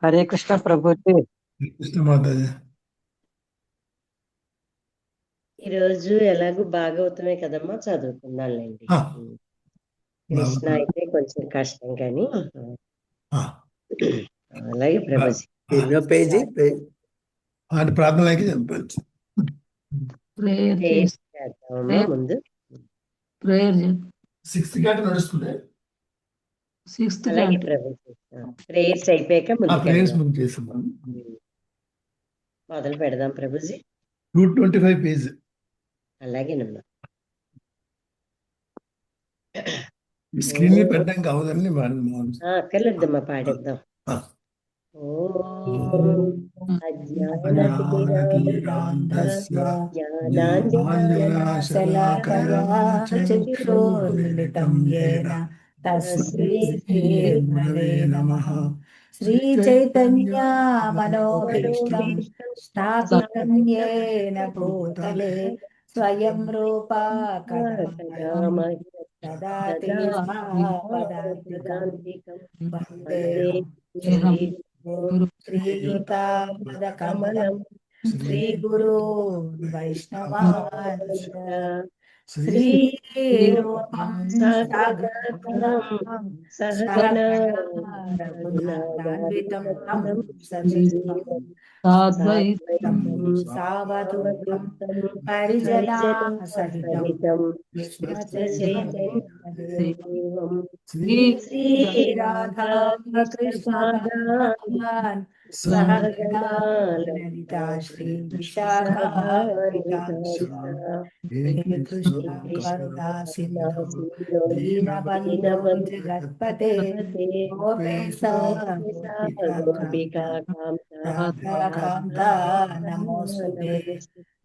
హరే కృష్ణ ప్రభుజీ. కృష్ణ మాతాజీ. ఈరోజు ఎలాగో భాగవతమే కదమ్మా, చదువుకుందాంలేండి. కృష్ణ అయితే కొంచెం కష్టం కానీ అలాగే ప్రభుజీ. ఎన్నో పేజీ ప్రార్థనలకి చెప్పచ్చు. చేద్దామమ్మా ముందు. సిక్స్త్ క్యాట్ నడుస్తుంది. అలాగే ప్రభుజీ, ప్రేయర్స్ అయిపోయాక ముందు చేస్తున్నాం. మొదలు పెడదాం ప్రభుజీ. 225 పేజ్. అలాగేనమ్మా. స్క్రీన్ మీద పెట్టడం కావదని అక్కర్లేదమ్మా, పాడేద్దాం. శ్రీ చైతన్య మనోభీష్టం స్థాపితం యేన భూతలే స్వయం రూపా దదాతి పదాంతికం శ్రీయుతాపదకమలం శ్రీ గురు వైష్ణవాంశ శ్రీ రూపం సహగణ రఘునాథాన్వితం తం సజీవం సావధూతం పరిజనా సహితం శ్రీ రాధా కృష్ణ సహగణా లలితా శ్రీ కరుణా సింధు దీనబంధో జగత్పతే గోపికా కాంతా నమోస్తుతే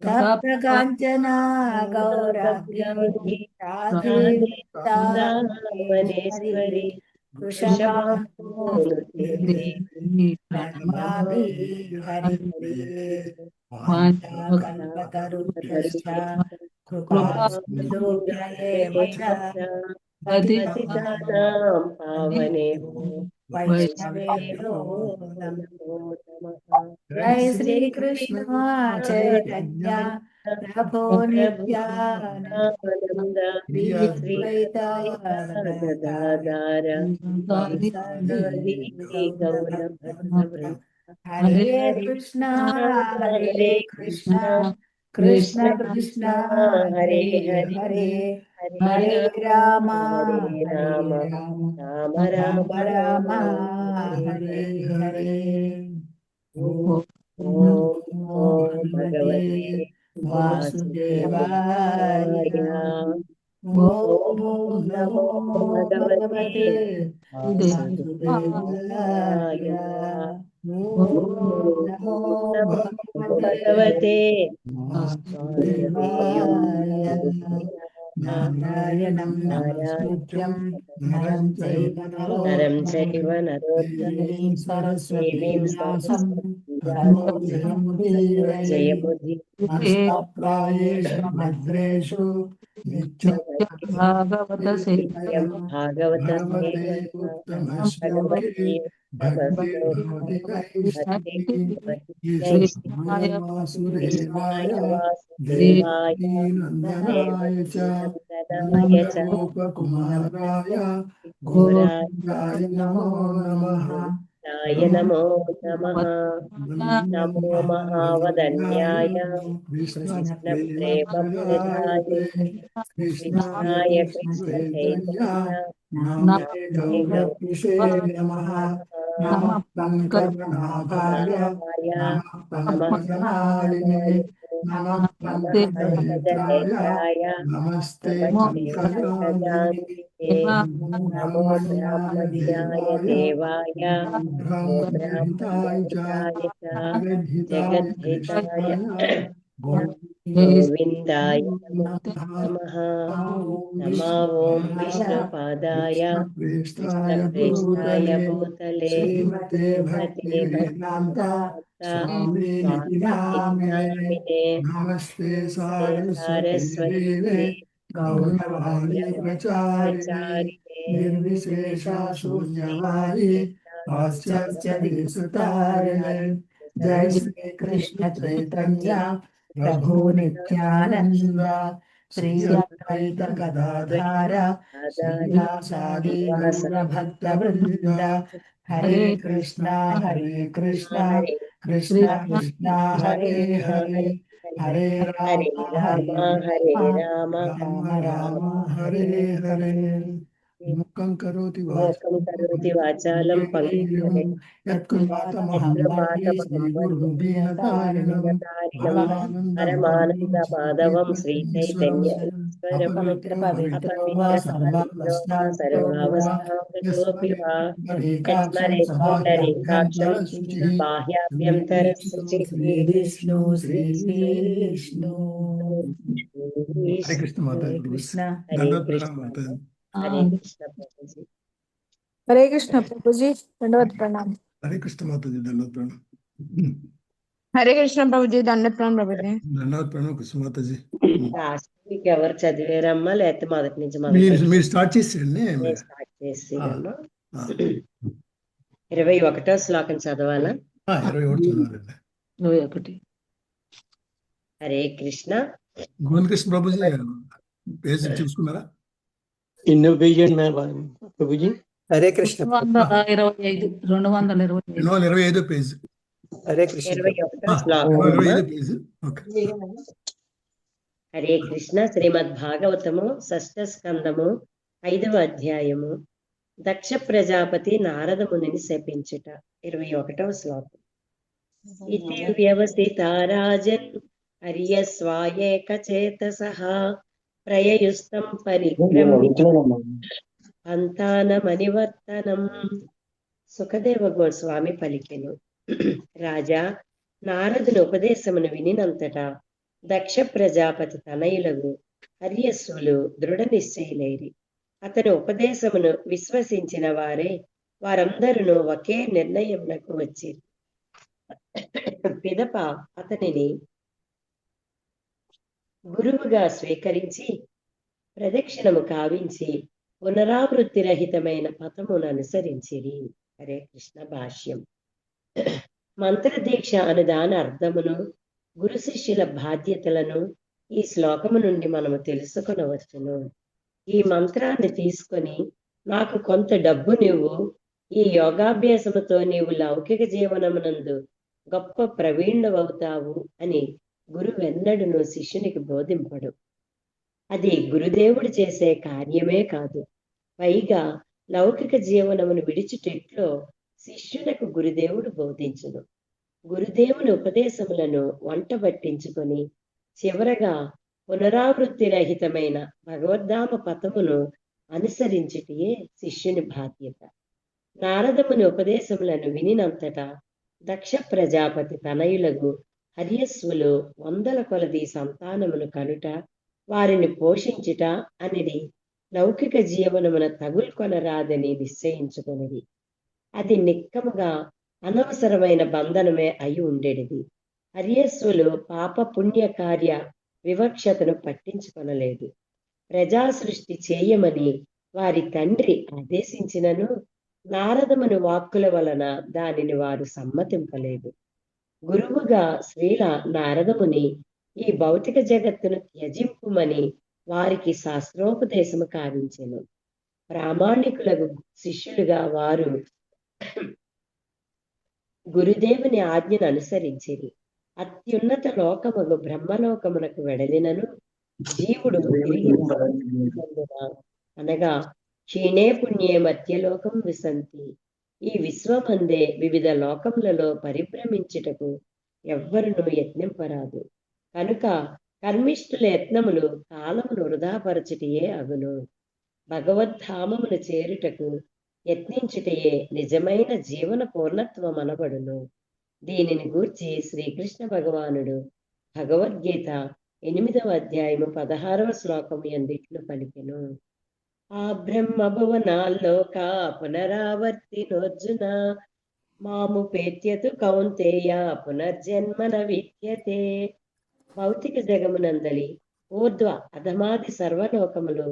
తప్త కాంచనా గౌరాంగి రాధేశ్వరి జయ శ్రీ కృష్ణ చైతన్య ప్రభో నిత్యానంద హరే కృష్ణ హరే కృష్ణ కృష్ణ కృష్ణ హరే హరే హరే రామ రామ రామ రామ హరే హరే. ఓం భగవతే వాసుదేవాయ ఓం నమో భగవతే వాసుదేవాయ ఓం నమో భగవతే వాసుదేవాయ. నారాయణం నమస్కృత్యం నరం చైవ నరోత్తమం సరస్వతీం వ్యాసం భద్రేషు భాగవత కుమారాయ గోవిందాయ నమో నమః. నమో నమః. నమో మహావదన్యాయ కృష్ణాయ కృష్ణ చైతన్య నమః. నమః పంకజనాభాయ నమః పంకజనాలినే నమః పంకజనేత్రాయ నమస్తే పంకజాంగినే నమో బ్రహ్మజ్ఞాయ దేవాయ జగద్ధితాయ గోవిందాయ నమః. నమో ఓం విష్ణుపాదాయ కృష్ణప్రేష్ఠాయ భూతలే నమస్తే సారస్వతీ గౌరవాణి ప్రచారిణే నిర్విశేష శూన్యవాది पाश्चात्य देशतारिणे जय श्री कृष्ण चैतन्य प्रभु नित्यानंद श्री अद्वैत गदाधर श्रीवासादि गौर भक्त वृंद हरे कृष्णा कृष्ण कृष्णा हरे हरे हरे హరే రామ హరే రామ राम राम हरे हरे मुखं करोति మూకం కరోతి వాచాలం పంకజం श्रीगुरुदीनतारिणं పరమానంద మాధవం శ్రీ చైతన్య ఈశ్వరం पवित्र సర్వావస్థాంగతోపి వా యస్మరే పుండరీకాక్షం బాహ్యాభ్యంతర శుచిః विष्णु श्री विष्णु हरे कृष्ण माता हरे जी। कृष्ण धन्यवाद प्रणाम माता जी। హరే కృష్ణ ప్రభుజీ हरे कृष्ण प्रभु जी, दंडवत प्रणाम। हरे कृष्ण माता जी। धन्यवाद प्रणाम। हरे कृष्ण प्रभु जी, दंडवत प्रणाम प्रभु जी। धन्यवाद प्रणाम कृष्ण माता जी। లాస్ట్ వీక్ ఎవరు చదివారమ్మా లేకపోతే మొదటి నుంచి మీరు స్టార్ట్ చేసేయండి. స్టార్ట్ చేసిరమ్మా ఆ, 21వ శ్లోకం చదవాలా 21 చదవాలండి. 21 హరే కృష్ణ గోవింద కృష్ణ ప్రభుజీ పేజ్ చూసుకున్నారా? ఇన్నో పేజ్ అండి ప్రభుజీ. హరే కృష్ణ 225 225 పేజ్. హరే కృష్ణ 21వ శ్లోకం 225 పేజ్. ఓకే. హరే కృష్ణ శ్రీమద్ భాగవతము 6వ స్కందము 5వ అధ్యాయము దక్ష ప్రజాపతి నారద మునిని శపించుట 21వ శ్లోకం. ఇతి వ్యవస్థితా రాజన్ హర్యస్వాయేకచేతసః ప్రయయుస్తం పరిక్రమ్య అంతానమనివర్తనం. సుఖదేవ గోస్వామి పలికెను, రాజా, నారదుని ఉపదేశమును వినినంతటా దక్ష ప్రజాపతి తనయులకు హర్యస్సులు దృఢ నిశ్చయులైరి. అతని ఉపదేశమును విశ్వసించిన వారందరూ ఒకే నిర్ణయమునకు వచ్చిరి. పిదప అతనిని గురువుగా స్వీకరించి ప్రదక్షిణము కావించి పునరావృత్తి రహితమైన పథమును అనుసరించిరి. హరే కృష్ణ భాష్యం. మంత్రదీక్ష అను దాని అర్థమును గురు శిష్యుల బాధ్యతలను ఈ శ్లోకము నుండి మనము తెలుసుకొనవచ్చును. ఈ మంత్రాన్ని తీసుకొని నాకు కొంత డబ్బు నీవు, ఈ యోగాభ్యాసముతో నీవు లౌకిక జీవనమునందు గొప్ప ప్రవీణుడవుతావు అని గురువెన్నడును శిష్యునికి బోధింపడు. అది గురుదేవుడు చేసే కార్యమే కాదు, పైగా లౌకిక జీవనమును విడిచుటెట్లో శిష్యునకు గురుదేవుడు బోధించును. గురుదేవుని ఉపదేశములను వంట పట్టించుకొని చివరగా పునరావృత్తి రహితమైన భగవద్ధామ పథమును అనుసరించుటయే శిష్యుని బాధ్యత. నారదముని ఉపదేశములను వినినంతటా దక్ష ప్రజాపతి తనయులకు హర్యస్సులు 100 కొలది సంతానమును కనుట, వారిని పోషించుట అనేది లౌకిక జీవనమున తగులుకొనరాదని నిశ్చయించుకొనిది. అది నిక్కముగా అనవసరమైన బంధనమే అయి ఉండేది. హర్యస్సులు పాప పుణ్య కార్య వివక్షతను పట్టించుకొనలేదు. ప్రజా సృష్టి చేయమని వారి తండ్రి ఆదేశించినను నారదముని వాక్కుల వలన దానిని వారు సమ్మతింపలేదు. గురువుగా శ్రీల నారదముని ఈ భౌతిక జగత్తును త్యజింపుమని వారికి శాస్త్రోపదేశము కావించెను. ప్రామాణికులకు శిష్యులుగా వారు గురుదేవుని ఆజ్ఞను అనుసరించిరి. అత్యున్నత లోకములు బ్రహ్మలోకమునకు వెడలినను జీవుడు తిరిగి అనగా క్షీణే పుణ్యే మధ్యలోకం విసంతి. ఈ విశ్వమందే వివిధ లోకములలో పరిభ్రమించుటకు ఎవ్వరును యత్నింపరాదు. కనుక కర్మిష్ఠుల యత్నములు కాలమును వృధాపరచుటయే అగును. భగవద్ధామమును చేరుటకు యత్నించుటయే నిజమైన జీవన పూర్ణత్వం అనబడును. దీనిని గూర్చి శ్రీకృష్ణ భగవానుడు భగవద్గీత 8వ అధ్యాయము 16వ శ్లోకము యందిట్లు పలికెను. ఆ బ్రహ్మ భువనాల్లోక పునరావర్తినోర్జున మాము పేత్యతు కౌంతేయ పునర్జన్మన విద్యతే. భౌతిక జగమునందలి ఊర్ధ్వ అధమాది సర్వలోకములు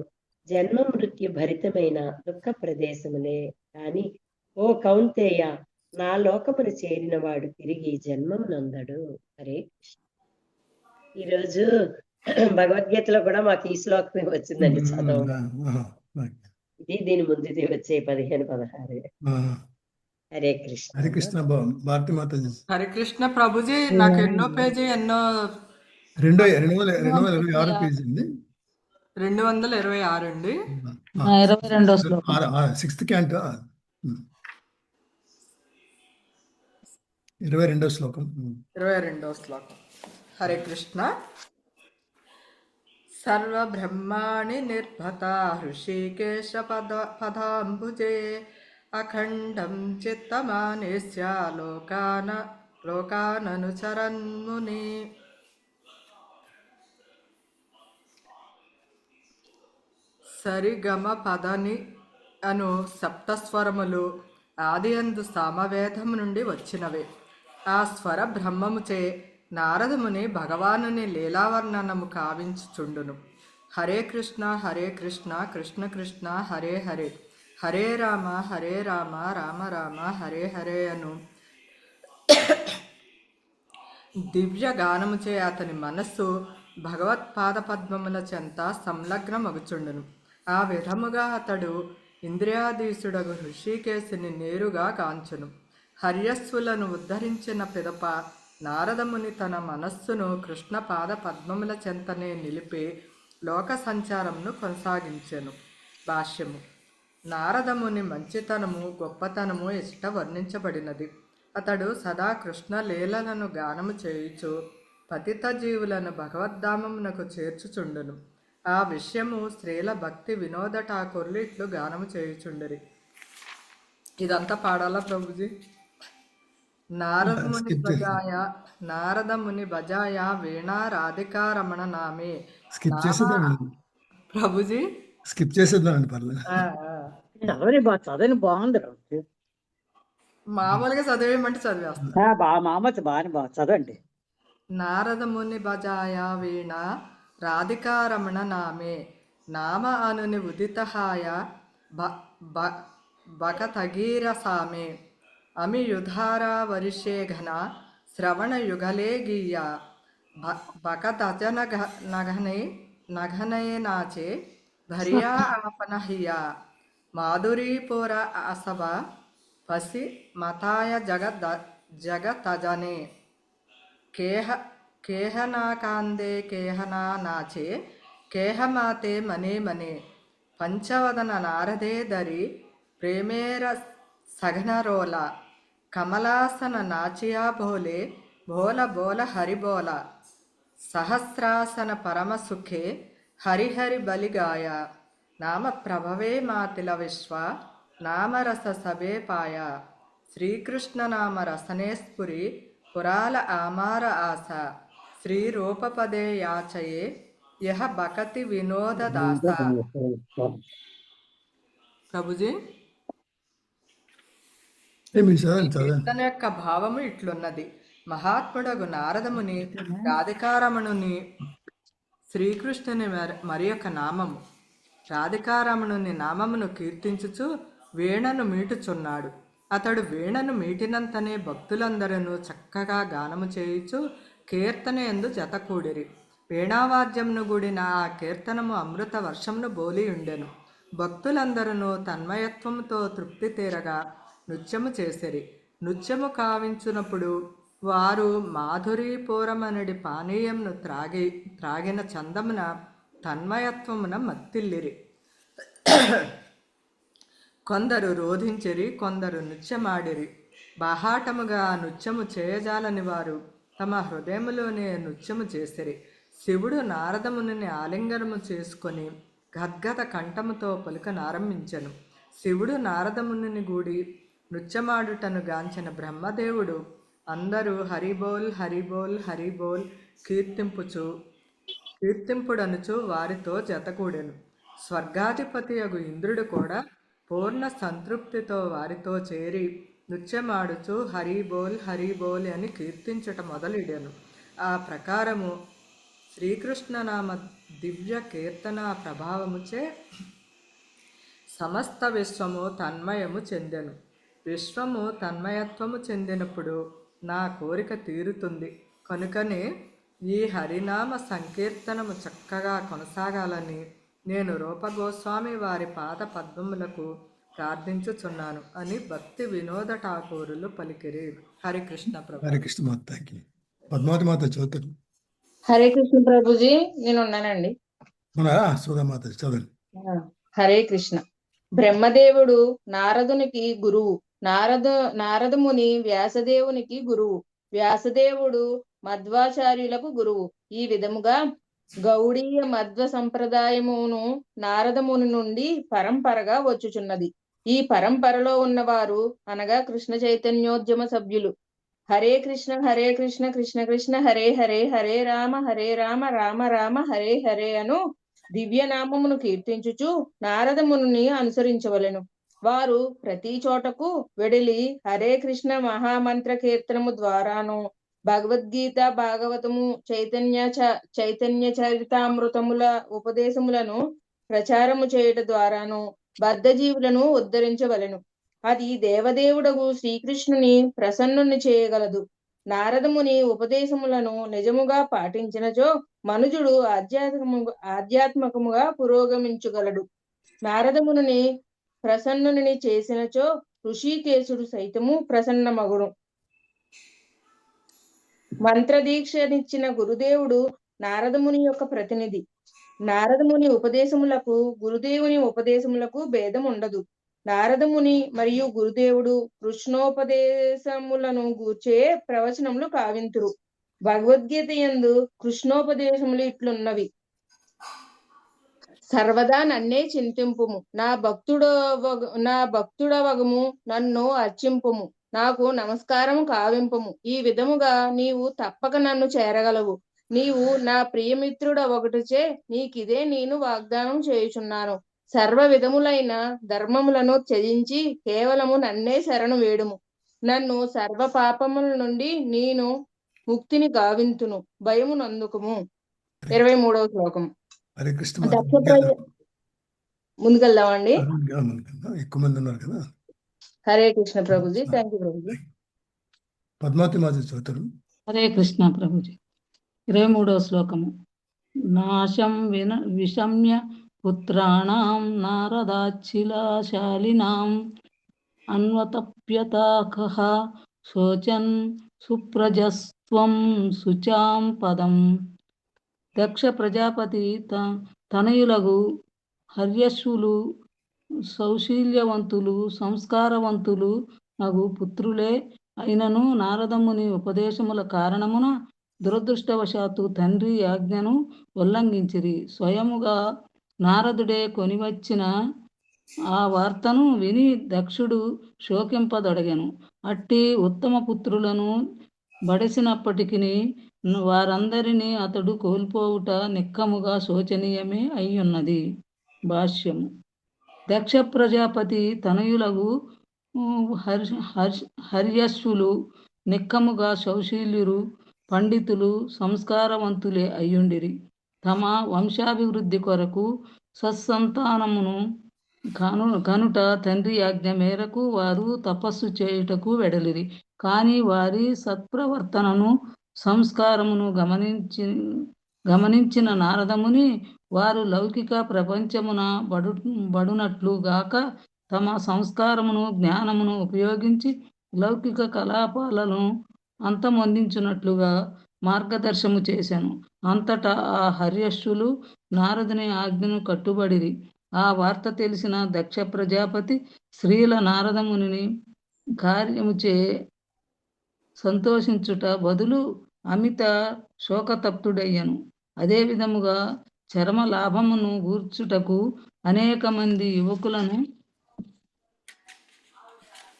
జన్మ మృత్యు భరితమైన దుఃఖ ప్రదేశములే కాని ఓ కౌంతేయ, నా లోకమును చేరినవాడు తిరిగి జన్మమునందడు. హరే కృష్ణ. ఈరోజు భగవద్గీతలో కూడా మాకు ఈ శ్లోకమే వచ్చిందండి చదవ. ఇది దీని ముందుది వచ్చే 15, 16. హరే కృష్ణ. హరే కృష్ణ భారతి మాతాజీ. హరే కృష్ణ ప్రభుజీ, నాకు ఎన్నో పేజీ 226 పేజీ అండి. 226 అండి. 22వ శ్లోకం. 6th క్యాంట్ 22వ శ్లోకం. 22వ శ్లోకం. హరే కృష్ణ. సర్వబ్రహ్మాణి నిర్భత హృషికేశ పదాంబుజే అఖండం చిత్తమానేస్య లోకాననుచరన్ముని. సరిగమ పదని అను సప్తస్వరములు ఆదియందు సామవేదము నుండి వచ్చినవే. ఆ స్వర బ్రహ్మముచే నారదముని భగవానుని లీలావర్ణనము కావించుచుండును. హరే కృష్ణ హరే కృష్ణ కృష్ణ కృష్ణ హరే హరే, హరే రామ రామ రామ హరే హరే అను దివ్య గానముచే అతని మనస్సు భగవత్పాద పద్మముల చెంత సంలగ్నమగుచుండును. ఆ విధముగా అతడు ఇంద్రియాధీశుడగు హృషికేశుని నేరుగా కాంచును. హర్యస్సులను ఉద్ధరించిన పిదప నారదముని తన మనస్సును కృష్ణ పాద పద్మముల చెంతనే నిలిపి లోక సంచారమును కొనసాగించెను. భాష్యము. నారదముని మంచితనము గొప్పతనము ఇష్ట వర్ణించబడినది. అతడు సదా కృష్ణ లీలలను గానము చేయుచు పతిత జీవులను భగవద్ధామమునకు చేర్చుచుండును. ఆ విషయము స్త్రీల భక్తి వినోద ఠాకూర్లు ఇట్లు గానము చేయుచుండరి. ఇదంతా పాడాలా ప్రభుజీ? నారదముని భజాయ వీణా రాధికా రమణ నామే. స్కిప్ చేసేద్దామండి ప్రభుజీ. స్కిప్ చేసేద్దామండి పర్లేదు. చదవని బాగుంది. మామూలుగా చదివేయమంటే చదివేస్తాను. బాగా చదవండి. నారదముని భజాయ వీణ రాధికా రమణ నామే, నామ అనుని ఉదితహాయ బకతగీరసామే, అమి యుధారా వరిషే ఘన శ్రవణ యుగలే గీయ, బకతజన నఘనే నాచే భర్యా ఆపనహియ, మాధురీపుర అసవ పసి మతాయ జగతజనే, కేహనాకాందే కేహనా నాచే కేహమాతే మనే మనే, పంచవదన నారదే దరి ప్రేమేర సఘనరోల, కమలాసన నాచియా భోలే భోల బోల హరిబోల, సహస్రాసన పరమసుఖే హరిహరి బలిగాయ, నామ ప్రభవే మాతిల విశ్వ నామరస సభే పాయ, శ్రీకృష్ణ నామ రసనే స్ఫురి పురాల ఆమార ఆశ, శ్రీ రూపపదే యాచయే యహ బకతి వినోద దాస. ప్రభుజీ, కీర్తన యొక్క భావము ఇట్లున్నది. మహాత్ముడగు నారదముని రాధికారమణుని శ్రీకృష్ణుని మరి యొక్క నామము, రాధికారమణుని నామమును కీర్తించుచు వీణను మీటుచున్నాడు. అతడు వీణను మీటినంతనే భక్తులందరూ చక్కగా గానము చేయుచు కీర్తన యందు జతకూడిరి. వీణావాద్యమును కూడిన ఆ కీర్తనము అమృత వర్షమును బోలి ఉండెను. భక్తులందరూ తన్మయత్వముతో తృప్తి తీరగా నృత్యము చేసిరి. నృత్యము కావించునప్పుడు వారు మాధురీపూరమనడి పానీయంను త్రాగిన చందమున తన్మయత్వమున మత్తిల్లిరి. కొందరు రోధించిరి, కొందరు నృత్యమాడిరి. బాహాటముగా నృత్యము చేయజాలని వారు తమ హృదయములోనే నృత్యము చేసిరి. శివుడు నారదముని ఆలింగనము చేసుకొని గద్గద కంఠముతో పలుకనారంభించెను. శివుడు నారదముని గూడి నృత్యమాడుటను గాంచిన బ్రహ్మదేవుడు అందరూ హరిబోల్ హరిబోల్ హరిబోల్ కీర్తింపుడనుచు వారితో జతకూడెను. స్వర్గాధిపతి అగు ఇంద్రుడు కూడా పూర్ణ సంతృప్తితో వారితో చేరి నృత్యమాడుచు హరిబోల్ హరిబోల్ అని కీర్తించుట మొదలెడెను. ఆ ప్రకారము శ్రీకృష్ణనామ దివ్య కీర్తన ప్రభావముచే సమస్త విశ్వము తన్మయము చెందెను. విశ్వము తన్మయత్వము చెందినప్పుడు నా కోరిక తీరుతుంది. కనుకనే ఈ హరినామ సంకీర్తనము చక్కగా కొనసాగాలని నేను రూపగోస్వామి వారి పాద పద్మములకు ప్రార్థించుచున్నాను అని భక్తి వినోద ఠాకూరులు పలికిరి. హరికృష్ణ ప్రభు. హరే కృష్ణ మాతాకి. పద్మావతి మాత చదువుతారు. హరే కృష్ణ ప్రభుజీ, నేను ఉన్నానండి. మన సుధామాత చదవండి. హరే కృష్ణ. బ్రహ్మదేవుడు నారదునికి గురువు, నారదముని వ్యాసదేవునికి గురువు, వ్యాసదేవుడు మధ్వాచార్యులకు గురువు. ఈ విధముగా గౌడీయ మధ్వ సంప్రదాయమును నారదముని నుండి పరంపరగా వచ్చుచున్నది. ఈ పరంపరలో ఉన్నవారు అనగా కృష్ణ చైతన్యోద్యమ సభ్యులు. హరే కృష్ణ కృష్ణ కృష్ణ హరే హరే, హరే రామ రామ రామ హరే హరే అను దివ్యనామమును కీర్తించుచు నారదముని అనుసరించవలెను. వారు ప్రతి చోటకు వెడిలి హరే కృష్ణ మహామంత్ర కీర్తనము ద్వారాను భగవద్గీత, భాగవతము, చైతన్య చరితామృతముల ఉపదేశములను ప్రచారము చేయుట ద్వారాను బద్ధజీవులను ఉద్ధరించవలెను. అది దేవదేవుడగు శ్రీకృష్ణుని ప్రసన్నుని చేయగలదు. నారదముని ఉపదేశములను నిజముగా పాటించినచో మనుజుడు ఆధ్యాత్మకముగా పురోగమించగలడు. నారదముని ప్రసన్నుని చేసినచో ఋషికేశుడు సైతము ప్రసన్నమగును. మంత్రదీక్షనిచ్చిన గురుదేవుడు నారదముని యొక్క ప్రతినిధి. నారదముని ఉపదేశములకు గురుదేవుని ఉపదేశములకు భేదం ఉండదు. నారదముని మరియు గురుదేవుడు కృష్ణోపదేశములను గూర్చే ప్రవచనములు కావింతురు. భగవద్గీత యందు కృష్ణోపదేశములు ఇట్లున్నవి: సర్వదా నన్నే చింతింపుము, నా భక్తుడవగము, నన్ను అర్చింపుము, నాకు నమస్కారము కావింపము. ఈ విధముగా నీవు తప్పక నన్ను చేరగలవు. నీవు నా ప్రియమిత్రుడ ఒకటిచే నీకిదే నేను వాగ్దానం చేయుచున్నాను. సర్వ విధములైన ధర్మములను త్యజించి కేవలము నన్నే శరణు వేడుము. నన్ను సర్వ పాపముల నుండి నేను ముక్తిని గావింతును, భయము నందుకుము. 23వ శ్లోకం. హరే కృష్ణ ముందుకెళ్దామండి. ఎక్కువ మంది ఉన్నారు కదా. హరే కృష్ణ ప్రభుజీ. Thank you Prabhuji. పద్మావతి మాత చదువుతారు. హరే కృష్ణ ప్రభుజీ. 23వ శ్లోకము. నాశం విషమ్య పుత్రాణం నారదాచ్చిలాశాలినాం అన్వతప్యతాకః శోచన్ సుప్రజస్త్వం శుచాం పదం. దక్ష ప్రజాపతి తనయులగు హర్యశ్వులు సౌశీల్యవంతులు సంస్కారవంతులు నగు పుత్రులే అయినను నారదముని ఉపదేశముల కారణమున దురదృష్టవశాత్తు తండ్రి ఆజ్ఞను ఉల్లంఘించిరి. స్వయముగా నారదుడే కొనివచ్చిన ఆ వార్తను విని దక్షుడు శోకింపదొడగెను. అట్టి ఉత్తమ పుత్రులను బడసినప్పటికీ వారందరినీ అతడు కోల్పోవుట నిక్కముగా శోచనీయమే అయ్యున్నది. భాష్యము. దక్ష ప్రజాపతి తనయులగు హర్యశ్వులు నిక్కముగా సౌశీల్యులు, పండితులు, సంస్కారవంతులే అయ్యుండిరి. తమ వంశాభివృద్ధి కొరకు సత్సంతానమును కనుట తండ్రి ఆజ్ఞ మేరకు వారు తపస్సు చేయుటకు వెడలిరి. కానీ వారి సత్ప్రవర్తనను సంస్కారమును గమనించిన నారదముని వారు లౌకిక ప్రపంచమున బడునట్లు గాక తమ సంస్కారమును జ్ఞానమును ఉపయోగించి లౌకిక కలాపాలను అంతమొందించున్నట్లుగా మార్గదర్శము చేశాను. అంతటా ఆ హర్యశ్వులు నారదుని ఆజ్ఞను కట్టుబడిరి. ఆ వార్త తెలిసిన దక్ష ప్రజాపతి శ్రీల నారదముని కార్యముచే సంతోషించుట బదులు అమిత శోకతప్తుడయ్యను. అదే విధముగా చరమ లాభమును గూర్చుటకు అనేక మంది యువకులను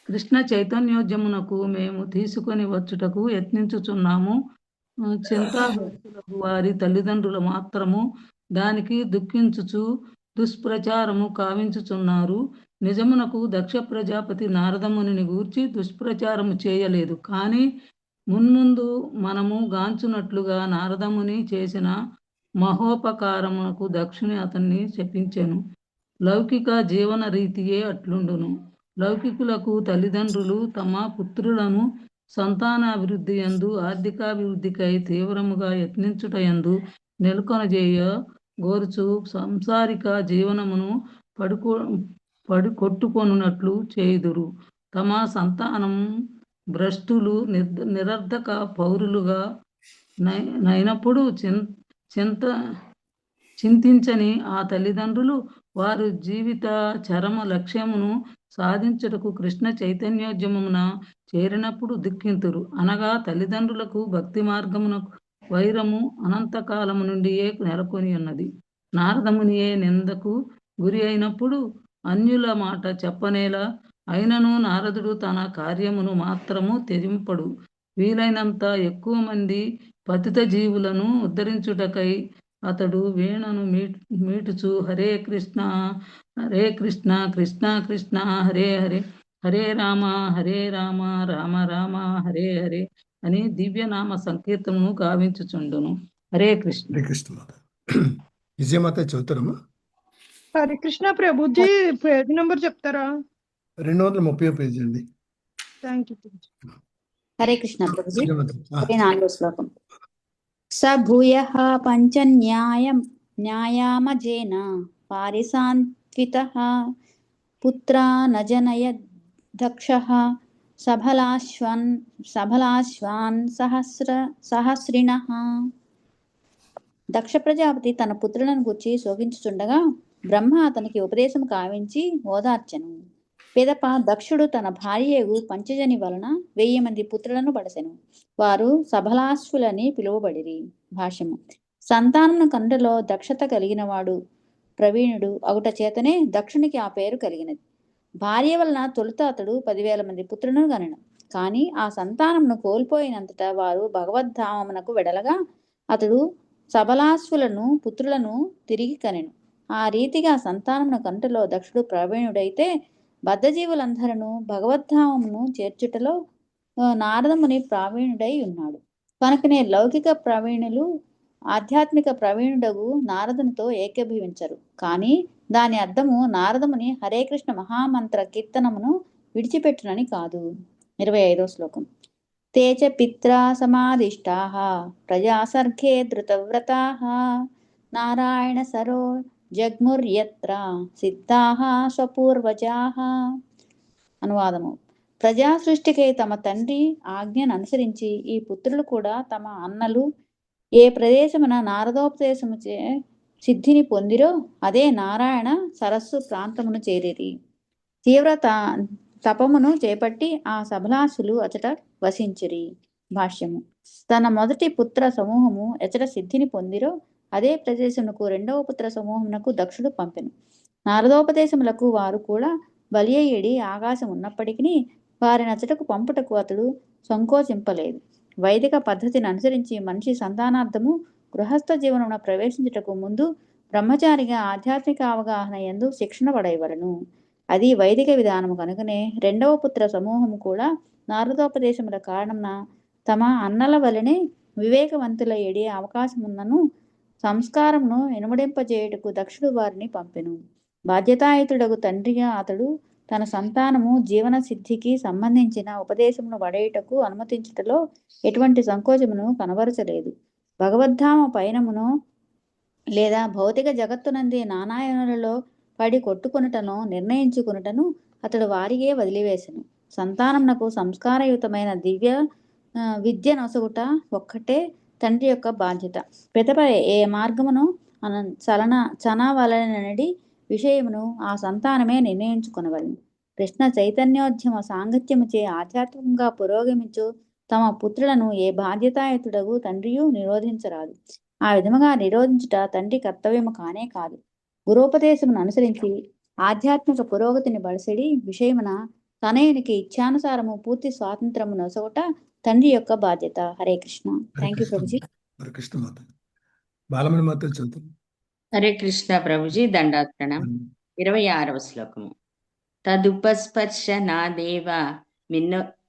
కృష్ణ చైతన్యోద్యమునకు మేము తీసుకొని వచ్చుటకు యత్నించుచున్నాము. చింతాగ్రస్తులకు వారి తల్లిదండ్రులు మాత్రము దానికి దుఃఖించుచు దుష్ప్రచారము కావించుచున్నారు. నిజమునకు దక్ష ప్రజాపతి నారదముని గూర్చి దుష్ప్రచారము చేయలేదు. కానీ మున్ముందు మనము గాంచున్నట్లుగా నారదముని చేసిన మహోపకారమునకు దక్షుని అతన్ని శపించెను. లౌకిక జీవన రీతియే అట్లుండును. లౌకికులకు తల్లిదండ్రులు తమ పుత్రులను సంతానాభివృద్ధి యందు ఆర్థికాభివృద్ధికై తీవ్రముగా యత్నించుటయందు నెలకొనజేయ గోరుచు సంసారిక జీవనమును పడికొట్టుకొనున్నట్లు చేయుదురు. తమ సంతానం భ్రష్టులు నిరర్ధక పౌరులుగా నైనప్పుడు చింతించని ఆ తల్లిదండ్రులు వారు జీవిత చరమ లక్ష్యమును సాధించుటకు కృష్ణ చైతన్యోద్యమమున చేరినప్పుడు దుఃఖింతురు. అనగా తల్లిదండ్రులకు భక్తి మార్గమునకు వైరము అనంతకాలము నుండియే నెలకొని ఉన్నది. నారదమునియే నిందకు గురి అయినప్పుడు అన్యుల మాట చెప్పనేలా. అయినను నారదుడు తన కార్యమును మాత్రము త్యజింపడు. వీలైనంత ఎక్కువ మంది పతిత జీవులను ఉద్ధరించుటకై అతడు వీణను మీటుచు హరే కృష్ణ కృష్ణ కృష్ణ హరే హరే, హరే రామ రామ రామ హరే హరే అని దివ్యనామ సంకీర్తనను గావించుచుండును. హరే కృష్ణ. హరే కృష్ణ మాత. విజయమాత చదువుతారమ్మా. హరే కృష్ణ ప్రభుజీ, పేజ్ నెంబర్ చెప్తారా? 230 పేజీ అండి. Thank you. హరే కృష్ణ ప్రభుజీ. విజయమాత. 4వ శ్లోకం. స భూయః పంచ న్యాయామజేన పారిసాన్వితః పుత్రా నజనయ దక్షః సబలాశ్వాన్ సహస్రిణః. దక్ష ప్రజాపతి తన పుత్రులను గూర్చి శోకించుచుండగా బ్రహ్మ అతనికి ఉపదేశం కావించి ఓదార్చెను. పిదప దక్షుడు తన భార్యగు పంచజని వలన 1000 మంది పుత్రులను పడసెను. వారు సబలాశ్వులని పిలువబడిరి. భాష్యము. సంతానమును కంటలో దక్షత కలిగిన వాడు ప్రవీణుడు అగుట చేతనే దక్షునికి ఆ పేరు కలిగినది. భార్య వలన తొలుత అతడు 10,000 మంది పుత్రులను గనెను. కానీ ఆ సంతానమును కోల్పోయినంతట వారు భగవద్ధామమునకు వెడలగా అతడు సబలాశ్వులను పుత్రులను తిరిగి కనెను. ఆ రీతిగా సంతానమును కంటలో దక్షుడు ప్రవీణుడైతే బద్ధజీవులందరూ భగవద్ధామమును చేర్చుటలో నారదముని ప్రావీణుడై ఉన్నాడు. కనుకనే లౌకిక ప్రవీణులు ఆధ్యాత్మిక ప్రవీణుడగు నారదునితో ఏకీభవించరు. కానీ దాని అర్థము నారదముని హరే కృష్ణ మహామంత్ర కీర్తనమును విడిచిపెట్టునని కాదు. 25వ శ్లోకం. తేచ పిత్రా సమాదిష్టాః ప్రజాసర్గే ధృతవ్రతాః నారాయణ సరో జగ్ముర్యత్ర సిద్ధాః స్వపూర్వజాః. అనువాదము. ప్రజా సృష్టికై తమ తండ్రి ఆజ్ఞను అనుసరించి ఈ పుత్రులు కూడా తమ అన్నలు ఏ ప్రదేశమున నారదోపదేశముచే సిద్ధిని పొందిరో అదే నారాయణ సరస్సు ప్రాంతమును చేరిరి. తీవ్ర తపమును చేపట్టి ఆ సబలాసులు అచట వసించిరి. భాష్యము. తన మొదటి పుత్ర సమూహము ఎచట సిద్ధిని పొందిరో అదే ప్రదేశమునకు 2వ పుత్ర సమూహమునకు దక్షుడు పంపెను. నారదోపదేశములకు వారు కూడా బలియడి ఆకాశం ఉన్నప్పటికీ వారిని అచటకు పంపుటకు అతడు సంకోచింపలేదు. వైదిక పద్ధతిని అనుసరించి మనిషి సంతానార్థము గృహస్థ జీవనమున ప్రవేశించుటకు ముందు బ్రహ్మచారిగా ఆధ్యాత్మిక అవగాహన యందు శిక్షణ పడేవలను. అది వైదిక విధానము కనుకనే 2వ పుత్ర సమూహము కూడా నారదోపదేశముల కారణమున తమ అన్నల వలనే వివేకవంతుల ఎడి అవకాశమున్నను సంస్కారమును ఎనుమడింపజేయుటకు దక్షుడు వారిని పంపెను. బాధ్యతాయుతుడగు తండ్రిగా అతడు తన సంతానము జీవన సిద్ధికి సంబంధించిన ఉపదేశమును వడేయుటకు అనుమతించుటలో ఎటువంటి సంకోచమును కనబరచలేదు. భగవద్ధామ పయనమును లేదా భౌతిక జగత్తునంది నానాయనులలో పడి కొట్టుకొనుటను నిర్ణయించుకొనుటను అతడు వారిగే వదిలివేసెను. సంతానమునకు సంస్కారయుతమైన దివ్య విద్య నొసగుట ఒక్కటే తండ్రి యొక్క బాధ్యత. పిదప ఏ మార్గమును చనవలనడి విషయమును ఆ సంతానమే నిర్ణయించుకొనవలెను. కృష్ణ చైతన్యోద్యమ సాంగత్యముచే ఆధ్యాత్మికంగా పురోగమించు తమ పుత్రులను ఏ బాధ్యతాయుతుడగు తండ్రియు నిరోధించరాదు. ఆ విధముగా నిరోధించుట తండ్రి కర్తవ్యము కానే కాదు. గురోపదేశమును అనుసరించి ఆధ్యాత్మిక పురోగతిని బలసిడి విషయమున తనయునికి ఇచ్ఛానుసారము పూర్తి స్వాతంత్రము నొసగుట తండ్రి యొక్క బాధ్యత. హరే కృష్ణ. Thank you Prabhuji. హరే కృష్ణ మాత. బాలమణి మాత చదువుతారు. హరే కృష్ణ ప్రభుజీ, దండాత్రణం. 26వ శ్లోకము. తదుపస్పర్శ నా దేవ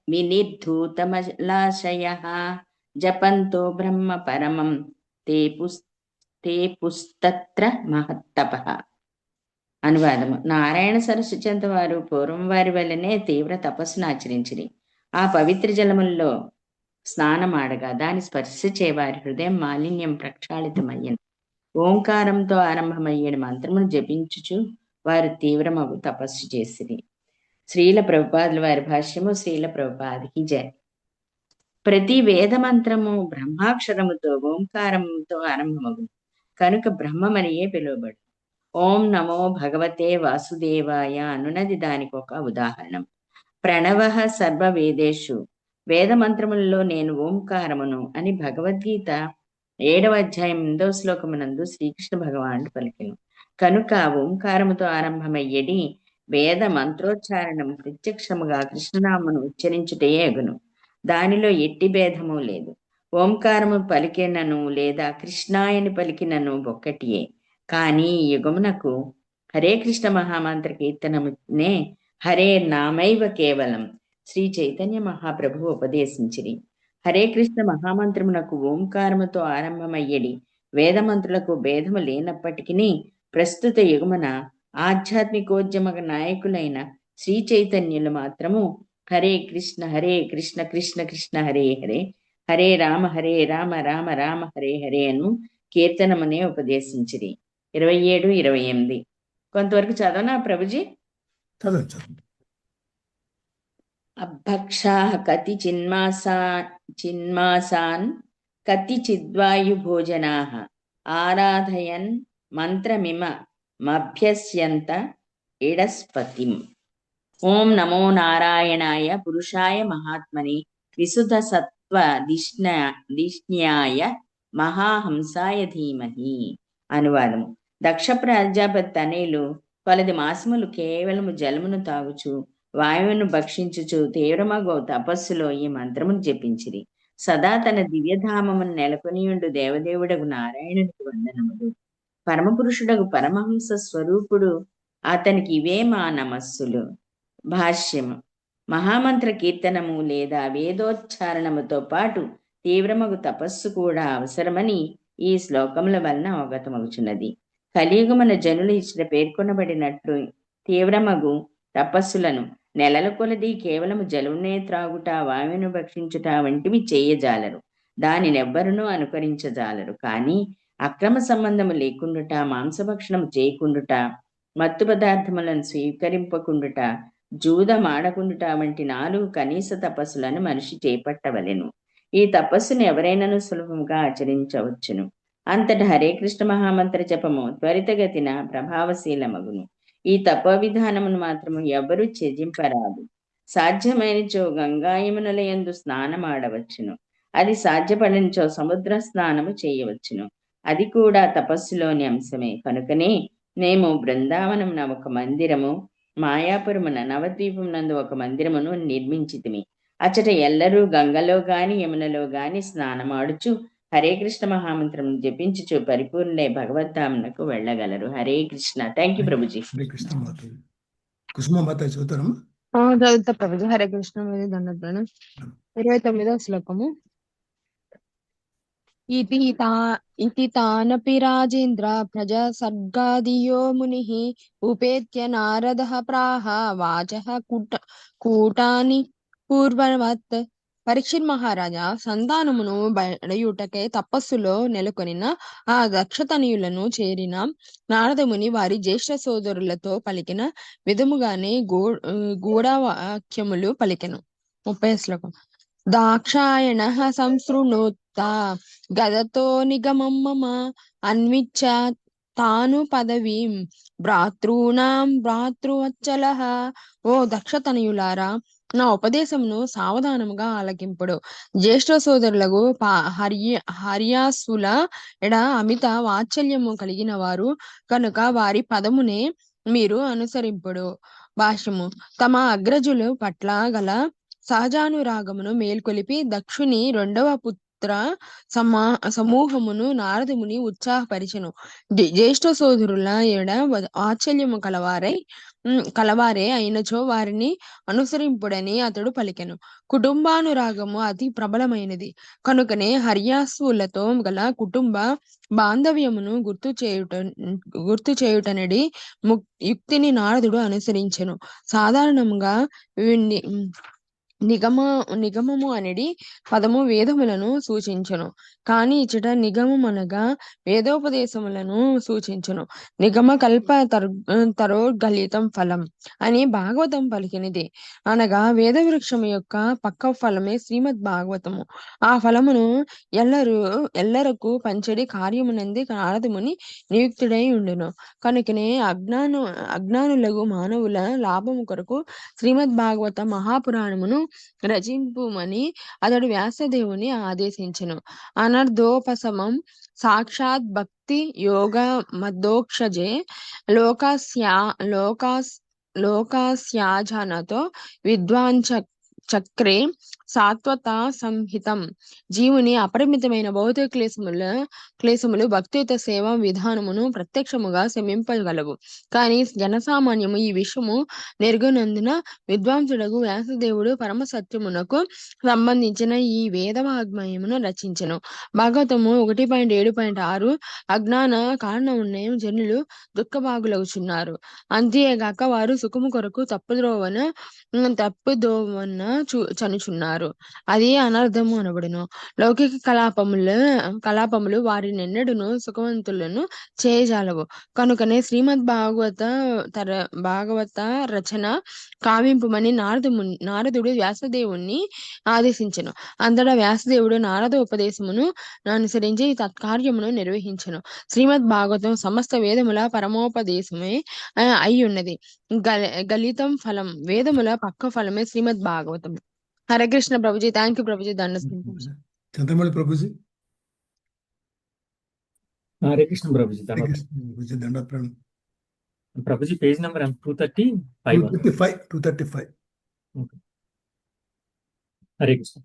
వినిర్ధూతమలాశయః జపంతో బ్రహ్మ పరమం తే పుస్తత్ర మహత్తపః. అనువాదము. నారాయణ సరస్సు చెంత వారు పూర్వం వారి వల్లనే తీవ్ర తపస్సును ఆచరించిరి. ఆ పవిత్ర జలముల్లో స్నానమాడగా దాని స్పర్శ చేవారి హృదయం మాలిన్యం ప్రక్షాళితమయ్యను. ఓంకారంతో ఆరంభమయ్యేడు మంత్రమును జపించుచు వారు తీవ్రమగు తపస్సు చేసిరి. శ్రీల ప్రభుపాదుల వారి భాష్యము. శ్రీల ప్రభుపాదికి జయ. ప్రతి వేద మంత్రము బ్రహ్మాక్షరముతో ఓంకారముతో ఆరంభమగు కనుక బ్రహ్మమనియే పిలువబడు. ఓం నమో భగవతే వాసుదేవాయ అనునది దానికి ఒక ఉదాహరణం. ప్రణవ సర్వ వేదేషు, వేద మంత్రములలో నేను ఓంకారమును అని భగవద్గీత 7వ అధ్యాయం 8వ శ్లోకమునందు శ్రీకృష్ణ భగవానుడు పలికెను. కనుక ఓంకారముతో ఆరంభమయ్యేది వేద మంత్రోచ్చారణము ప్రత్యక్షముగా కృష్ణనామను ఉచ్చరించుటయే అగును. దానిలో ఎట్టి భేదము లేదు. ఓంకారము పలికినను లేదా కృష్ణాయని పలికినను ఒక్కటియే. కానీ ఈ యుగమునకు హరే కృష్ణ మహామంత్ర కీర్తనమునే హరే నామైవ కేవలం శ్రీ చైతన్య మహాప్రభువు ఉపదేశించిరి. హరే కృష్ణ మహామంత్రమునకు ఓంకారముతో ఆరంభమయ్యేది వేదమంత్రులకు భేదము లేనప్పటికీ ప్రస్తుత యుగమున ఆధ్యాత్మికోద్యమ నాయకులైన శ్రీ చైతన్యులు మాత్రము హరే కృష్ణ కృష్ణ కృష్ణ హరే హరే, హరే రామ రామ రామ హరే హరే అను కీర్తనమునే ఉపదేశించిరి. 27, 28 కొంతవరకు చదవనా ప్రభుజీ? అభక్షా కతి చిన్మాసాన్ కతి చిద్వాయు భోజనా ఆరాధయన్ మంత్రమిమ మభ్యస్యంత ఇడస్పతిం. ఓం నమో నారాయణాయ పురుషాయ మహాత్మని విశుద్ధ సత్వ దిష్ణ్యాయ మహాహంసాయ ధీమహి. అనువాదము. దక్ష ప్రజాపతి తనయులు కొలది మాసములు కేవలము జలమును తాగుచు వాయువును భక్షించుచు తీవ్రమగో తపస్సులో ఈ మంత్రమును జపించిరి. సదా తన దివ్యధామమును నెలకొనియుండు దేవదేవుడగు నారాయణునికి వందనములు. పరమపురుషుడగు పరమహంస స్వరూపుడు అతనికి ఇవే మా నమస్సులు. భాష్యము. మహామంత్ర కీర్తనము లేదా వేదోచ్చారణముతో పాటు తీవ్రమగు తపస్సు కూడా అవసరమని ఈ శ్లోకముల వలన అవగతమగుచున్నది. కలియుగమున జనులు ఇచ్చట పేర్కొనబడినట్లు తీవ్రమగు తపస్సులను నెలల కొలది కేవలము జలునే త్రాగుట, వాయువును భక్షించుట వంటివి చేయజాలరు. దానినెవ్వరునూ అనుకరించజాలరు. కానీ అక్రమ సంబంధము లేకుండుట, మాంసభక్షణము చేయకుండుట, మత్తు పదార్థములను స్వీకరింపకుండుట, జూదమాడకుండుట వంటి 4 కనీస తపస్సులను మనిషి చేపట్టవలెను. ఈ తపస్సును ఎవరైనాను సులభంగా ఆచరించవచ్చును. అంతట హరే కృష్ణ మహామంత్ర జపము త్వరితగతిన ప్రభావశీలమగును. ఈ తప విధానమును మాత్రము ఎవ్వరూ త్యజింపరాదు. సాధ్యమైనచో గంగాయమునలయందు స్నానమాడవచ్చును. అది సాధ్యపడనిచో సముద్ర స్నానము చేయవచ్చును. అది కూడా తపస్సులోని అంశమే. కనుకనే మేము బృందావనమున ఒక మందిరము, మాయాపురమున నవద్వీపమునందు ఒక మందిరమును నిర్మించితిమి. అచట ఎల్లరూ గంగలో గాని యమునలో గాని స్నానమాడుచు హరే కృష్ణ మహామంత్రమును జపించుచు పరిపూర్ణే భగవద్ధామునకు వెళ్ళగలరు. హరే కృష్ణ. Thank you Prabhuji. హరే కృష్ణ మాత. కుసుమ మాత చదువుతారమ్మా? చదువుతా ప్రభుజీ. హరే కృష్ణ మీద దండోపాయం. 29వ శ్లోకము. ఇతి తానపి రాజేంద్ర ప్రజా సర్గాదియో మునిః ఉపేత్య నారదః ప్రాహ వాచః కూటాని పూర్వవత్. పరీక్షిత్ మహారాజా సంతానమును బడయుటకై తపస్సులో నెలకొనిన ఆ దక్షతనయులను చేరిన నారదముని వారి జ్యేష్ఠ సోదరులతో పలికిన విధముగానే గూఢవాక్యములు పలికెను. 30వ శ్లోకం. దాక్షాయణ సంశృణోత్త గదతో నిగమం మమ అన్విచ్చ తాను పదవీం భ్రాతృణాం భ్రాతృవత్సలః. ఓ దక్షతనయులారా, నా ఉపదేశమును సావధానముగా ఆలకింపుడు. జ్యేష్ఠ సోదరులకు హర్యాసుల ఎడ అమిత వాత్సల్యము కలిగిన వారు కనుక వారి పదమునే మీరు అనుసరింపుడు. భాష్యము. తమ అగ్రజుల పట్ల గల సహజానురాగమును మేల్కొలిపి దక్షుని 2వ పుత్ర సమూహమును నారదముని ఉత్సాహపరిచెను. జ్యేష్ఠ సోదరుల ఎడ ఆశ్చర్యము కలవారే అయినచో వారిని అనుసరింపుడని అతడు పలికెను. కుటుంబానురాగము అతి ప్రబలమైనది కనుకనే హర్యాసులతో గల కుటుంబ బాంధవ్యమును గుర్తు చేయుటనడి యుక్తిని నారదుడు అనుసరించెను. సాధారణంగా నిగమము అనేది పదము వేదములను సూచించును. కాని ఇచ్చట నిగమం అనగా వేదోపదేశములను సూచించును. నిగమ కల్ప తరోర్గలితం ఫలం అని భాగవతం పలికినది. అనగా వేద వృక్షము యొక్క పక్క ఫలమే శ్రీమద్ భాగవతము. ఆ ఫలమును ఎల్లరకు పంచడి కార్యమునంది నారదముని నియుక్తుడై ఉండును. కనుకనే అజ్ఞానులగు మానవుల లాభము కొరకు శ్రీమద్ భాగవత మహాపురాణమును రచింపుమని అతడు వ్యాసదేవుని ఆదేశించెను. అనర్ధోపశమం సాక్షాత్ భక్తి యోగ మద్దోక్షజే లోకాస్యాజనతో విద్వాన్ చక్రే సాత్వత సంహితం. జీవుని అపరిమితమైన భౌతిక క్లేశములు భక్తియుత సేవా విధానమును ప్రత్యక్షముగా శమింపగలవు. కానీ జనసామాన్యము ఈ విషయము నెరుగనందున విద్వాంసుడగు వ్యాసదేవుడు పరమ సత్యమునకు సంబంధించిన ఈ వేదవాగ్మయమును రచించెను. భాగవతము 1.7.6 అజ్ఞాన కారణమున్నయం జనులు దుఃఖభాగులగుచున్నారు. అంతేగాక వారు సుఖము కొరకు తప్పుదోవన చనుచున్నారు. అది అనర్థము అనబడును. లౌకిక కలాపములు వారినెన్నడూను సుఖవంతులను చేయజాలవు. కనుకనే శ్రీమద్ భాగవత రచన కావింపుమని నారదుడు వ్యాసదేవుణ్ణి ఆదేశించెను. అంతటా వ్యాసదేవుడు నారద ఉపదేశమును అనుసరించి తత్కార్యమును నిర్వహించెను. శ్రీమద్ భాగవతం సమస్త వేదముల పరమోపదేశమే అయి ఉన్నది. గలితం ఫలం వేదముల పక్క ఫలమే శ్రీమద్ భాగవతం. హరే కృష్ణ ప్రభుజీ. Thank you Prabhuji. చంద్రమౌళి ప్రభుజీ. హరే కృష్ణ ప్రభుజీ. ప్రభుజీ దండ ప్రణం. Prabhuji page number 235. హరే కృష్ణ.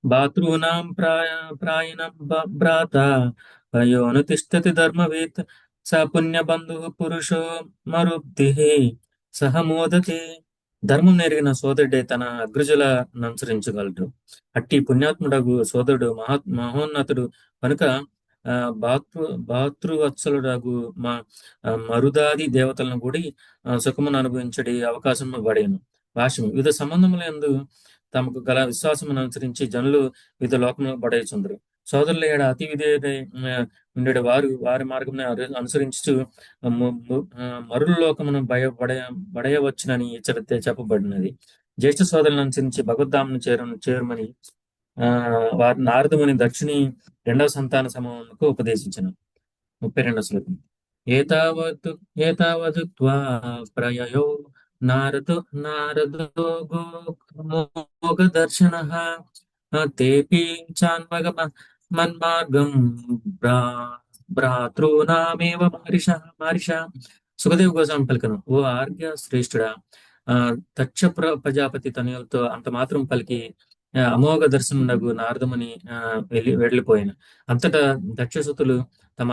భాతృనాం ప్రాయణ భ్రాత వయోను తిష్టతి ధర్మవేత్ స పుణ్యబంధు పురుషో మరుబ్ధి సహ మోదతే. ధర్మం నెరిగిన సోదరుడే తన అగ్రజులను అనుసరించగలడు. అట్టి పుణ్యాత్ముడగు సోదరుడు మహోన్నతుడు కనుక భాతృవత్సలుడగు మరుదాది దేవతలను కూడి సుఖమును అనుభవించడి అవకాశం పడేను. భాష్యం. వివిధ సంబంధముల యందు తమకు గల విశ్వాసమును అనుసరించి జనులు వివిధ లోకములకు పడేచుందరు. సోదరుల ఏడ అతి విధేయుడై ఉండేడు వారి మార్గమును అనుసరించు మరుల లోకమును పడయవచ్చునని చెప్పబడినది. జ్యేష్ఠ సోదరులను అనుసరించి భగవద్ధామును చేరమని వారి నారదముని దక్షిణి 2వ సంతాన సమూహమునకు ఉపదేశించను. 32వ శ్లోకం. ఏతావదుక్త్వా ప్రయయో నారదో మోగదర్శనః తేపి చాన్వగ మన్మార్గం భ్రాతృనామేవ మారిష. సుఖదేవ్ గోస్వామి పలికను, ఓ ఆర్ఘ్య శ్రేష్ఠుడా, దక్ష ప్రజాపతి తనయులతో అంత మాత్రం పలికి అమోఘ దర్శనునగు నారదముని వెళ్ళిపోయాను. అంతటా దక్షసుతులు తమ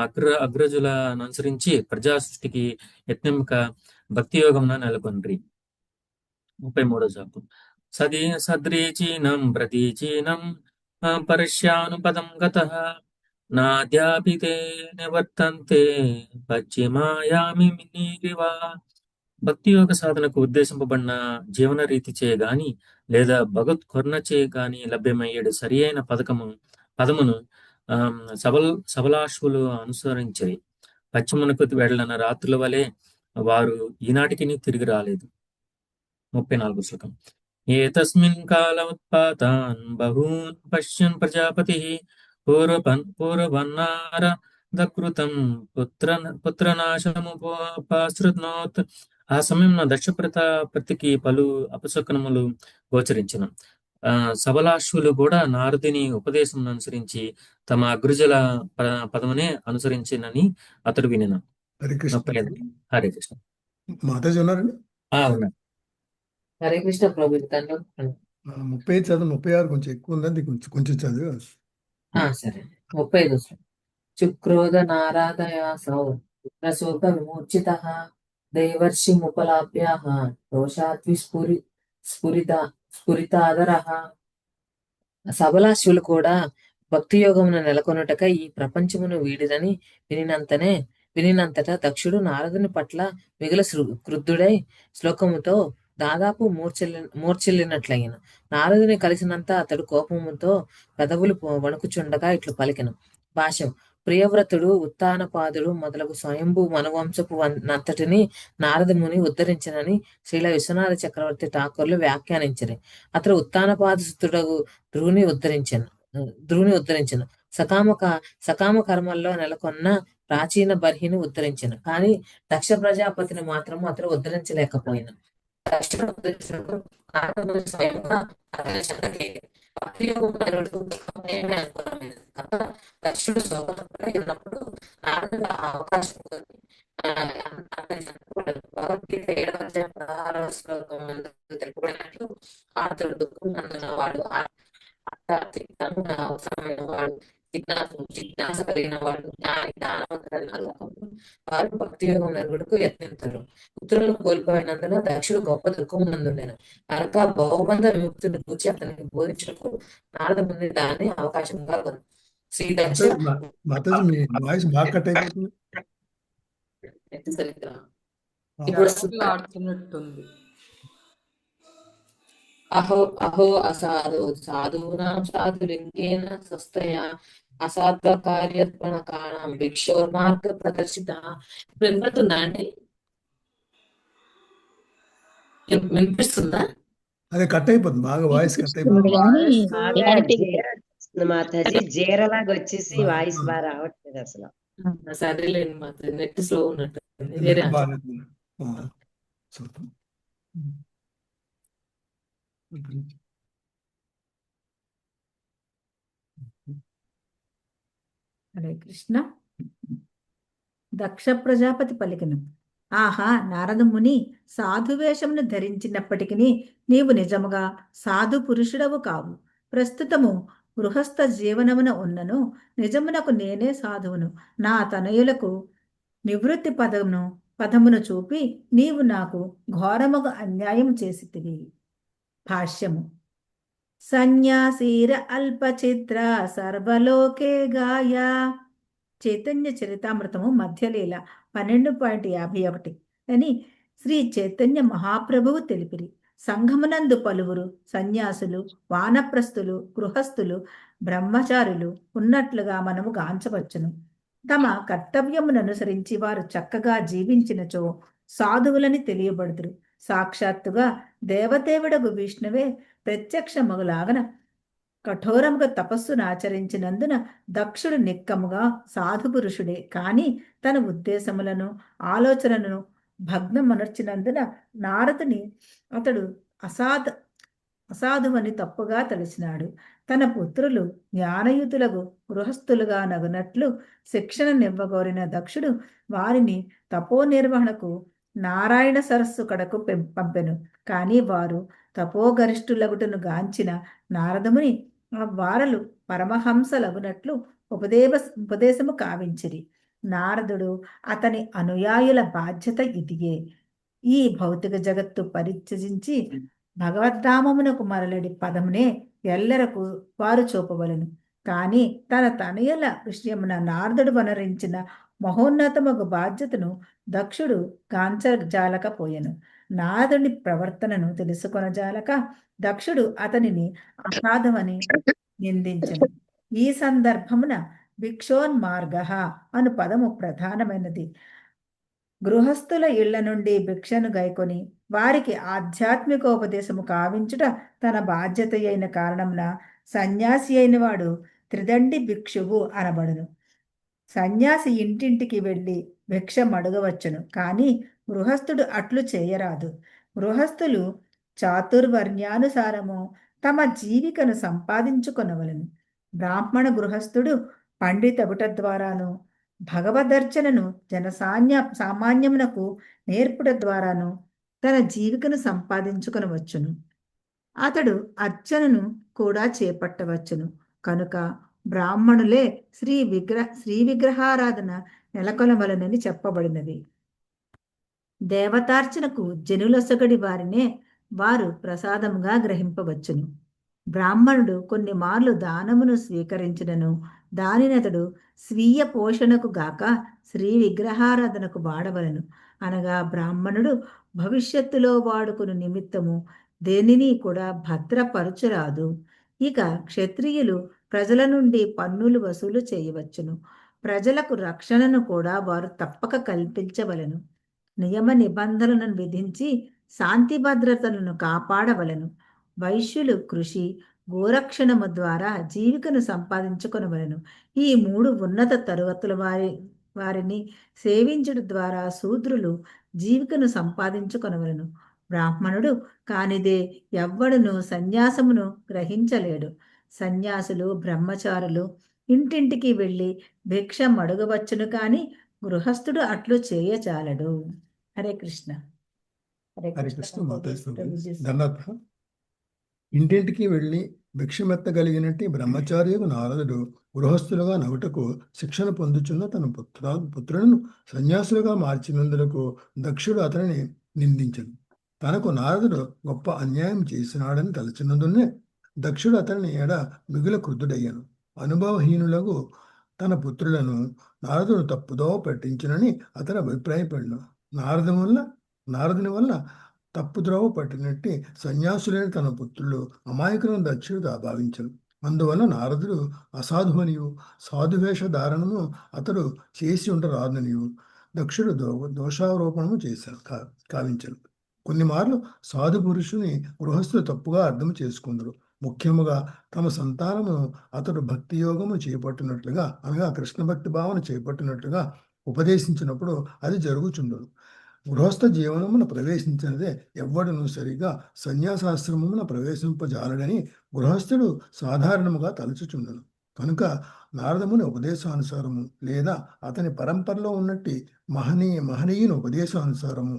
అగ్రజులను అనుసరించి ప్రజా సృష్టికి యత్నముక భక్తి యోగమున నెలకొండ్రి. 33వ శ్లోకం. సద్రీచీనం ప్రతీచీనం పరస్యానుపదం గతః నాద్యాపి తే నివర్తంతే పశ్చిమాయామి మినీరివా. భక్తి యోగ సాధనకు ఉద్దేశింపబడిన జీవన రీతిచే గాని లేదా భగవత్ కరుణచే గాని లభ్యమయ్యేడు సరి అయిన పదమును సబలాశ్వులు అనుసరించరి. పశ్చిమనకు వెళ్ళిన రాత్రుల వలె వారు ఈనాటికి తిరిగి రాలేదు. 34వ శ్లోకం. ఏతస్మిన్ కాల ఉత్పాతాన్ బహూన్ పశ్యన్ ప్రజాపతి పూర్వన్నారదకృతం పుత్రనాశముపాశ్రునోత్. ఆ సమయంలో దక్ష ప్రతికి పలు అపశకునములు గోచరించిన. సబలాశ్వులు కూడా నారదుని ఉపదేశం అనుసరించి తమ అగ్రజుల పదమునే అనుసరించినని అతడు వినిన. హరే కృష్ణ. హరే కృష్ణ. మాతాజీ ఉన్నారండి? ఉన్నారు. హరే కృష్ణ ప్రభు. 35 చదువు, 36 కొంచెం ఎక్కువ ఉందండి, కొంచెం కొంచెం చదువు. సరే. 35 శ్లోకం. చుక్రోధ నారాదయాసౌ రసోక విమూర్ఛిత దైవర్షిముపలాభ్య స్ఫురితాదర. సబలాశ్వులు కూడా భక్తి యోగమున నెలకొనుటకై ఈ ప్రపంచమును వీడిరని వినినంతటా దక్షుడు నారదుని పట్ల మిగుల క్రుద్ధుడై శ్లోకముతో దాదాపు మూర్ఛిల్లినట్లయిన. నారదుని కలిసినంత అతడు కోపముతో పెదవులు వణుకుచుండగా ఇట్లు పలికెను. భాష్యం. ప్రియవ్రతుడు ఉత్తానపాదుడు మొదలగు స్వయంభూ మనువంశపు నంతటిని నారద ముని ఉద్ధరించనని శ్రీల విశ్వనాథ చక్రవర్తి ఠాకూర్లు వ్యాఖ్యానించరు. అతడు ఉత్తానపాదసుతుడగు ధ్రువుని ఉద్ధరించను. సకామ కర్మల్లో నెలకొన్న ప్రాచీన బర్హిని ఉద్ధరించను. కానీ దక్ష ప్రజాపతిని మాత్రం అతడు ఉద్ధరించలేకపోయిన. దక్షుడు ఉద్ధరించినప్పుడు నారదుడు స్వయంగా అతని చెంతకే దక్షుడు శోభనపై ఉన్నప్పుడు నారదుడు ఆ అవకాశం భగవద్గీత 7వ అధ్యాయం 16వ శ్లోకం తెలుపుకున్నట్లు అతడు దుఃఖం నందున వాడు అవసరమైన వాడు జిజ్ఞాస కలిగిన వాడు జ్ఞాని దానవంతుడు వారు భక్తి యోగం నెరుగుడుకు యత్నించరు. పుత్రులను కోల్పోయినందున దక్షుడు గొప్ప దుఃఖం నందుండెను. కనుక బహుబంధ విముక్తిని కూర్చి అతనికి బోధించడానికి నారద ముని దాన్ని అవకాశంగా ఉంది. శ్రీ దక్ష మాతాజీ, మీ వాయిస్ బాగా కట్ అయిపోతుంది. ఇప్పుడు ఆడుతున్నట్టుంది. అహో అసాధు సాధూనాం సాధులింగేన స్వస్థయా అసాధ్వ కార్యత్మన కాణం భిక్షోర్మార్గ ప్రదర్శిత. వినపడుతుందా అండి? వినిపిస్తుందా? అదే కట్ అయిపోతుంది, బాగా వాయిస్ కట్ అయిపోతుంది. మాతాజీ జీరలాగా వచ్చేసి వాయిస్ బాగా రావట్లేదు అసలు. సరేలేండి మాతాజీ, నెట్ స్లో ఉన్నట్టు. వేరే హరే కృష్ణ. దక్ష ప్రజాపతి పలికెను. ఆహా నారద ముని, సాధువేషమును ధరించినప్పటికీ నీవు నిజముగా సాధు పురుషుడవు కావు. ప్రస్తుతము గృహస్థ జీవనమున ఉన్నను నిజమునకు నేనే సాధువును. నా తనయులకు నివృత్తి పదమును చూపి నీవు నాకు ఘోరముగా అన్యాయం చేసితివి. భాష్యము. సన్యాసీర అల్పచిత్ర సర్వలోకే గాయ. చైతన్య చరితామృతము మధ్యలీల 12.51 అని శ్రీ చైతన్య మహాప్రభువు తెలిపిరి. సంఘమునందు పలువురు సన్యాసులు, వానప్రస్థులు, గృహస్థులు, బ్రహ్మచారులు ఉన్నట్లుగా మనము గాంచవచ్చును. తమ కర్తవ్యమును అనుసరించి వారు చక్కగా జీవించినచో సాధువులని తెలియబడుదురు. సాక్షాత్తుగా దేవదేవుడగు విష్ణువే ప్రత్యక్షమగులాగన కఠోరముగా తపస్సును ఆచరించినందున దక్షుడు నిక్కముగా సాధుపురుషుడే. కాని తన ఉద్దేశములను ఆలోచనలను భగ్నమనర్చినందున నారదుని అతడు అసాధువని తప్పుగా తలచినాడు. తన పుత్రులు జ్ఞానయుతులకు గృహస్థులుగా నగునట్లు శిక్షణనివ్వగోరిన దక్షుడు వారిని తపోనిర్వహణకు నారాయణ సరస్సు కడకు పంపెను. కాని వారు తపోగరిష్ఠులగుటను గాంచిన నారదముని ఆ వారలు పరమహంసలగునట్లు ఉపదేశము కావించిరి. నారదుడు అతని అనుయాయుల బాధ్యత ఇదియే. ఈ భౌతిక జగత్తు పరిత్యజించి భగవద్ధామమునకు మరలడి పదమునే ఎల్లరకు వారు చూపవలను. కాని తన తనయుల విషయమున నారదుడు వనరించిన మహోన్నతమగు బాధ్యతను దక్షుడు గాంచజాలకపోయెను. నారదుని ప్రవర్తనను తెలుసుకొనజాలక దక్షుడు అతనిని అసాధమని నిందించెను. ఈ సందర్భమున భిక్షోన్మార్గ అను పదము ప్రధానమైనది. గృహస్థుల ఇళ్ల నుండి భిక్షను గైకొని వారికి ఆధ్యాత్మికోపదేశము కావించుట తన బాధ్యత అయిన కారణమున సన్యాసి అయిన వాడు త్రిదండి భిక్షువు అనబడును. సన్యాసి ఇంటింటికి వెళ్ళి భిక్ష మడుగవచ్చును, కానీ గృహస్థుడు అట్లు చేయరాదు. గృహస్థులు చాతుర్వర్ణ్యానుసారము తమ జీవికను సంపాదించుకొనవలను. బ్రాహ్మణ గృహస్థుడు పండితగుట ద్వారాను భగవదర్చనను సామాన్యమునకు నేర్పుట ద్వారాను తన జీవికను సంపాదించుకొనవచ్చును. అతడు అర్చనను కూడా చేపట్టవచ్చును. కనుక బ్రాహ్మణులే శ్రీ విగ్రహారాధన నెలకొనవలనని చెప్పబడినది. దేవతార్చనకు జనులొసగడి వారినే వారు ప్రసాదముగా గ్రహింపవచ్చును. బ్రాహ్మణుడు కొన్ని మార్లు దానమును స్వీకరించినను దానినతడు స్వీయ పోషణకు గాక శ్రీ విగ్రహారాధనకు వాడవలను. అనగా బ్రాహ్మణుడు భవిష్యత్తులో వాడుకుని నిమిత్తము దేనిని కూడా భద్రపరచురాదు. ఇక క్షత్రియులు ప్రజల నుండి పన్నులు వసూలు చేయవచ్చును. ప్రజలకు రక్షణను కూడా వారు తప్పక కల్పించవలను. నియమ నిబంధనలను విధించి శాంతి భద్రతలను కాపాడవలను. వైశ్యులు కృషి గోరక్షణము ద్వారా జీవికను సంపాదించుకొనవలను. ఈ 3 ఉన్నత తరగతుల వారిని సేవించుట ద్వారా శూద్రులు జీవికను సంపాదించుకొనవలను. బ్రాహ్మణుడు కానిదే ఎవ్వడును సన్యాసమును గ్రహించలేడు. సన్యాసులు బ్రహ్మచారులు ఇంటింటికి వెళ్ళి భిక్ష మడుగవచ్చును కాని గృహస్థుడు అట్లు చేయచాలడు. హరే కృష్ణ. హరే హరే కృష్ణ కృష్ణ మాతాజీ. ప్రభుజీ. ధన్యవాదాలు. ఇంటింటికి వెళ్ళి భిక్షమెత్తగలిగినట్టి బ్రహ్మచారియకు నారదుడు గృహస్థులుగా నగుటకు శిక్షణ పొందుచున్న తన పుత్రులను సన్యాసులుగా మార్చినందులకు దక్షుడు అతనిని నిందించను. తనకు నారదుడు గొప్ప అన్యాయం చేసినాడని తలచినందునే దక్షుడు అతనిని ఎడ మిగుల క్రుద్ధుడయ్యాను. అనుభవహీనులకు తన పుత్రులను నారదుడు తప్పుదో పట్టించునని అతను అభిప్రాయపడిన నారదుని వల్ల తప్పుద్రోవ పట్టినట్టి సన్యాసులైన తన పుత్రులు అమాయకులను దక్షుడుగా భావించను. అందువల్ల నారదుడు అసాధువనియు సాధువేష ధారణను అతడు చేసి ఉండరాదనియు దక్షుడు దోషారోపణము చేశాను కావించను. కొన్ని మార్లు సాధు పురుషుని గృహస్థులు తప్పుగా అర్థం చేసుకుందరు. ముఖ్యముగా తమ సంతానమును అతడు భక్తి యోగము చేపట్టినట్లుగా అనగా కృష్ణ భక్తి భావన చేపట్టినట్లుగా ఉపదేశించినప్పుడు అది జరుగుచుండదు. గృహస్థ జీవనమున ప్రవేశించినదే ఎవ్వడను సరిగా సన్యాసాశ్రమమున ప్రవేశింపజాలడని గృహస్థుడు సాధారణముగా తలచుచుండను. కనుక నారదముని ఉపదేశానుసారము లేదా అతని పరంపరలో ఉన్నట్టి మహనీయుని ఉపదేశానుసారము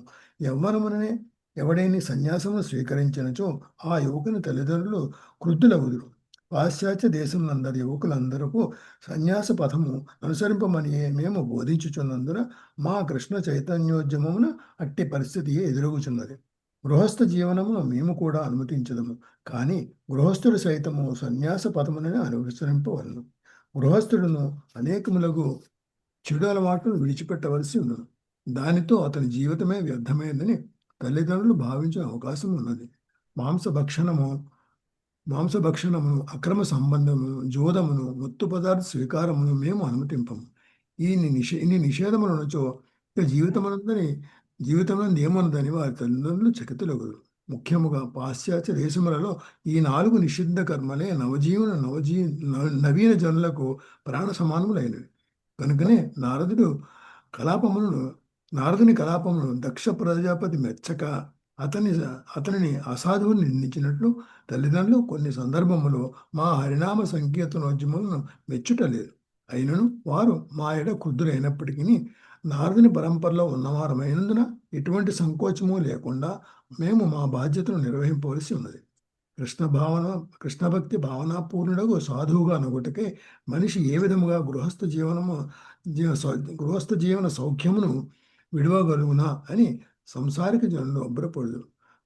యవ్వనముననే ఎవడైనా సన్యాసమును స్వీకరించినచో ఆ యువకుని తల్లిదండ్రులు క్రుద్ధులవుదురు. పాశ్చాత్య దేశములందరి యువకులందరూ సన్యాస పథము అనుసరింపమని మేము బోధించుచున్నందున మా కృష్ణ చైతన్యోద్యమమున అట్టి పరిస్థితి ఎదురుగుచున్నది. గృహస్థ జీవనమును మేము కూడా అనుమతించదము, కానీ గృహస్థుడు సైతము సన్యాస పథమునే అనుసరింపవలను. గృహస్థుడును అనేకములకు చెడు అలవాటును విడిచిపెట్టవలసి ఉన్నది. దానితో అతని జీవితమే వ్యర్థమైందని తల్లిదండ్రులు భావించే అవకాశం ఉన్నది. మాంసభక్షణము అక్రమ సంబంధమును జోదమును మత్తు పదార్థ స్వీకారమును మేము అనుమతింపము. ఇన్ని నిషేధములనుచో జీవితంలో ఏమన్నదని వారి తల్లిదండ్రులు చకితులగురు. ముఖ్యముగా పాశ్చాత్య దేశములలో ఈ 4 నిషిద్ధ కర్మలే నవీన జనులకు ప్రాణ సమానములైనవి. కనుకనే నారదుని కలాపమును దక్ష ప్రజాపతి మెచ్చక అతనిని అసాధువుని నిందించినట్లు తల్లిదండ్రులు కొన్ని సందర్భములో మా హరినామ సంకీర్తనోద్యములను మెచ్చుటలేదు. అయినను వారు మా ఎడ క్రుద్ధులైనప్పటికీ నారదుని పరంపరలో ఉన్నవారమైనందున ఎటువంటి సంకోచము లేకుండా మేము మా బాధ్యతను నిర్వహింపవలసి ఉన్నది. కృష్ణ భక్తి భావనాపూర్ణుడకు సాధువుగా నొగటకే మనిషి ఏ విధముగా గృహస్థ జీవన సౌఖ్యమును విడవగలుగునా అని సంసారిక జనులు అబ్బరపడదు.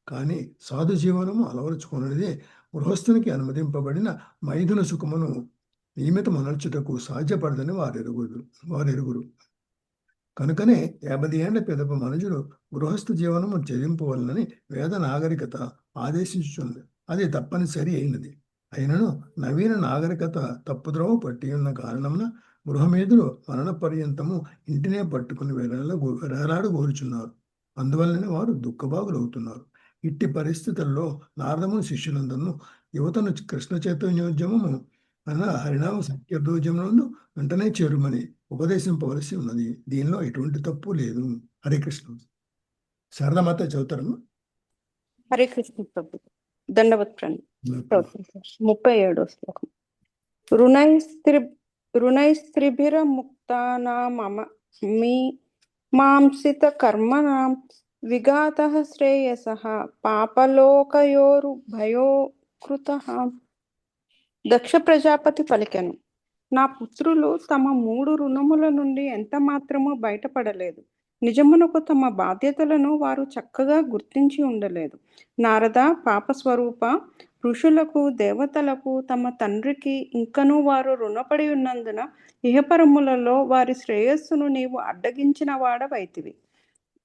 కానీ సాధు జీవనము అలవరుచుకున్నదే గృహస్థునికి అనుమతింపబడిన మైథున సుఖమును నియమితమనర్చుటకు సాధ్యపడదని వారెరుగురు. కనుకనే 50 ఏళ్ల పిదప మనుషులు గృహస్థ జీవనము చెల్లింపవలనని వేద నాగరికత ఆదేశించుచున్నది. అది తప్పనిసరి అయినది. అయినను నవీన నాగరికత తప్పుద్రోవ పట్టి ఉన్న కారణమున గృహమేధులు మరణ పర్యంతము ఇంటినే పట్టుకుని వేలాడు కోరుచున్నారు. అందువల్లనే వారు దుఃఖభాగులవుతున్నారు. ఇట్టి పరిస్థితుల్లో నారదముని శిష్యులందరూ యువతను కృష్ణ చైతన్యోద్యమము అన్న హరినామ సంకీర్తోద్యమంలో వెంటనే చేరుమని ఉపదేశింపవలసి ఉన్నది. దీనిలో ఎటువంటి తప్పు లేదు. హరే కృష్ణ. శారదామాత చదువుతారమ్మా. హరే కృష్ణ ప్రభు. దండవత్ ప్రణామం. 37వ శ్లోకం. రుణైస్త్రిభిర్ముక్తానాం మీమాంసిత కర్మణాం విఘాతః శ్రేయసః పాపలోకయోరుభయోకృతః. దక్ష ప్రజాపతి పలికెను, నా పుత్రులు తమ 3 రుణముల నుండి ఎంత మాత్రము బయటపడలేదు. నిజమునకు తమ బాధ్యతలను వారు చక్కగా గుర్తించి ఉండలేదు. నారద, పాపస్వరూప, ఋషులకు దేవతలకు తమ తండ్రికి ఇంకనూ వారు రుణపడి ఉన్నందున ఇహపరములలో వారి శ్రేయస్సును నీవు అడ్డగించిన వాడవైతివి.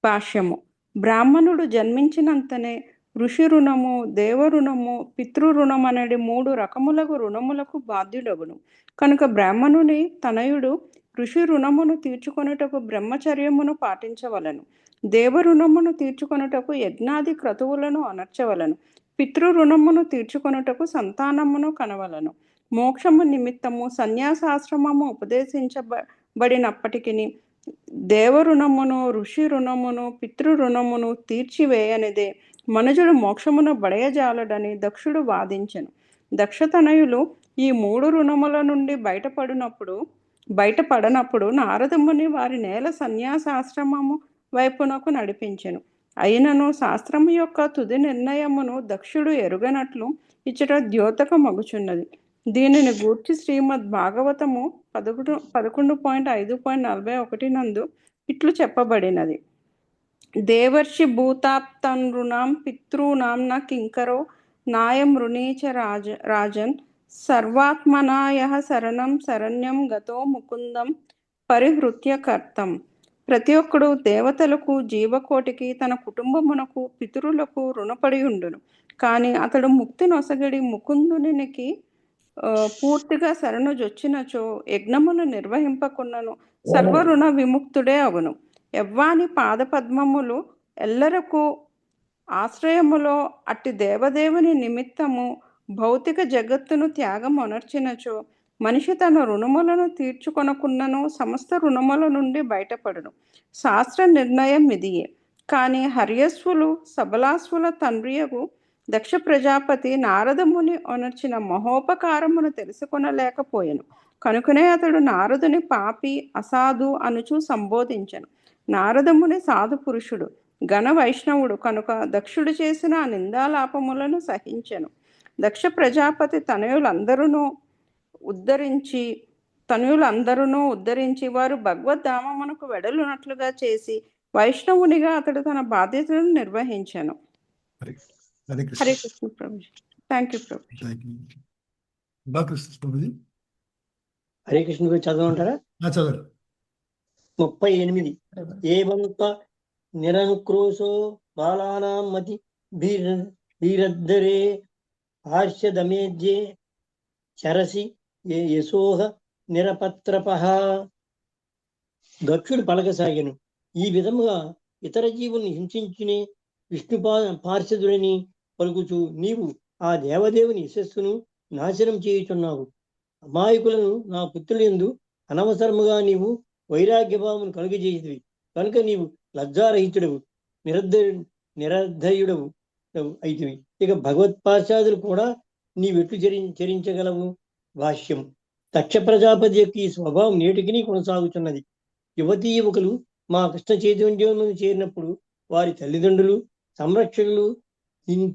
భాష్యము. బ్రాహ్మణుడు జన్మించినంతనే ఋషి రుణము, దేవ రుణము, పితృ రుణం అనేది 3 రకములకు రుణములకు బాధ్యుడగును. కనుక బ్రాహ్మణుని తనయుడు ఋషి రుణమును తీర్చుకొనుటకు బ్రహ్మచర్యమును పాటించవలను. దేవ రుణమును తీర్చుకొనుటకు యజ్ఞాది క్రతువులను అనర్చవలను. పితృ రుణమును తీర్చుకొనుటకు సంతానమును కనవలను. మోక్షము నిమిత్తము సన్యాసాశ్రమము ఉపదేశించబడినప్పటికీ దేవ రుణమును, ఋషి రుణమును, పితృ రుణమును తీర్చివేయనిదే మనుజుడు మోక్షమును బడయజాలడని దక్షుడు వాదించెను. దక్షతనయులు ఈ 3 రుణముల నుండి బయటపడనప్పుడు నారదముని వారి నేల సన్యాసాశ్రమము వైపునకు నడిపించెను. అయినను శాస్త్రము యొక్క తుది నిర్ణయమును దక్షుడు ఎరుగనట్లు ఇచ్చట ద్యోతకమగుచున్నది. దీనిని గూర్చి శ్రీమద్ భాగవతము 11.5.41 నందు ఇట్లు చెప్పబడినది. దేవర్షి భూతాప్తనృణాం పితॄణాం న కింకరో నాయం రుణీచ రాజన్ సర్వాత్మనాయః శరణం శరణ్యం గతో ముకుందం పరిహృత్య కర్తం. ప్రతి ఒక్కడు దేవతలకు, జీవకోటికి, తన కుటుంబమునకు, పితరులకు రుణపడి ఉండును. కానీ అతడు ముక్తి నొసగడి ముకుందునికి పూర్తిగా శరణు జొచ్చినచో యజ్ఞమును నిర్వహింపకున్నను సర్వరుణ విముక్తుడే అగును. ఎవ్వాని పాదపద్మములు ఎల్లరకు ఆశ్రయములో అట్టి దేవదేవుని నిమిత్తము భౌతిక జగత్తును త్యాగమొనర్చినచో మనిషి తన రుణములను తీర్చుకొనకున్నను సమస్త రుణముల నుండి బయటపడును. శాస్త్ర నిర్ణయం ఇదియే. కానీ హర్యస్వులు సబలాస్వుల తండ్రియగు దక్ష ప్రజాపతి నారదముని ఒనర్చిన మహోపకారమును తెలుసుకొనలేకపోయెను. కనుకనే అతడు నారదుని పాపి, అసాధు అనుచు సంబోధించెను. నారదముని సాధు పురుషుడు, ఘన వైష్ణవుడు కనుక దక్షుడు చేసిన నిందాలాపములను సహించెను. దక్ష ప్రజాపతి తనయులందరూ ఉద్ధరించి వారు భగవద్ధామమునకు వెడలునట్లుగా చేసి వైష్ణవునిగా అతడు తన బాధ్యతలను నిర్వహించెను. హరే కృష్ణ ప్రభుజీ. Thank you Prabhuji. హరే కృష్ణ చదవమంటారా? చదవండి. 38. ఏవంత నిరంక్రోశో బాలానాం మతి భీరద్ధరే హాస్యదమేజ్యే చరసి యశోహ నిరపత్రపః. దక్షుడు పలకసాగెను, ఈ విధముగా ఇతర జీవుల్ని హింసించునే విష్ణు పార్షదుడని పలుకుచు నీవు ఆ దేవదేవుని యశస్సును నాశనం చేయుచున్నావు. అమాయకులను నా పుత్రులందు అనవసరముగా నీవు వైరాగ్యభావమును కలుగజేసివి. కనుక నీవు లజ్జారహితుడవు, నిరర్ధయుడవు అయితివి. ఇక భగవత్పార్షాదులు కూడా నీవెట్లు చరించగలవు? భాష్యం. దక్ష ప్రజాపతి యొక్క ఈ స్వభావం నేటికి కొనసాగుతున్నది. యువతీ యువకులు మా కృష్ణ చైతన్యం చేరినప్పుడు వారి తల్లిదండ్రులు, సంరక్షకులు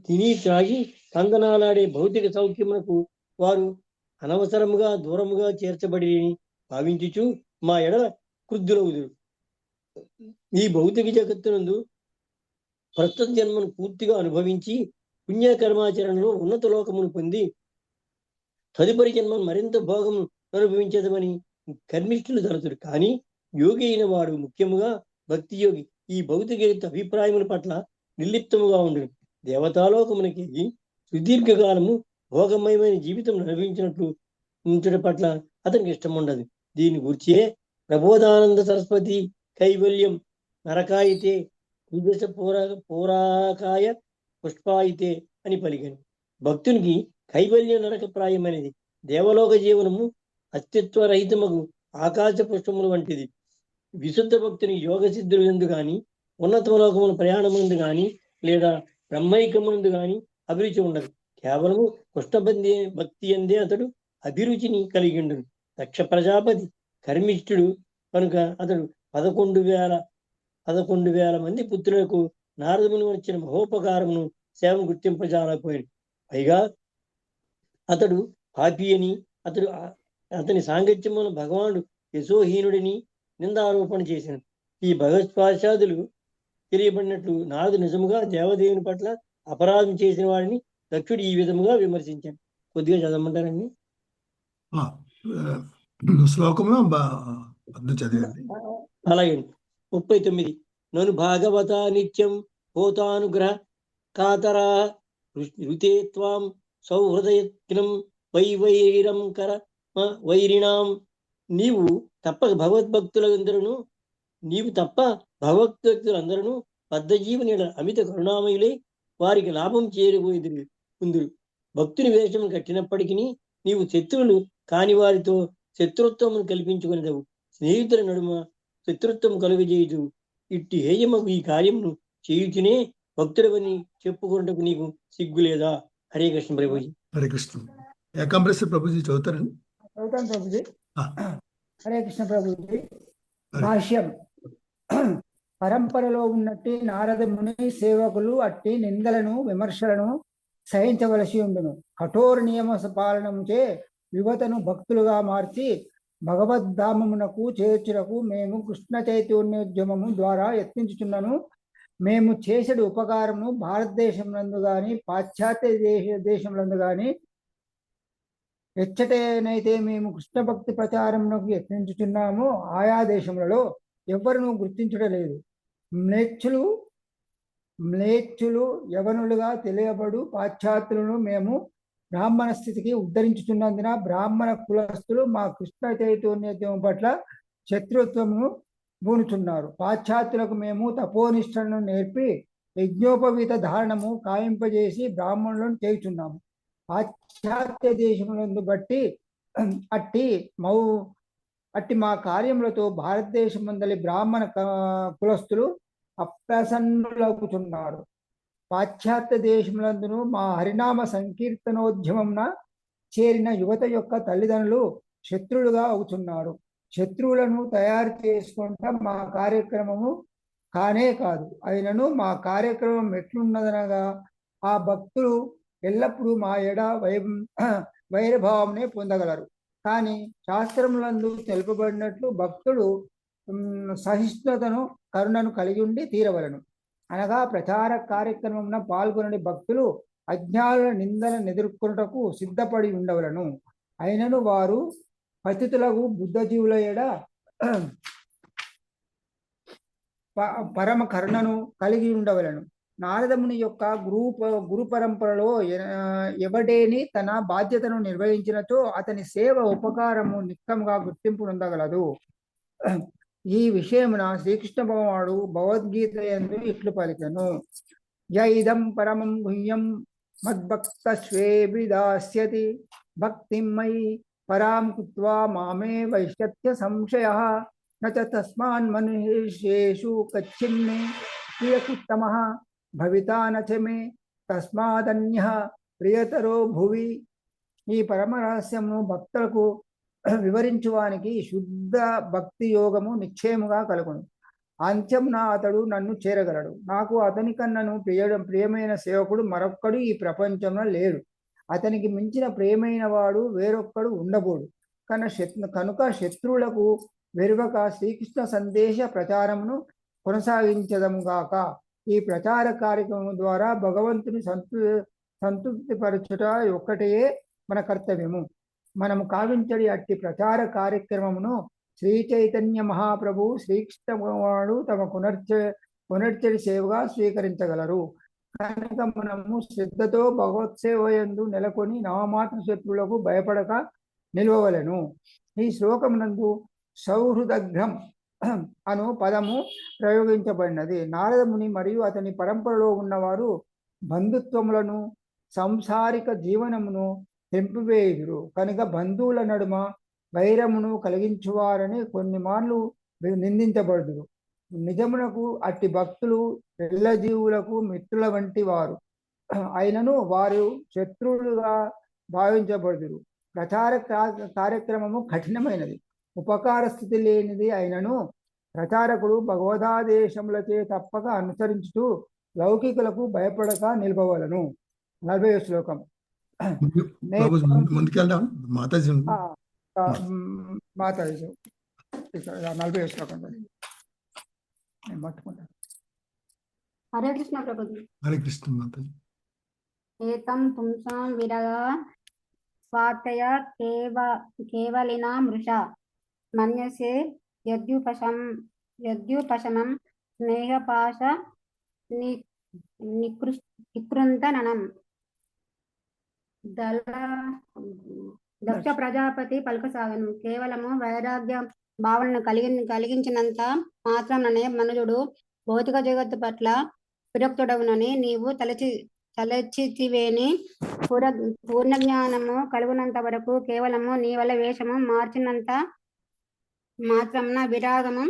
తిని త్రాగి కందనాలాడే భౌతిక సౌఖ్యమునకు వారు అనవసరముగా దూరముగా చేర్చబడి భావించుచు మా ఎడల క్రుద్ధులవుదురు. ఈ భౌతిక జగత్తునందు ప్రస్తుత జన్మను పూర్తిగా అనుభవించి పుణ్యకర్మాచరణలో ఉన్నత లోకమును పొంది తదుపరి జన్మను మరింత భోగము అనుభవించదమని కర్మిష్ఠులు తలచురు. కానీ యోగి అయిన వాడు, ముఖ్యముగా భక్తి యోగి, ఈ భౌతిక అభిప్రాయముల పట్ల నిర్లిప్తముగా ఉండు. దేవతాలోకమునకి సుదీర్ఘకాలము భోగమయమైన జీవితం అనుభవించినట్లు ఉంచడం పట్ల అతనికి ఇష్టం ఉండదు. దీని గురించే ప్రబోధానంద సరస్వతి కైవల్యం నరకాయితే విదశ పూరాకాయ పుష్పాయితే అని పలికాను. భక్తునికి కైవల్యం నరక ప్రాయమైనది. దేవలోక జీవనము అస్తిత్వరహితముకు ఆకాశ పుష్పములు వంటిది. విశుద్ధ భక్తుని యోగ సిద్ధులు ఎందు గాని, ఉన్నత లోకముల ప్రయాణముందు గాని, లేదా బ్రహ్మైకమునందు గాని అభిరుచి ఉండదు. కేవలము కృష్ణబంది భక్తి అందే అతడు అభిరుచిని కలిగిండు. దక్ష ప్రజాపతి కర్మిష్ఠుడు కనుక అతడు 11,000 మంది పుత్రులకు నారదముని వచ్చిన మహోపకారమును సేవను గుర్తింపజాలపోయాడు. పైగా అతడు పాపి అని, అతని సాంగత్యమున భగవానుడు యశోహీనుడిని నిందారోపణ చేశాను. ఈ భగవత్పాశాదులు తెలియబడినట్లు నారదు నిజముగా దేవదేవుని పట్ల అపరాధం చేసిన వాడిని దక్షుడు ఈ విధముగా విమర్శించాడు. కొద్దిగా చదవమంటారండి? శ్లోకము అర్థం చదివండి. అలాగే 39. నను భాగవత నిత్యం హోతానుగ్రహ కాతరా రుతే త్వాం సౌహృదయత్నం వైవైరం కర వైరిణాం. నీవు తప్ప భగవద్భక్తులందరూ బద్ధజీవుని అమిత కరుణామయులై వారికి లాభం చేరిపోయి ఉందురు. భక్తుని వేషం కట్టినప్పటికీ నీవు శత్రువులు కాని వారితో శత్రుత్వమును కల్పించుకునేదవు. స్నేహితుల నడుమ శత్రుత్వం కలుగజేయుదు. ఇట్టి హేయమగు ఈ కార్యమును చేయుచునే భక్తుడవని చెప్పుకున్నటకు నీకు సిగ్గులేదా? హరే కృష్ణ ప్రభుజీ. హరే కృష్ణ. ఏకాంబరేశ్వర ప్రభుజీ చదువుతారండి? చదువుతాను ప్రభుజీ. హరే కృష్ణ ప్రభుజీ. భాష్యం. పరంపరలో ఉన్నట్టి నారద ముని సేవకులు అట్టి నిందలను విమర్శలను సహించవలసి ఉండును. కఠోర నియమ పాలనముచే యువతను భక్తులుగా మార్చి భగవద్ధామమునకు చేర్చుటకు మేము కృష్ణ చైతన్యోద్యమము ద్వారా యత్నించుచున్నాను. మేము చేసేడు ఉపకారమును భారతదేశంలో కానీ పాశ్చాత్య దేశంలో కానీ ఎచ్చటనైతే మేము కృష్ణ భక్తి ప్రచారమునకు యత్నించుచున్నామో ఆయా దేశములలో ఎవరును గుర్తించడం లేదు. మ్లేచ్చులు యవనులుగా తెలియబడు పాశ్చాత్యులను మేము బ్రాహ్మణ స్థితికి ఉద్ధరించుతున్నందున బ్రాహ్మణ కులస్తులు మా కృష్ణ చైతన్యోద్యమం పట్ల శత్రుత్వమును బూనుచున్నారు. పాశ్చాత్యులకు మేము తపోనిష్టను నేర్పి యజ్ఞోపవీత ధారణము కాయింపజేసి బ్రాహ్మణులను చేయుచున్నాము. పాశ్చాత్య దేశములందు బట్టి అట్టి మా కార్యములతో భారతదేశం మందలి బ్రాహ్మణ కులస్తులు అప్రసన్నులవుతున్నారు. పాశ్చాత్య దేశములందును మా హరినామ సంకీర్తనోద్యమంన చేరిన యువత యొక్క తల్లిదండ్రులు శత్రువులుగా అవుతున్నారు. శత్రువులను తయారు చేసుకుంటా మా కార్యక్రమము కానే కాదు. అయినను మా కార్యక్రమం ఎట్లున్నదనగా ఆ భక్తులు ఎల్లప్పుడూ మా ఎడ వైరభావంనే పొందగలరు. కానీ శాస్త్రములందు తెలుపబడినట్లు భక్తుడు సహిష్ణుతను కరుణను కలిగి ఉండి తీరవలను. అనగా ప్రచార కార్యక్రమమున పాల్గొనని భక్తులు అజ్ఞానుల నిందలను ఎదుర్కొనుటకు సిద్ధపడి ఉండవలను. అయినను వారు పతితులకు బుద్ధజీవుల ఎడ పరమ కరుణను కలిగి ఉండవలను. నారదముని యొక్క గురు పరంపరలో ఎవడేని తన బాధ్యతను నిర్వహించినచో అతని సేవ ఉపకారము నిక్కముగా గుర్తింపు పొందగలదు. ఈ విషయమున శ్రీకృష్ణ భగవానుడు భగవద్గీత యందు ఇట్లు పలికెను. యైదం పరమం గుహ్యం మద్భక్త స్వేభిదాస్యతి భక్తిం మయి పరాం కృత్వా మామే వైష్యత్య సంశయః నచ తస్మాన్ మనుష్యేషు కచ్చిన్మే ప్రియకుత్తమః భవితా నచ మే తస్మాదన్యః ప్రియతరో భువి. ఈ పరమ రహస్యమును భక్తులకు వివరించువానికి శుద్ధ భక్తి యోగము నిశ్చయముగా కలుగును. అంత్యమున అతడు నన్ను చేరగలడు. నాకు అతని కన్నను ప్రియమైన సేవకుడు మరొక్కడు ఈ ప్రపంచంలో లేడు. అతనికి మించిన ప్రియమైన వాడు వేరొక్కడు ఉండబోడు. కనుక శత్రువులకు వెరువక శ్రీకృష్ణ సందేశ ప్రచారమును కొనసాగించదముగాక. ఈ ప్రచార కార్యక్రమం ద్వారా భగవంతుని సంతృప్తిపరచుట ఒక్కటే మన కర్తవ్యము. మనము కావించడి అట్టి ప్రచార కార్యక్రమమును శ్రీ చైతన్య మహాప్రభు శ్రీకృష్ణ భగవానుడు తమ పునర్చడి సేవగా స్వీకరించగలరు. కనుక మనము శ్రద్ధతో భగవత్సేవయందు నెలకొని నామమాత్ర శత్రువులకు భయపడక నిలవవలెను. ఈ శ్లోకమునందు సౌహృదగ్రం అను పదము ప్రయోగించబడినది. నారదముని మరియు అతని పరంపరలో ఉన్నవారు బంధుత్వములను సంసారిక జీవనమును తెంపివేయుదురు. కనుక బంధువుల నడుమ వైరమును కలిగించువారని కొన్ని మార్లు నిందించబడుదురు. నిజమునకు అట్టి భక్తులు ఎల్లజీవులకు మిత్రుల వంటి వారు అయినను వారు శత్రువులుగా భావించబడుదురు. ప్రచార కార్యక్రమము కఠినమైనది, ఉపకార స్థితి లేనిది అయినను ప్రచారకుడు భగవదాదేశములచే తప్పక అనుసరించుతూ లౌకికులకు భయపడక నిలబవలను. 40వ శ్లోకం. బాబు ముందుకెళ్దాం. మాతాజీ ఉంది. మాతాజీ ఇక్కడ 40వ శ్లోకం నేను పట్టుకుంటాను. హరే కృష్ణ ప్రభుజీ. హరే కృష్ణ మాతాజీ. ఏతం పుంసాం విరగా స్వాతయ కేవలినా మృష మన్యసే యద్యుపశమం స్నేహపాశ నికృంతనం. దక్ష ప్రజాపతి పలుకసాగను. కేవలము వైరాగ్య భావనను కలిగించినంత మాత్రమే మనుజుడు భౌతిక జగత్తు పట్ల విరక్తుడవునని నీవు తలచితివేని. పూర్ణ జ్ఞానము కలుగునంత వరకు కేవలము నీ వల్ల వేషము మార్చినంత మాత్రమున విరాగము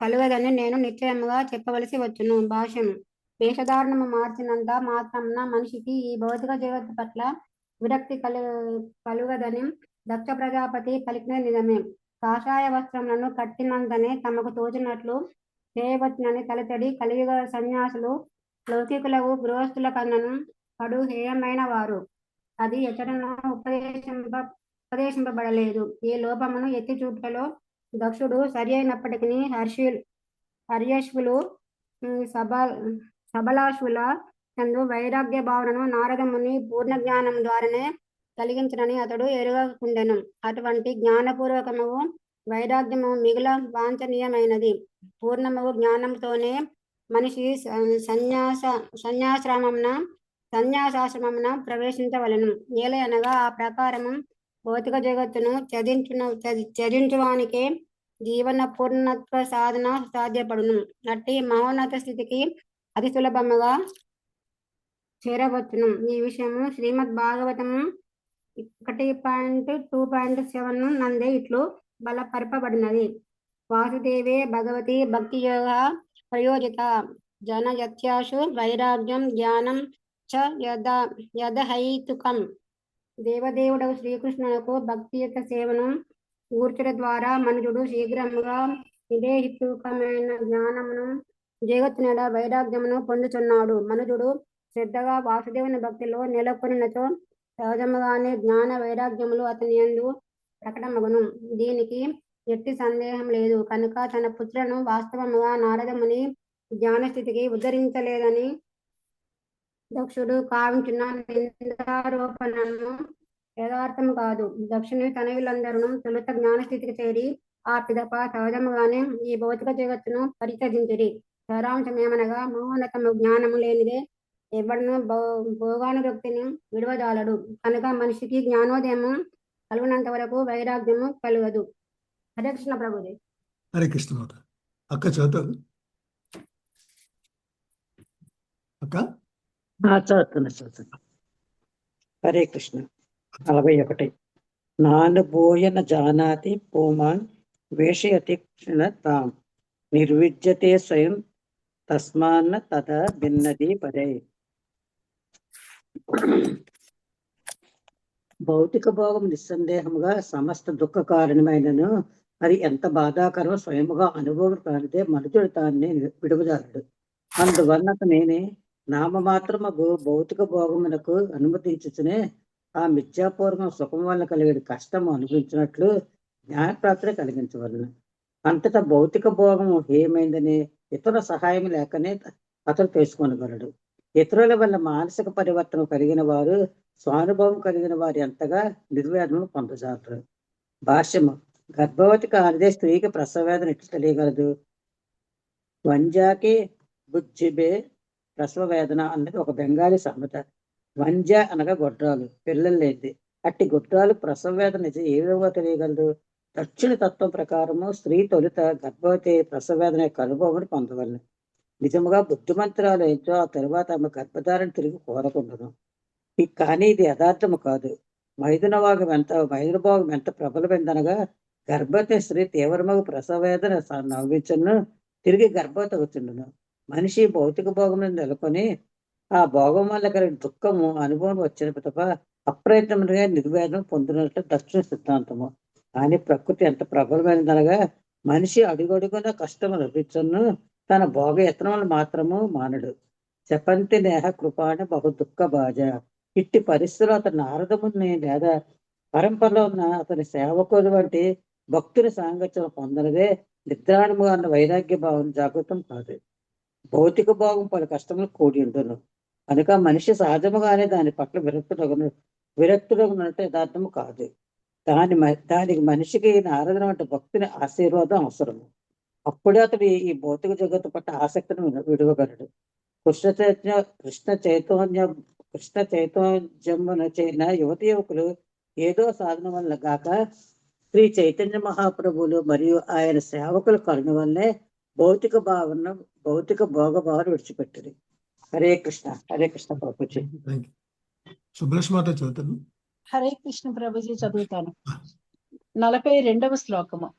కలుగదని నేను నిశ్చయముగా చెప్పవలసి వచ్చును. భాష్యము. వేషధారణము మార్చినంత మాత్రమున మనిషికి ఈ భౌతిక జగత్తు పట్ల విరక్తి కలుగదని దక్ష ప్రజాపతి పలికిన నిజమే. కాషాయ వస్త్రములను కట్టినంతనే తమకు తోచినట్లు చేయవచ్చునని తలతడి కలియుగ సన్యాసులు లౌకికులకు గృహస్థుల కన్నను కడు హేయమైన వారు. అది ఎచ్చటనూ ఉపదేశింపబడలేదు. ఈ లోపమును ఎత్తి చూపుటలో దక్షుడు సరి అయినప్పటికీ హర్యశ్వులు సబలాశ్వుల నందు వైరాగ్య భావనను నారదముని పూర్ణ జ్ఞానం ద్వారానే కలిగించనని అతడు ఎరుగకుండెను. అటువంటి జ్ఞానపూర్వకము వైరాగ్యము మిగుల వాంఛనీయమైనది. పూర్ణము జ్ఞానంతోనే మనిషి సన్యాసాశ్రమమున ప్రవేశించవలను. ఏలయనగా ఆ ప్రకారము భౌతిక జగత్తును త్యజించువానికే జీవన పూర్ణత్వ సాధన సాధ్యపడును. అట్టి మహోన్నత స్థితికి అతి సులభముగా చేరవచ్చును. ఈ విషయము శ్రీమద్ భాగవతము 1.2.7 నందే ఇట్లు బలపరపబడినది. వాసుదేవే భగవతి భక్తి యోగ ప్రయోజిత జనయత్యాశు వైరాగ్యం జ్ఞానం చ యదహైతుకం. దేవదేవుడవు శ్రీకృష్ణునకు భక్తియుత సేవను కూర్చుట ద్వారా మనుజుడు శీఘ్రముగా ఇదే హితుకమైన జ్ఞానమును జగత్తునెడ వైరాగ్యమును పొందుచున్నాడు. మనుజుడు శ్రద్ధగా వాసుదేవుని భక్తిలో నెలకొనినచో సహజముగానే జ్ఞాన వైరాగ్యములు అతని యందు ప్రకటమగును. దీనికి ఎట్టి సందేహం లేదు. కనుక తన పుత్రులను వాస్తవముగా నారదముని జ్ఞాన స్థితికి ఉద్ధరించలేదని దక్షుడు కావించిన నిందారోపణను యథార్థము కాదు. దక్షుని తనయులందరూ తొలుత జ్ఞానస్థితికి చేరి ఆ పిదప సహజముగానే ఈ భౌతిక జగత్తును పరిత్యజించిరి. సారాంశమేమనగా మహోన్నతము జ్ఞానము లేనిదే ఎవడను భోగానురక్తిని విడవజాలడు. కనుక మనిషికి జ్ఞానోదయము కలుగునంత వరకు వైరాగ్యము కలుగదు. హరే కృష్ణ ప్రభుజీ. హరే కృష్ణ మాత. అక్క చదువుతారు. అక్క చదువుతున్నా. హరే కృష్ణ. 41. నానుభూయన జానాతి పూమాన్ వేషయతి క్షణ తాం నిర్విద్యతే స్వయం తస్మాన్న తద భిన్నది పదే. భౌతిక భోగం నిస్సందేహముగా సమస్త దుఃఖ కారణమైనను అది ఎంత బాధాకరమో స్వయముగా అనుభవం కానిదే మనుషుడు తాన్ని విడువజాలడు. అందువలన నేనే నామమాత్రమగు భౌతిక భోగమునకు అనుమతించుచునే ఆ మిథ్యాపూర్వకం సుఖం వల్ల కలిగే కష్టము అనుభవించినట్లు జ్ఞానప్రాప్తిని కలిగించవలను. అంతటా భౌతిక భోగము ఏమైందని ఇతరుల సహాయం లేకనే అతడు తెలుసుకొనగలడు. ఇతరుల వల్ల మానసిక పరివర్తన కలిగిన వారు స్వానుభవం కలిగిన వారు ఎంతగా నిర్వేదనను పొందజాలరు. భాష్యము. గర్భవతి కానిదే స్త్రీకి ప్రసవవేదన ఎట్లు తెలియగలదు? వంజాకి బుజ్జిబే ప్రసవ వేదన అన్నది ఒక బెంగాలీ సామెత. వంజ అనగా గొడ్రాలు, పిల్లలు లేనిది. అట్టి గొడ్రాలు ప్రసవ వేదన ఏ విధంగా తెలియగలదు? దక్షిణ తత్వం ప్రకారము స్త్రీ తొలుత గర్భవతి ప్రసవ వేదన యొక్క అనుభవం పొందవలను. నిజముగా బుద్ధిమంతురాలు ఏంటో ఆ తరువాత ఆమె గర్భధారణ తిరిగి కోరకుండదు. కానీ ఇది యథార్థము కాదు. మైదునభాగం ఎంత ప్రబలమైందనగా గర్భవతి స్త్రీ తీవ్రమగు ప్రసవ వేదన నవ్వించను తిరిగి గర్భవతి అవుతుండను. మనిషి భౌతిక భోగం నెలకొని ఆ భోగం వల్ల కలిగిన దుఃఖము అనుభవం వచ్చిన తప్ప అప్రయత్నంగా నిర్వేదన పొందినట్లు దక్షిణ సిద్ధాంతము. కానీ ప్రకృతి ఎంత ప్రబలమైనదనగా మనిషి అడుగడుగున కష్టం లభించను తన భోగ యత్నములు మాత్రము మానడు. జపంతి నేహ కృపాణ బహు దుఃఖ బాజ. ఇట్టి పరిస్థితుల్లో అతను నారదముని లేదా పరంపరలో ఉన్న అతని సేవకుడు వంటి భక్తుని సాంగత్యం పొందనదే నిద్రాణముగా ఉన్న వైరాగ్య భావం జాగృతం కాదు. భౌతిక భావం పలు కష్టములు కూడి ఉండును కనుక మనిషి సహజముగానే దాని పట్ల విరక్తుడగునట్టు యథార్థము కాదు. దానికి మనిషికి నారదుని వంటి భక్తుని ఆశీర్వాదం అవసరము. అప్పుడే అతడు ఈ భౌతిక జగత్తు పట్ల ఆసక్తిని విడవగలడు. కృష్ణ చైతన్యమున చేరిన యువతి యువకులు ఏదో సాధన వల్ల గాక శ్రీ చైతన్య మహాప్రభువులు మరియు ఆయన సేవకుల కరుణ వల్లే భౌతిక భోగ భావన విడిచిపెట్టింది. హరే కృష్ణ ప్రభుజీ. సుబ్రహ్మ మాత చదువుతాను. హరే కృష్ణ ప్రభుజీ చదువుతాను. 42వ శ్లోకము.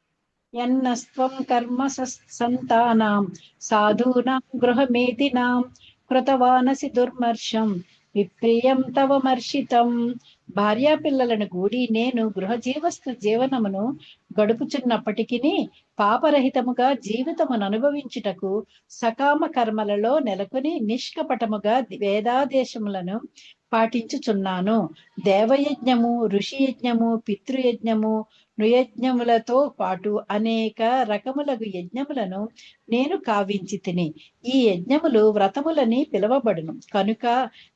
యన్నస్త్వం కర్మ సంతానాం సాధూనాం గృహమేదినాం కృతవానసి దుర్మర్షం విప్రియం తవ మర్షితం. భార్యాపిల్లలను గూడి నేను గృహజీవస్తు జీవనమును గడుపుచున్నప్పటికీ పాపరహితముగా జీవితమును అనుభవించుటకు సకామ కర్మలలో నెలకొని నిష్కపటముగా వేదాదేశములను పాటించుచున్నాను. దేవయజ్ఞము, ఋషియజ్ఞము, పితృయజ్ఞము, నృయజ్ఞములతో పాటు అనేక రకములకు యజ్ఞములను నేను కావించి తిని. ఈ యజ్ఞములు వ్రతములని పిలువబడును కనుక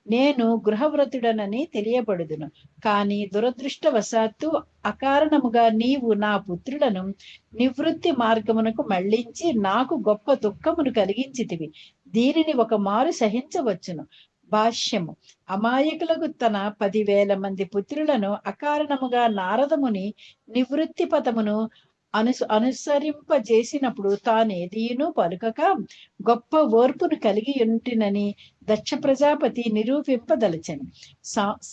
నేను గృహవ్రతుడనని తెలియబడుదును. కానీ దురదృష్టవశాత్తు అకారణముగా నీవు నా పుత్రులను నివృత్తి మార్గమునకు మళ్లించి నాకు గొప్ప దుఃఖమును కలిగించితివి. దీనిని ఒక మారు సహించవచ్చును. భాష్యము. అమాయకులకు తన 10,000 మంది పుత్రులను అకారణముగా నారదముని నివృత్తి పదమును అనుసరింపజేసినప్పుడు తానేదీను పలుకక గొప్ప ఓర్పును కలిగి ఉంటినని దక్ష ప్రజాపతి నిరూపింపదలచెను.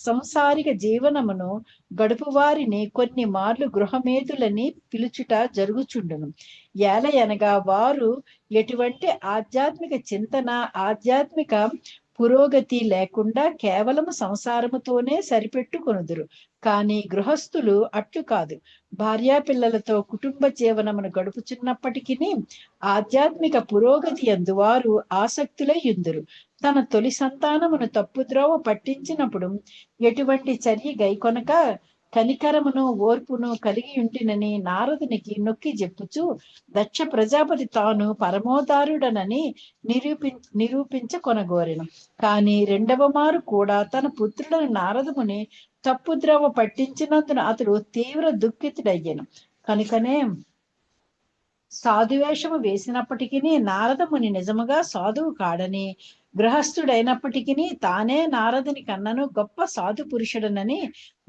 సంసారిక జీవనమును గడుపు వారిని కొన్ని మార్లు గృహమేతులని పిలుచుట జరుగుచుండును. ఏలయనగా వారు ఎటువంటి ఆధ్యాత్మిక చింతన, ఆధ్యాత్మిక పురోగతి లేకుండా కేవలము సంసారముతోనే సరిపెట్టుకొనుదురు. కానీ గృహస్థులు అట్లు కాదు. భార్యాపిల్లలతో కుటుంబ జీవనమును గడుపుచున్నప్పటికీ ఆధ్యాత్మిక పురోగతి యందు వారు ఆసక్తులై యుందురు. తన తొలి సంతానమును తప్పుద్రోవ పట్టించినప్పుడు ఎటువంటి చర్య గైకొనక కనికరమును ఓర్పును కలిగి ఉంటినని నారదునికి నొక్కి చెప్పుచు దక్ష ప్రజాపతి తాను పరమోదారుడనని నిరూపించకొనగోరెను. కానీ 2వ మారు కూడా తన పుత్రులను నారదముని తప్పుద్రోవ పట్టించినందున అతడు తీవ్ర దుఃఖితుడయ్యను. కనుకనే సాధువేషము వేసినప్పటికీ నారదముని నిజముగా సాధువు కాడని, గృహస్థుడైనప్పటికీ తానే నారదుని కన్నను గొప్ప సాధు పురుషుడనని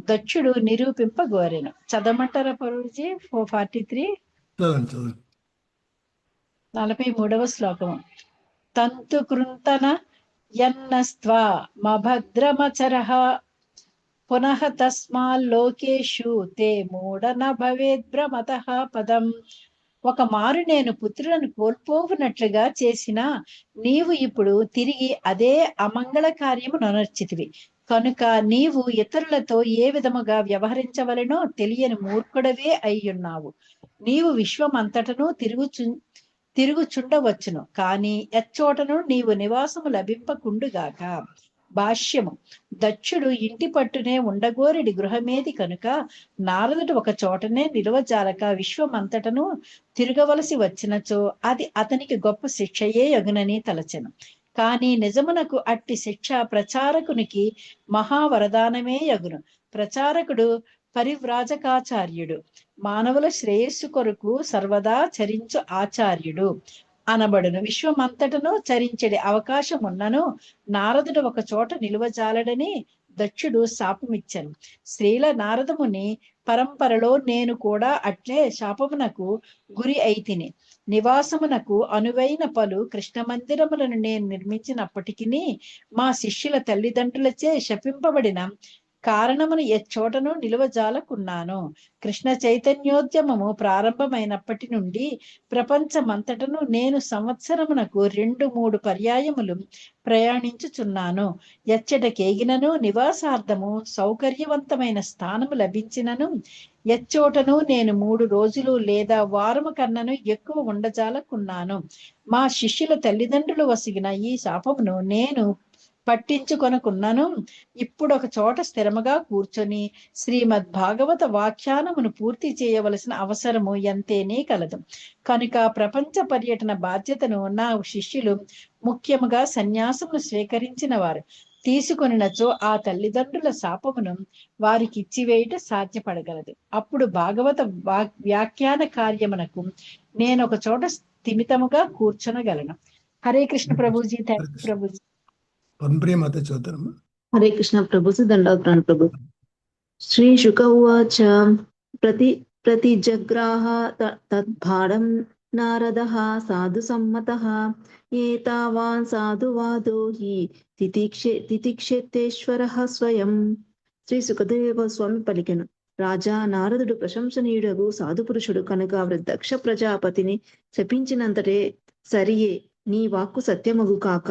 దక్షుడు నిరూపింపగోరెను. చదవమంటారా ప్రభుజీ? 443 43వ శ్లోకము. తంతు కృంతన యన్నస్త్వా మభద్రమచరః పునః తస్మాల్లోకేషు తే మూఢన భవేద్భ్రమతః పదం. ఒక మారు నేను పుత్రులను కోల్పోవునట్లుగా చేసిన నీవు ఇప్పుడు తిరిగి అదే అమంగళ కార్యము నొనర్చితివి. కనుక నీవు ఇతరులతో ఏ విధముగా వ్యవహరించవలెనో తెలియని మూర్ఖుడవే అయ్యున్నావు. నీవు విశ్వమంతటను తిరుగుచుండవచ్చును, కానీ ఎచ్చోటను నీవు నివాసము లభింపకుండుగాక. భాష్యము. దక్షుడు ఇంటి పట్టునే ఉండగోరిడి గృహమేది కనుక నారదుడు ఒక చోటనే నిలవజాలక విశ్వమంతటను తిరగవలసి వచ్చినచో అది అతనికి గొప్ప శిక్షయే యగునని తలచెను. కానీ నిజమునకు అట్టి శిక్ష ప్రచారకునికి మహావరదానమే యగును. ప్రచారకుడు పరివ్రాజకాచార్యుడు, మానవుల శ్రేయస్సు కొరకు సర్వదా చరించు ఆచార్యుడు అనబడును. విశ్వమంతటను చరించడి అవకాశం ఉన్నను నారదుడు ఒక చోట నిలువజాలడని దక్షుడు శాపమిచ్చాను. శ్రీల నారదముని పరంపరలో నేను కూడా అట్లే శాపమునకు గురి అయితిని. నివాసమునకు అనువైన పలు కృష్ణ మందిరములను నేను నిర్మించినప్పటికీ మా శిష్యుల తల్లిదండ్రులచే శపింపబడిన కారణమును ఎచ్చోటను నిలువజాలకున్నాను. కృష్ణ చైతన్యోద్యమము ప్రారంభమైనప్పటి నుండి ప్రపంచమంతటను నేను సంవత్సరమునకు 2-3 పర్యాయములు ప్రయాణించుచున్నాను. ఎచ్చటకేగినను నివాసార్థము సౌకర్యవంతమైన స్థానము లభించినను ఎచ్చోటను నేను 3 రోజులు లేదా వారము కన్నను ఎక్కువ ఉండజాలకున్నాను. మా శిష్యుల తల్లిదండ్రులు వసిగిన ఈ శాపమును నేను పట్టించుకొనుకున్నాను. ఇప్పుడు ఒక చోట స్థిరముగా కూర్చొని శ్రీమద్ భాగవత వాఖ్యానమును పూర్తి చేయవలసిన అవసరము ఎంతేనే కలదు. కనుక ప్రపంచ పర్యటన బాధ్యతను నా శిష్యులు, ముఖ్యముగా సన్యాసమును స్వీకరించిన వారు తీసుకొనినచో ఆ తల్లిదండ్రుల శాపమును వారికి ఇచ్చివేయుట సాధ్యపడగలదు. అప్పుడు భాగవత వ్యాఖ్యాన కార్యమునకు నేను ఒక చోట స్థిమితముగా కూర్చొనగలను. హరే కృష్ణ ప్రభుజీ. Thank you Prabhuji. పద్మప్రియమాత చదువుతారమ్మా. హరే కృష్ణ ప్రభుజీ. దండోత్రాన్ ప్రభు. శ్రీ శుక ఉవాచ ప్రతిజగ్రాహ తద్భాడం నారదః సాధు సమ్మతః ఏతావాన్ సాధువాదో హి తితిక్షేత్తేశ్వరః స్వయం. శ్రీ సుఖదేవ స్వామి పలికెను, రాజా, నారదుడు ప్రశంసనీయుడగు సాధు పురుషుడు కనుక దక్ష ప్రజాపతిని శపించినంతటే సరియే, నీ వాక్కు సత్యమగు కాక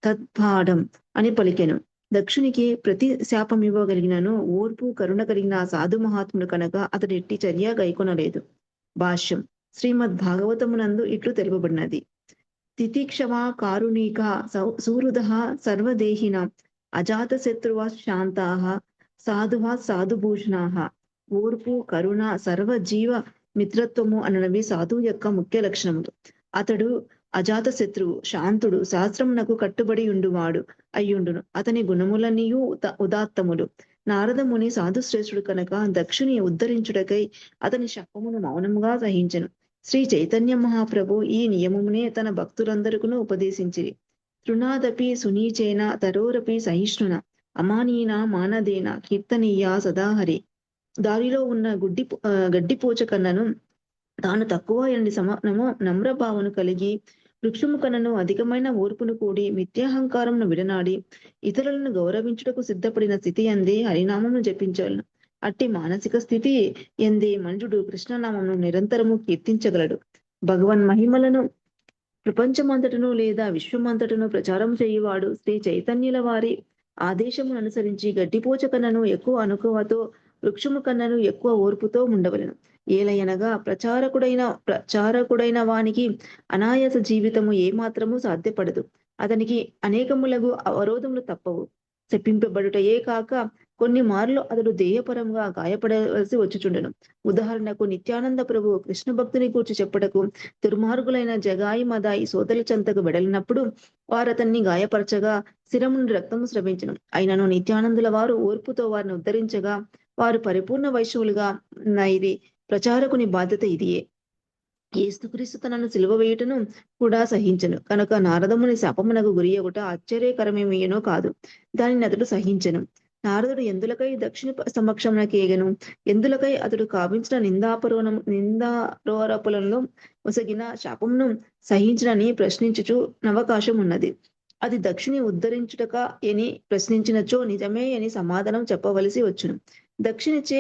తద్భాడం అని పలికెను. దక్షునికి ప్రతి శాపం ఇవ్వగలిగినను ఓర్పు కరుణ కలిగిన సాధు మహాత్ముడు కనుక అతడు ఎట్టి చర్య గైకొనలేదు. భాష్యం. శ్రీమద్ భాగవతమునందు ఇట్లు తెలుపబడినది. తితిక్షమా కారుణీక సుహృదః సర్వదేహిన అజాత శత్రువా శాంతాః సాధువా సాధుభూషణాః. ఓర్పు, కరుణ, సర్వజీవ మిత్రత్వము అనవి సాధువు యొక్క ముఖ్య లక్షణములు. అతడు అజాత శత్రువు, శాంతుడు, శాస్త్రమునకు కట్టుబడి ఉండువాడు అయ్యుండును. అతని గుణములన్నీయు ఉదాత్తములు. నారద ముని సాధుశ్రేష్ఠుడు కనుక దక్షుని ఉద్ధరించుటకై అతని శాపమును మౌనముగా సహించెను. శ్రీ చైతన్య మహాప్రభు ఈ నియమమునే తన భక్తులందరికీ ఉపదేశించిరి. తృణాదపి సునీచేన తరోరపి సహిష్ణున అమానీన మానదేన కీర్తనీయ సదాహరి. దారిలో ఉన్న గడ్డిపోచ కన్నను తాను తక్కువ ఎన్ని నమ్రభావను కలిగి, వృక్షము కన్నను అధికమైన ఓర్పును కూడి, మిథ్యాహంకారమును విడనాడి, ఇతరులను గౌరవించుటకు సిద్ధపడిన స్థితి అందే హరినామమును జపించవలను. అట్టి మానసిక స్థితి ఎందే మనుషుడు కృష్ణనామమును నిరంతరము కీర్తించగలడు. భగవన్ మహిమలను ప్రపంచమంతటను లేదా విశ్వమంతటను ప్రచారం చేయువాడు శ్రీ చైతన్యుల వారి ఆదేశమును అనుసరించి గడ్డిపోచ కన్నను ఎక్కువ అనుకువతో, వృక్షము కన్నను ఎక్కువ ఓర్పుతో ఉండవలను. ఏలయనగా ప్రచారకుడైన వానికి అనాయాస జీవితము ఏమాత్రము సాధ్యపడదు. అతనికి అనేకములగు అవరోధములు తప్పవు. శపింపబడుటయే కాక కొన్ని మార్లు అతడు దేహపరంగా గాయపడవలసి వచ్చుచుండెను. ఉదాహరణకు నిత్యానంద ప్రభు కృష్ణ భక్తుని కూర్చి చెప్పుటకు దుర్మార్గులైన జగాయి మదాయి సోదరుల చెంతకు వెడలినప్పుడు వారతన్ని గాయపరచగా శిరము నుండి రక్తము స్రవించెను. అయినను నిత్యానందుల వారు ఓర్పుతో వారిని ఉద్ధరించగా వారు పరిపూర్ణ వైష్ణవులుగా నైరి. ప్రచారకుని బాధ్యత ఇదియే. యేసుక్రీస్తు తనను సిలువ వేయుటను కూడా సహించెను కనుక నారదముని శాపమునకు గురి అగుట ఆశ్చర్యకరమేమీయనో కాదు. దానిని అతడు సహించెను. నారదుడు ఎందులకై దక్షిణ సమక్షమునకేగను, ఎందులకై అతడు కావించిన నిందారోపణలో ఒసగిన శాపమును సహించనని ప్రశ్నించుచు నవకాశం ఉన్నది. అది దక్షిణి ఉద్ధరించుటక అని ప్రశ్నించినచో నిజమే అని సమాధానం చెప్పవలసి వచ్చును. దక్షిణిచే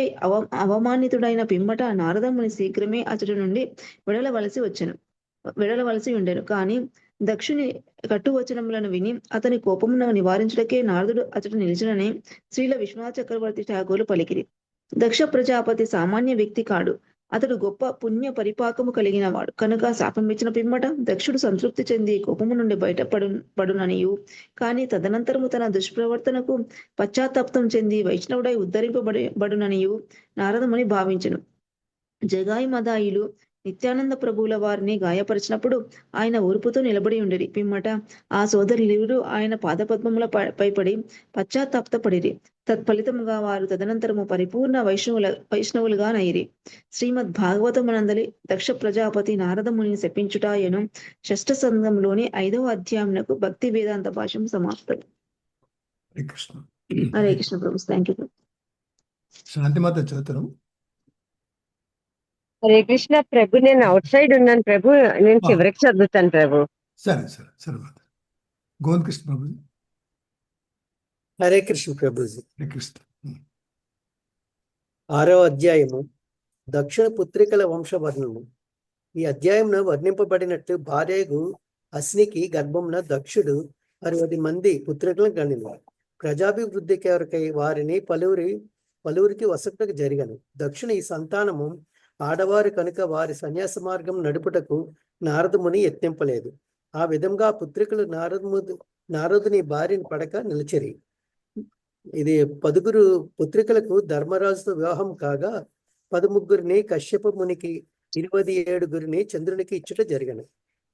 అవమానితుడైన పిమ్మట నారదముని శీఘ్రమే అతడి నుండి వెడలవలసి ఉండెను. కానీ దక్షుని కట్టువచనములను విని అతని కోపమును నివారించుటకే నారదుడు అతడు నిలిచినని శ్రీల విశ్వనాథ చక్రవర్తి ఠాగూర్లు పలికిరి. దక్ష ప్రజాపతి సామాన్య వ్యక్తి కాడు. అతడు గొప్ప పుణ్య పరిపాకము కలిగిన వాడు కనుక శాపమిచ్చిన పిమ్మట దక్షుడు సంతృప్తి చెంది కోపము నుండి బయటపడుననియు, కానీ తదనంతరము తన దుష్ప్రవర్తనకు పశ్చాత్తాపం చెంది వైష్ణవుడై ఉద్ధరింపబడుననియు నారదముని భావించెను. జగాయి మదాయిలు నిత్యానంద ప్రభువుల వారిని గాయపరిచినప్పుడు ఆయన ఓర్పుతో నిలబడి ఉండిరి. పిమ్మట ఆ సోదరులిరువురు ఆయన పాదపద్మముల పైపడి పశ్చాత్తాపడిరి. తత్ఫలితముగా వారు తదనంతరము పరిపూర్ణ వైష్ణవులుగా నైరి. శ్రీమద్ భాగవతమునందలి దక్ష ప్రజాపతి నారదమునిని శపించుట ఎను షష్ఠ సంఘంలోని 5వ అధ్యాయమునకు భక్తి వేదాంత భాష్యం సమాప్తం. హరే కృష్ణ ప్రభు. Thank you. శాంతిమాత చదువుతారు. హరే కృష్ణ ప్రభు. నేను అవుట్ సైడ్ ఉన్నాను ప్రభు, నేను చివరికి చదువుతాను ప్రభు. సరే సరే సరే. గోవింద కృష్ణ ప్రభు. హరే కృష్ణ ప్రభుజీ. హరే కృష్ణ. 6వ అధ్యాయము దక్షిణ పుత్రికల వంశవర్ణము. ఈ అధ్యాయంలో వర్ణింపబడినట్లు భార్యకు అస్నికి గర్భమున దక్షుడు 60 మంది పుత్రికలను కనిను. ప్రజాభివృద్ధి కొరకై వారిని పలువురికి వసతులకు జరిగను. దక్షుని ఈ సంతానము ఆడవారు కనుక వారి సన్యాస మార్గం నడుపుటకు నారదముని యత్నింపలేదు. ఆ విధంగా పుత్రికలు నారదుని భార్యని పడక నిలిచిరి. ఇది 10 పుత్రికలకు ధర్మరాజుతో వివాహం కాగా 13 కశ్యప మునికి 27 చంద్రునికి ఇచ్చుట జరిగను.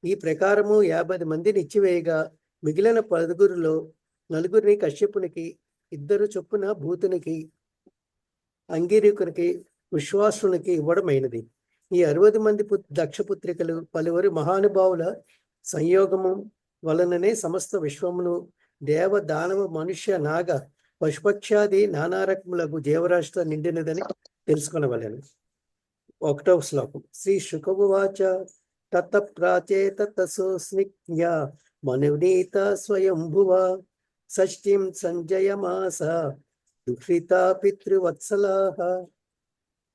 ఈ ప్రకారము 50 మందిని ఇచ్చివేయగా మిగిలిన 10 4 కశ్యపునికి, 2 చొప్పున భూతునికి, అంగిరకునికి, విశ్వాసునికి ఇవ్వడమైనది. ఈ 60 మంది దక్షపుత్రికలు పలువురు మహానుభావుల సంయోగము వలననే సమస్త విశ్వమును దేవ దానవ మనుష్య నాగ పశుపక్షాది నానా రకములకు జీవరాశితో నిండినదని తెలుసుకొనవలెను. 1వ శ్లోకం. శ్రీ శుకవాచ తత ప్రాచేత తసోస్నిజ్ఞ మనునీత స్వయంభువ షష్ఠిం సంజయమాస దుఃఖిత పితృవత్సలాః.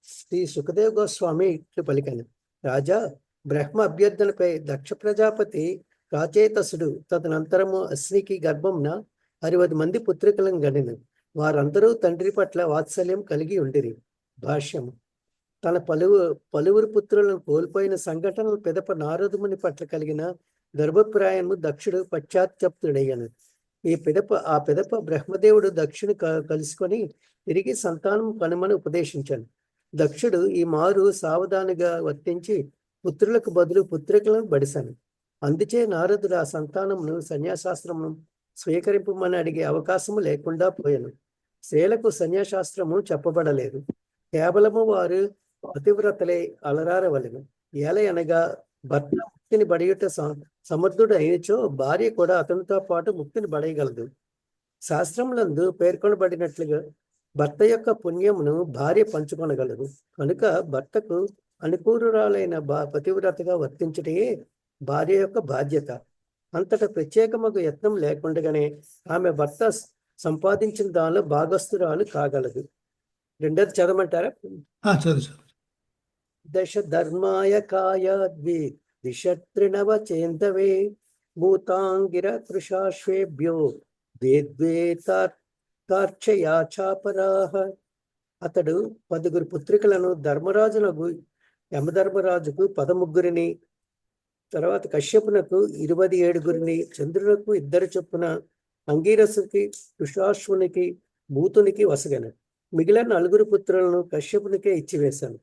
శ్రీ సుఖదేవ్ గోస్వామి ఇట్లు పలికను. రాజా, బ్రహ్మ అభ్యర్థనపై దక్ష ప్రజాపతి ప్రాచేతసుడు తదనంతరము అస్నికి గర్భంన 60 మంది పుత్రికలను గనిను. వారందరూ తండ్రి పట్ల వాత్సల్యం కలిగి ఉండిరి. భాష్యము. తన పలువురు పుత్రులను కోల్పోయిన సంఘటనలు పెదప నారదుముని పట్ల కలిగిన గర్భప్రాయము దక్షుడు పశ్చాత్తాపుడయ్యను. ఆ పెదప బ్రహ్మదేవుడు దక్షుని కలుసుకొని తిరిగి సంతానం కనుమని ఉపదేశించాను. దక్షుడు ఈ మారు సావధానిగా వర్తించి పుత్రులకు బదులు పుత్రికలను బడిశాను. అందుచే నారదుడు ఆ సంతానమును సన్యాసాస్త్రమును స్వీకరింపమని అడిగే అవకాశము లేకుండా పోయాను. స్త్రీలకు సన్యాసాస్త్రము చెప్పబడలేదు. కేవలము వారు పతివ్రతలే అలరారవలెను. ఏలయనగా భర్త ముక్తిని బడియుట సమర్థుడు అయినచో భార్య కూడా అతనితో పాటు ముక్తిని బడయగలదు. శాస్త్రములందు పేర్కొనబడినట్లుగా భర్త యొక్క పుణ్యమును భార్య పంచుకొనగలదు. కనుక భర్తకు అనుకూలురాలైన పతివ్రతగా వర్తించుటే భార్య యొక్క బాధ్యత. అంతటా ప్రత్యేకమగు యత్నం లేకుండానే ఆమె భర్త సంపాదించిన దానిలో భాగస్థురాలు కాగలదు. 2వ చదవమంటారా? దశ ధర్మాయ కాయాద్వి దిశత్రినవ చేందవే భూతాంగిర కృషాశ్వేభ్యో వేద్వేతార్చయాచాపరాహ. అతడు 10 పుత్రికలను ధర్మరాజునకు యమధర్మరాజుకు 13, తర్వాత కశ్యపునకు 27, చంద్రునకు 2 చొప్పున, అంగీరసుకి, కృషాశ్వునికి, భూతునికి వసగను. మిగిలిన 4 పుత్రులను కశ్యపునికే ఇచ్చివేశాను.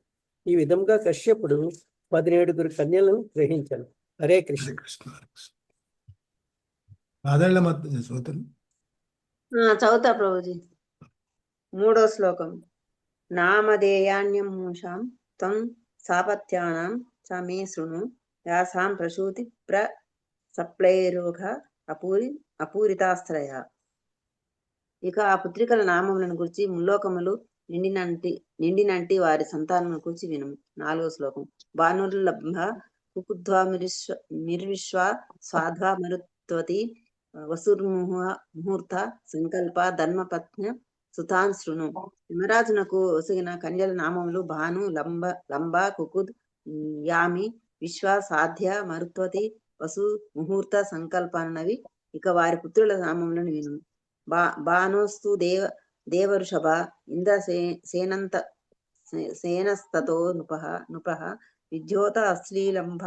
ఈ విధంగా కశ్యపుడు 17 కన్యలను గ్రహించాను. హరే కృష్ణ. చదువుతా ప్రభుజీ. 3వ శ్లోకం. నామధేయాన్యం మూషాం త్వం సాపత్యానాం చ మే శృణు యాసాం ప్రసూతి సప్లైరోగ అపూరితాశ్రయ. ఇక ఆ పుత్రికల నామములను గురించి ముల్లోకములు నిండినంటి వారి సంతానమును గురించి వినుము. 4వ శ్లోకం. భానుర్లబ్ధ కుకుధ్వా మిర్విశ్వ స్వాధ్వా మరుత్వతి వసుర్ముహూర్త సంకల్ప ధర్మపత్న సుతాన్ శృణు. యమరాజునకు ఒసగిన కన్యల నామములు భాను, లంబ, కుకుద్, యామి, విశ్వ, సాధ్య, మరుత్వతి, వసు, ముహూర్త, సంకల్ప అన్నవి. ఇక వారి పుత్రుల నామములను విను. బానోస్తు దేవఋషభ ఇంద్ర సేనస్తతో నృపః విద్యోత అశ్లీలంబ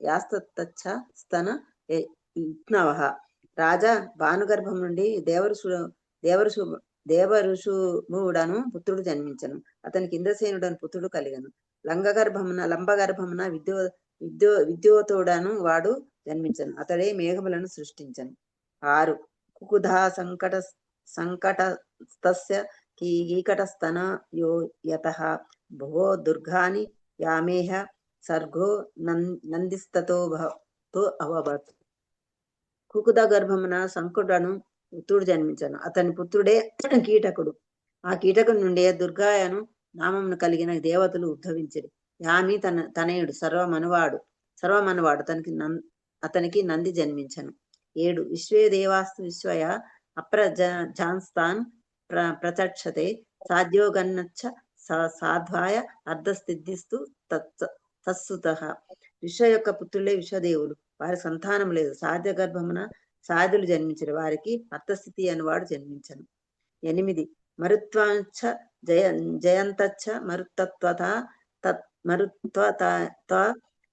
యాస్తచ్చ స్తన ఇత్నవః. రాజా, భానుగర్భం నుండి దేవఋషువుడను పుత్రుడు జన్మించను. అతనికి ఇంద్రసేనుడను పుత్రుడు కలిగను. లంబగర్భమున విద్యోతుడను వాడు జన్మించను. అతడే మేఘములను సృష్టించను. 6. కుకుధా సంకటస్తస్య కీకటస్తన యో యతః భో దుర్గాని యామేహ సర్గో నందిస్తతో అవభత్. కుకుద గర్భమున సంకుడను పుత్రుడు జన్మించను. అతని పుత్రుడే కీటకుడు. ఆ కీటకుడి నుండి దుర్గాయను నామమును కలిగిన దేవతలు ఉద్భవించిరి. యామి తనయుడు సర్వమనువాడు అతనికి నంది జన్మించను. 7. విశ్వే దేవాస్తు విశ్వయ అప్రజాన్స్తాన్ ప్రచక్షతే సాధ్యోగన్నచ్చ సాధ్వాయ అర్ధస్థిద్ధిస్తు తత్సుతః. విశ్వ యొక్క పుత్రులే విశ్వదేవులు. వారి సంతానం లేదు. సాధ్య గర్భమున సాధులు జన్మించరు. వారికి అర్థస్థితి అనువాడు జన్మించను. 8 మరుత్వాంచ జయంతచ్చ మరుత్వత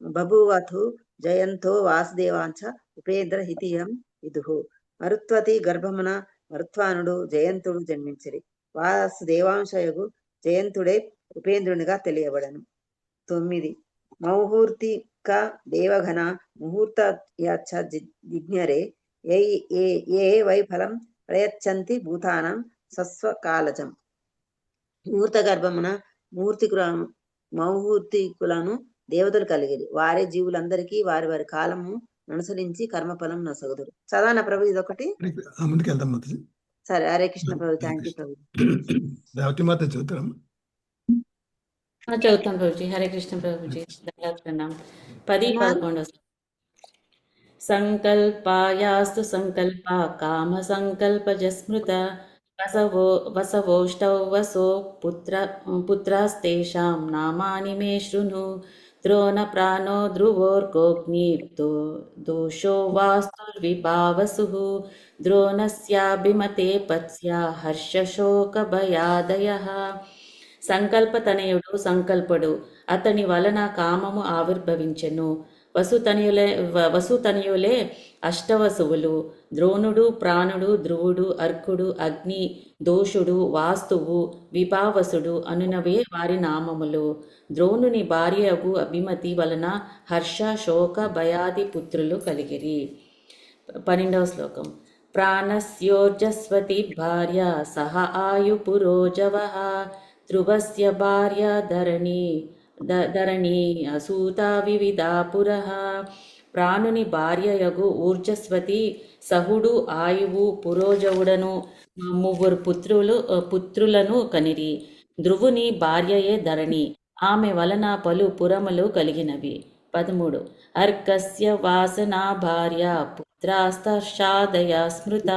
బభూవతు జయంతో వాసుదేవాంచ ఉపేంద్ర హితియం విదుహు. మరుత్వతి గర్భమున మరుత్వానుడు జయంతుడు జన్మించిరి. వాసుదేవాంశయగు జయంతుడే ఉపేంద్రునిగా తెలియబడను. 9 మౌహూర్తిక దేవఘన ముహూర్త జిజ్ఞరే ఏ వై ఫలం ప్రయచ్చంతి భూతానం సస్వకాలజం. ముహూర్త గర్భమున మౌహూర్తికులను దేవతలు కలిగిరి. వారే జీవులందరికీ వారి వారి కాలము అనుసరించి కర్మఫలం నొసగుదురు. చదాన ప్రభు ఇదొకటి. ముందుకు వెళ్దాం మాతాజీ. సరే, హరే కృష్ణ ప్రభు. థ్యాంక్ యూ ప్రభు. రేవతి మాత చదువుతాం. చదువుతాం ప్రభుజీ. హరే కృష్ణ ప్రభుజీ. దండాలు 10, 11. సంకల్పాయాస్తు సంకల్ప కామ సంకల్పజ స్మృత వసవోష్టౌ వసో పుత్రాస్తేషాం నామాని మే శృణు. ద్రోణ ప్రాణో ధ్రువోర్గోగ్నిప్తో దోషో వాస్తుర్విభావసుః. ద్రోణస్యాభిమతే పత్స్యా హర్షశోకభయాదయః. సంకల్పతనయుడు సంకల్పుడు. అతని వలన కామము ఆవిర్భవించెను. వసుతనయులే అష్టవసువులు. ద్రోణుడు, ప్రాణుడు, ధ్రువుడు, అర్కుడు, అగ్ని, దోషుడు, వాస్తువు, విభావసుడు అనునవే వారి నామములు. ద్రోణుని భార్యగు అభిమతి వలన హర్ష, శోక, భయాది పుత్రులు కలిగిరి. 12వ శ్లోకం. ప్రాణస్యోర్జస్వతి భార్య సహ ఆయు పురోజవః. ధ్రువస్య భార్య ధరణి అసూతా వివిధా పురః. ప్రాణుని భార్యయగు ఊర్జస్వతి సహుడు ఆయువు పురోజవుడను 3 పుత్రులను కనిరి. ధ్రువుని భార్యయే ధరణి. ఆమె వలన పలు పురములు కలిగినవి. 13 అర్కస్య వాసనా భార్య పుత్రాస్తర్షాదయ స్మృత.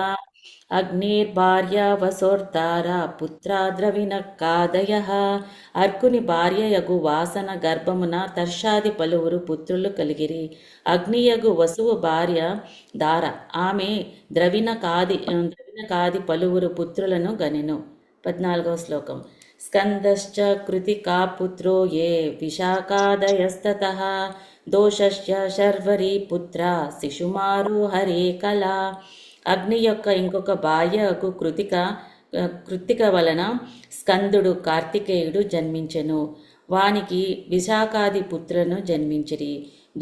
అగ్నిర్భార్య వసోర్ధార పుత్రా ద్రవిణకాదయః. అర్కుని భార్యయగు వాసన గర్భమున తర్షాది పలువురు పుత్రులు కలిగిరి. అగ్నియగు వసువు భార్య దార. ఆమె ద్రవిణకాది పలువురు పుత్రులను గనెను. 14వ శ్లోకం. స్కందశ్చ కృతికా పుత్రో ఏ విశాఖాదయస్తతః. దోషశ్చ శర్వరీ పుత్ర శిశుమారో హరే కళా. అగ్ని యొక్క ఇంకొక భార్యకు కృత్తిక వలన స్కందుడు కార్తికేయుడు జన్మించెను. వానికి విశాఖాది పుత్రులను జన్మించిరి.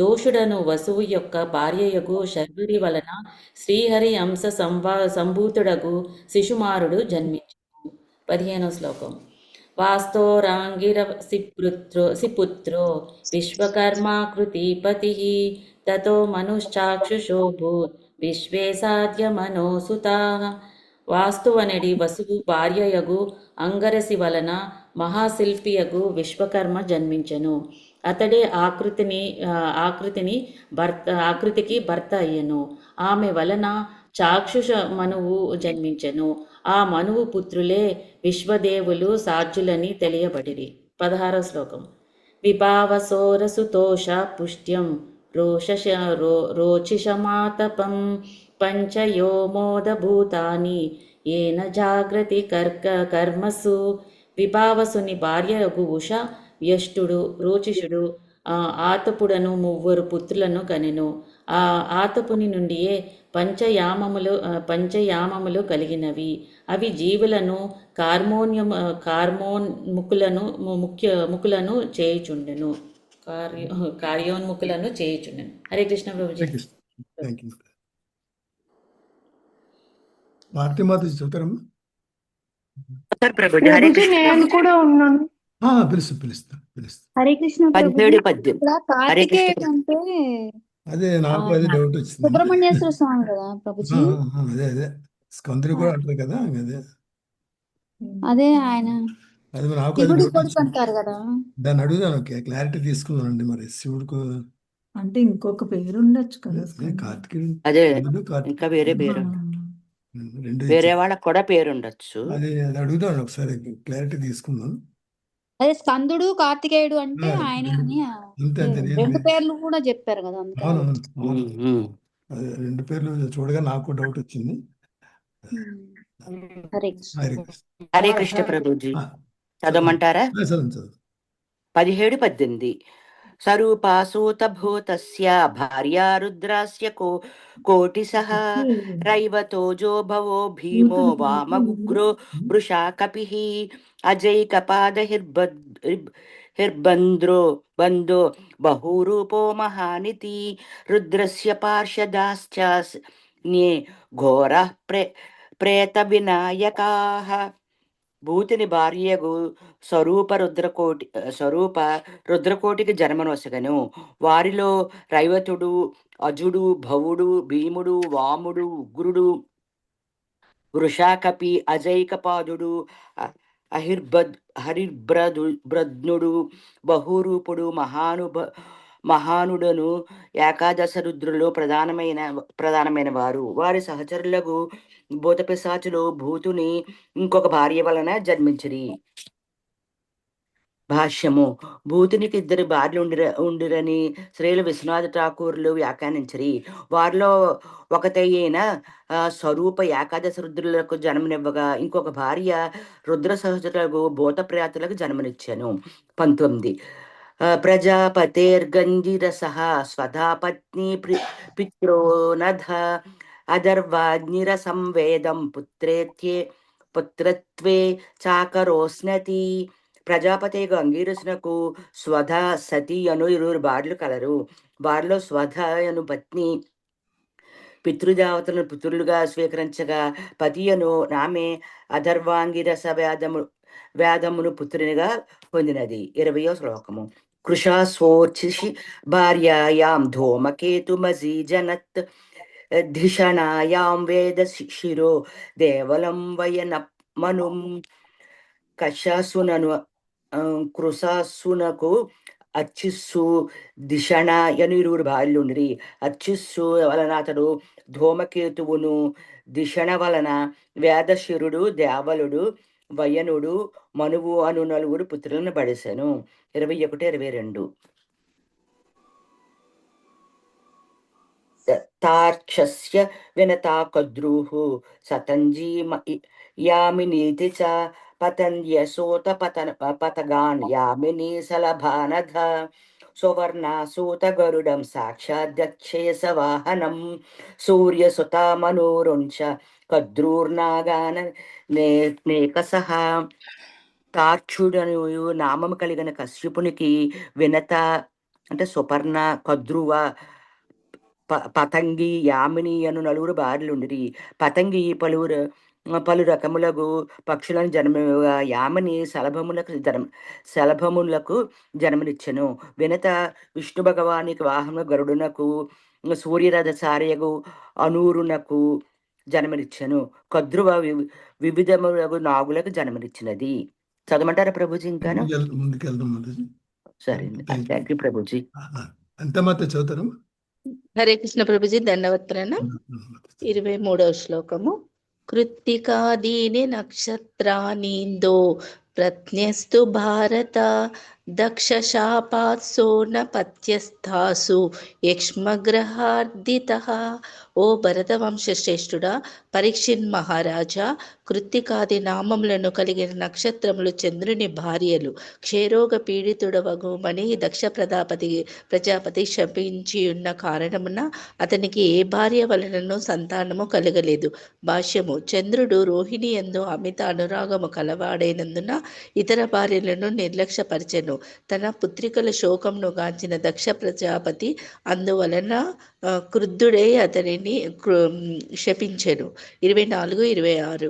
దోషుడను వసువు యొక్క భార్యయగు శర్వరి వలన శ్రీహరి అంశ సంభూతుడగు శిశుమారుడు జన్మించెను. 15వ శ్లోకం. వాస్తోరాంగిరసిపుత్రో విశ్వకర్మాకృతిపతిః. తతో మనుశ్చాక్షుషోభూత్ విశ్వే సాధ్య మనోసుతాః. వాస్తువనడి వసువు భార్యయగు అంగరసి వలన మహాశిల్పియగు విశ్వకర్మ జన్మించెను. అతడే ఆకృతికి భర్త అయ్యెను. ఆమె వలన చాక్షుష మనువు జన్మించెను. ఆ మనువు పుత్రులే విశ్వదేవులు సాధ్యులని తెలియబడిరి. 16వ శ్లోకం. విభావసోరసుతోష పుష్ట్యం రోచిషమాతపం. పంచయో మోదభూతాని ఏన జాగ్రతి కర్మసు. విభావసుని భార్యయగు ఉష వ్యష్టుడు, రోచిషుడు, ఆతపుడను 3 పుత్రులను కనెను. ఆ ఆతపుని నుండియే పంచయామములు కలిగినవి. అవి జీవులను కార్యోన్ముఖులను చేయుచుండెను. హరే కృష్ణ ప్రభుజీ. భారతి మాత చదువుతారమ్మా. నేను కూడా ఉన్నాను. పిలుస్తా. హరే కృష్ణ. 17 పద్యం. కార్తికేయ అంటే అదే నాకు అదే డౌట్ వచ్చింది. సుబ్రహ్మణ్యేశ్వర స్వామి కదా ప్రభుజీ. అదే స్కందుడు కూడా అంటారు కదా. అదే ఆయన అది నాకు శివుడి కొడుకు అంటారు కదా. దాన్ని అడుగుదాను. క్లారిటీ తీసుకున్నానండి. మరి శివుడికి అంటే ఇంకొక పేరు ఉండొచ్చు కదా. కార్తికేయుడు అదే ఇంకా వేరే పేరు, వేరే వాళ్ళకి కూడా పేరు ఉండొచ్చు. అది అడుగుదాం ఒకసారి, క్లారిటీ తీసుకుందాం. అదే స్కందుడు కార్తికేయుడు అంటే ఆయన అంతే రెండు పేర్లు కూడా చెప్పారు కదా అందుకే అవునవును అదే 2 పేర్లు చూడగా నాకు డౌట్ వచ్చింది. హరే హరే కృష్ణ ప్రభుజీ చదవమంటారా? 17, 18 స్వరూపాసూతభూతస్య భార్యా రుద్రాస్య కోటిసః రైవతోజో భవో భీమో వామగుగ్రో వృషా కపిః అజైకపాదహిర్బంద్రో బందో బహూరూపో మహానితి రుద్రస్య పార్షదాశ్చాస్న్యే ఘోరః ప్రేత వినాయకాః. భూతిని భార్యగు స్వరూప రుద్రకోటికి జన్మనొసగను. వారిలో రైవతుడు, అజుడు, భవుడు, భీముడు, వాముడు, ఉగ్రుడు, వృషాకపి, అజైకపాదుడు, హరిర్బ్రద్నుడు, బహురూపుడు, మహానుడను ఏకాదశ రుద్రులు ప్రధానమైన వారు. వారి సహచరులకు భూతపిశాచులు భూతుని ఇంకొక భార్య వలన జన్మించిరి. భాష్యము. భూతునికి 2 భార్యలు ఉండిరని శ్రీల విశ్వనాథ ఠాకూర్లు వ్యాఖ్యానించిరి. వారిలో ఒకటైన స్వరూప ఏకాదశ రుద్రులకు జన్మనివ్వగా ఇంకొక భార్య రుద్ర సహచరులకు భూత ప్రేతులకు జన్మనిచ్చాను. 19 ప్రజాపతేర్గంజిరసః స్వధా పత్ని పిత్రోనధ అదర్వాగ్నిరసం వేదం పుత్రత్వే చాకరోస్నతి. ప్రజాపతిగా అంగీరసునకు స్వధ, సతి అను 2 భార్యలు కలరు. వారిలో స్వధ అను పత్ని పితృదేవతలను పుత్రులుగా స్వీకరించగా పతి అను ఆమె అధర్వాంగిరస వేదమును పుత్రునిగా పొందినది. 20వ శ్లోకము. కృషాస్వోర్చిషి భార్యాయాం ధూమకేతుమజీజనత్ ధిషణాయాం వేద శిరో దేవలం వయన మనుం. కృషాసునకు అచ్చుస్సు, దిషణ అని 2 భార్యలు ఉండిరి. అచ్చుస్సు వలన అతడు ధూమకేతువును, దిషణ వలన వేదశిరుడు, దేవలుడు, వయనుడు, మనువు అను 4 పుత్రులను పడేశాను. 21, 22 తార్క్షస్య వినతా కద్రుః సతంజీ యామినీతి చ పతంద్యసూత పతగాన్ యామినీ సలభానధ సువర్ణాసూత గరుడం సాక్షాదక్షేస వాహనం సూర్యసుత మనోరుంచ కద్రూర్నాగాన నేకసః. తార్క్షుడను నామము కలిగిన కశ్యపునికి వినత అంటే సుపర్ణ, కద్రువ, పతంగి, యామిని అను 4 భార్యలుండిరి. పతంగి పలు రకములకు పక్షులను జన్మగా యామిని శలభములకు జన్మనిచ్చెను. వినత విష్ణు భగవానికి వాహన గరుడునకు, సూర్యరథసారియగు అనూరునకు జన్మనిచ్చెను. కద్రువ వివిధములకు నాగులకు జన్మనిచ్చినది. చదవమంటారా ప్రభుజీ? ఇంకాను ముందుకెళ్దాం. సరే, థ్యాంక్ యూ ప్రభుజీ. ఎంత మాత్రం చదువుతారు? హరే కృష్ణ ప్రభుజీ, దండవత్రణ. 23వ శ్లోకము. కృత్తికాదీని నక్షత్రానీందో ప్రత్న్యస్తు భారత దక్షశాపాత్సో న పత్యస్థాసు యక్ష్మగ్రహార్దితః. ఓ భరతవంశ శ్రేష్ఠుడా, పరీక్షిన్ మహారాజా, కృత్తికాది నామములను కలిగిన నక్షత్రములు చంద్రుని భార్యలు. క్షయరోగ పీడితుడవగుమని దక్ష ప్రజాపతి శపించి ఉన్న కారణమున అతనికి ఏ భార్య వలనను సంతానము కలగలేదు. భాష్యము. చంద్రుడు రోహిణి యందు అమిత అనురాగము కలవాడైనందున ఇతర భార్యలను నిర్లక్ష్యపరిచెను. తన పుత్రికల శోకంను గాంచిన దక్ష ప్రజాపతి అందువలన క్రుద్ధుడై అతనిని శపించెను. 24, 26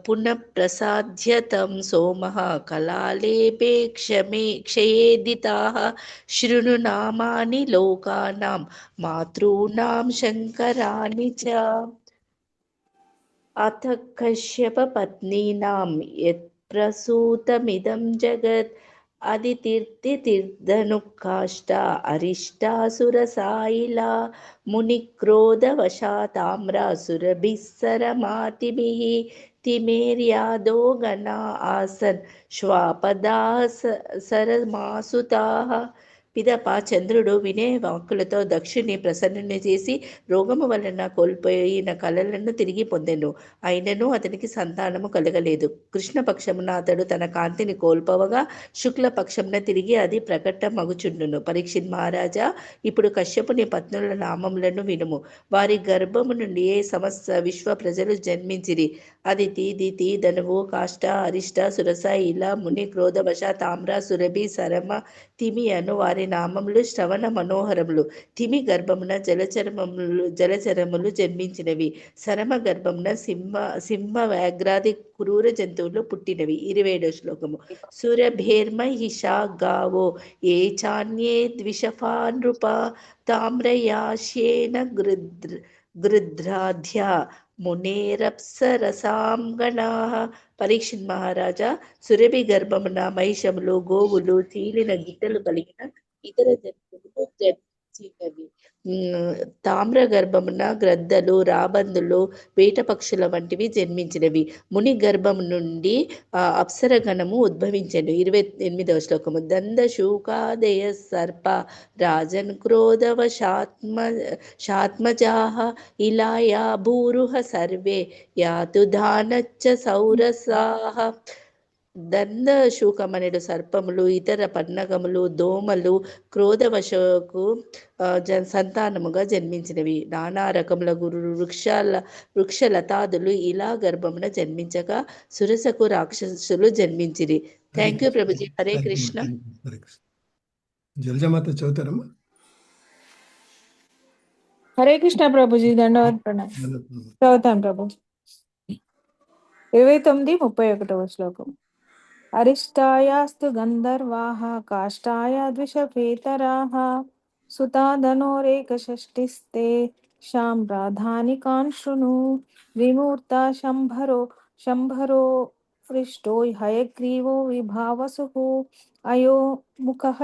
పునఃప్రసాద్యతం సోమః కలాలేపే క్షయేదితాః శృణు నామాని లోకానాం మాతॄణాం శంకరాని చ. అథ కశ్యప పత్నీనాం యత్ ప్రసూతమిదం జగత్ అదితిర్తిర్ధనుకాష్ట అరిష్టాసురసాయిలా మునిక్రోధవశాతామ్రాసురభిస్సరమాతిభిః तिमेर्यादो गणा आसन् श्वापदा सरमासुताः. పిదప చంద్రుడు వినే వాక్కులతో దక్షుని ప్రసన్నుని చేసి రోగము వలన కోల్పోయిన కళలను తిరిగి పొందెను. అయినను అతనికి సంతానము కలగలేదు. కృష్ణపక్షమున అతడు తన కాంతిని కోల్పోవగా శుక్లపక్షమున తిరిగి అది ప్రకటమగుచుండును. పరీక్షిత్ మహారాజా, ఇప్పుడు కశ్యపుని పత్నుల నామములను వినుము. వారి గర్భము నుండి సమస్త విశ్వ ప్రజలు జన్మించిరి. అదితి, దితి, ధనువు, కాష్ట, అరిష్ట, సురస, ఇలా, ముని, క్రోధవశ, తామ్ర, సురభి, సరమ, తిమి అను వారి నామములు శ్రవణ మనోహరములు. తిమి గర్భమున జలచరములు జన్మించినవి. సరమ గర్భమున సింహ వ్యాఘ్రాది క్రూర జంతువులు పుట్టినవి. 27వ శ్లోకము. సురభేర్మహిషా గావో ఏ చాన్యే ద్విషఫా నృప తామ్రయాశ్యేన గృధ్రాధ్య మునేరప్సరసాం గణాః. పరీక్షిత్ మహారాజా, సురభి గర్భమున మహిషములు, గోవులు, చీలిన గిట్టలు కలిగిన ఇతర జంతువులు జన్మించినవి. తామ్ర గర్భమున గ్రద్దలు, రాబందులు, వేట పక్షుల వంటివి జన్మించినవి. ముని గర్భము నుండి అప్సరగణము ఉద్భవించెను. 28వ శ్లోకము. దంద శూకాదయ సర్ప రాజన్ క్రోధవశాత్మజాః ఇలాయా భూరుహ సర్వే యాతు దానచ్చ సౌరసాః. దంద శూకమనెడు సర్పములు, ఇతర పన్నగములు, దోమలు క్రోధవశకు సంతానముగా జన్మించినవి. నానా రకముల వృక్షలతాదులు ఇలా గర్భమున జన్మించగా సురసకు రాక్షసులు జన్మించిరి. Thank you Prabhuji. హరే కృష్ణ. జలజమాత చదువుతారమ్మా. హరే కృష్ణ ప్రభుజీ. దండవత్ ప్రణామం. చదువుతాను ప్రభుజీ. 29, 31వ శ్లోకం. అరిష్టాయాస్తు గంధర్వాః కాష్టాయ ద్విషపేతరాః సుతాధనోరేక షష్ఠిస్తే శాంబ్రాధాని కాంశృణు విమూర్త శంభరో పృష్టో హయగ్రీవో విభావసుః అయో ముఖః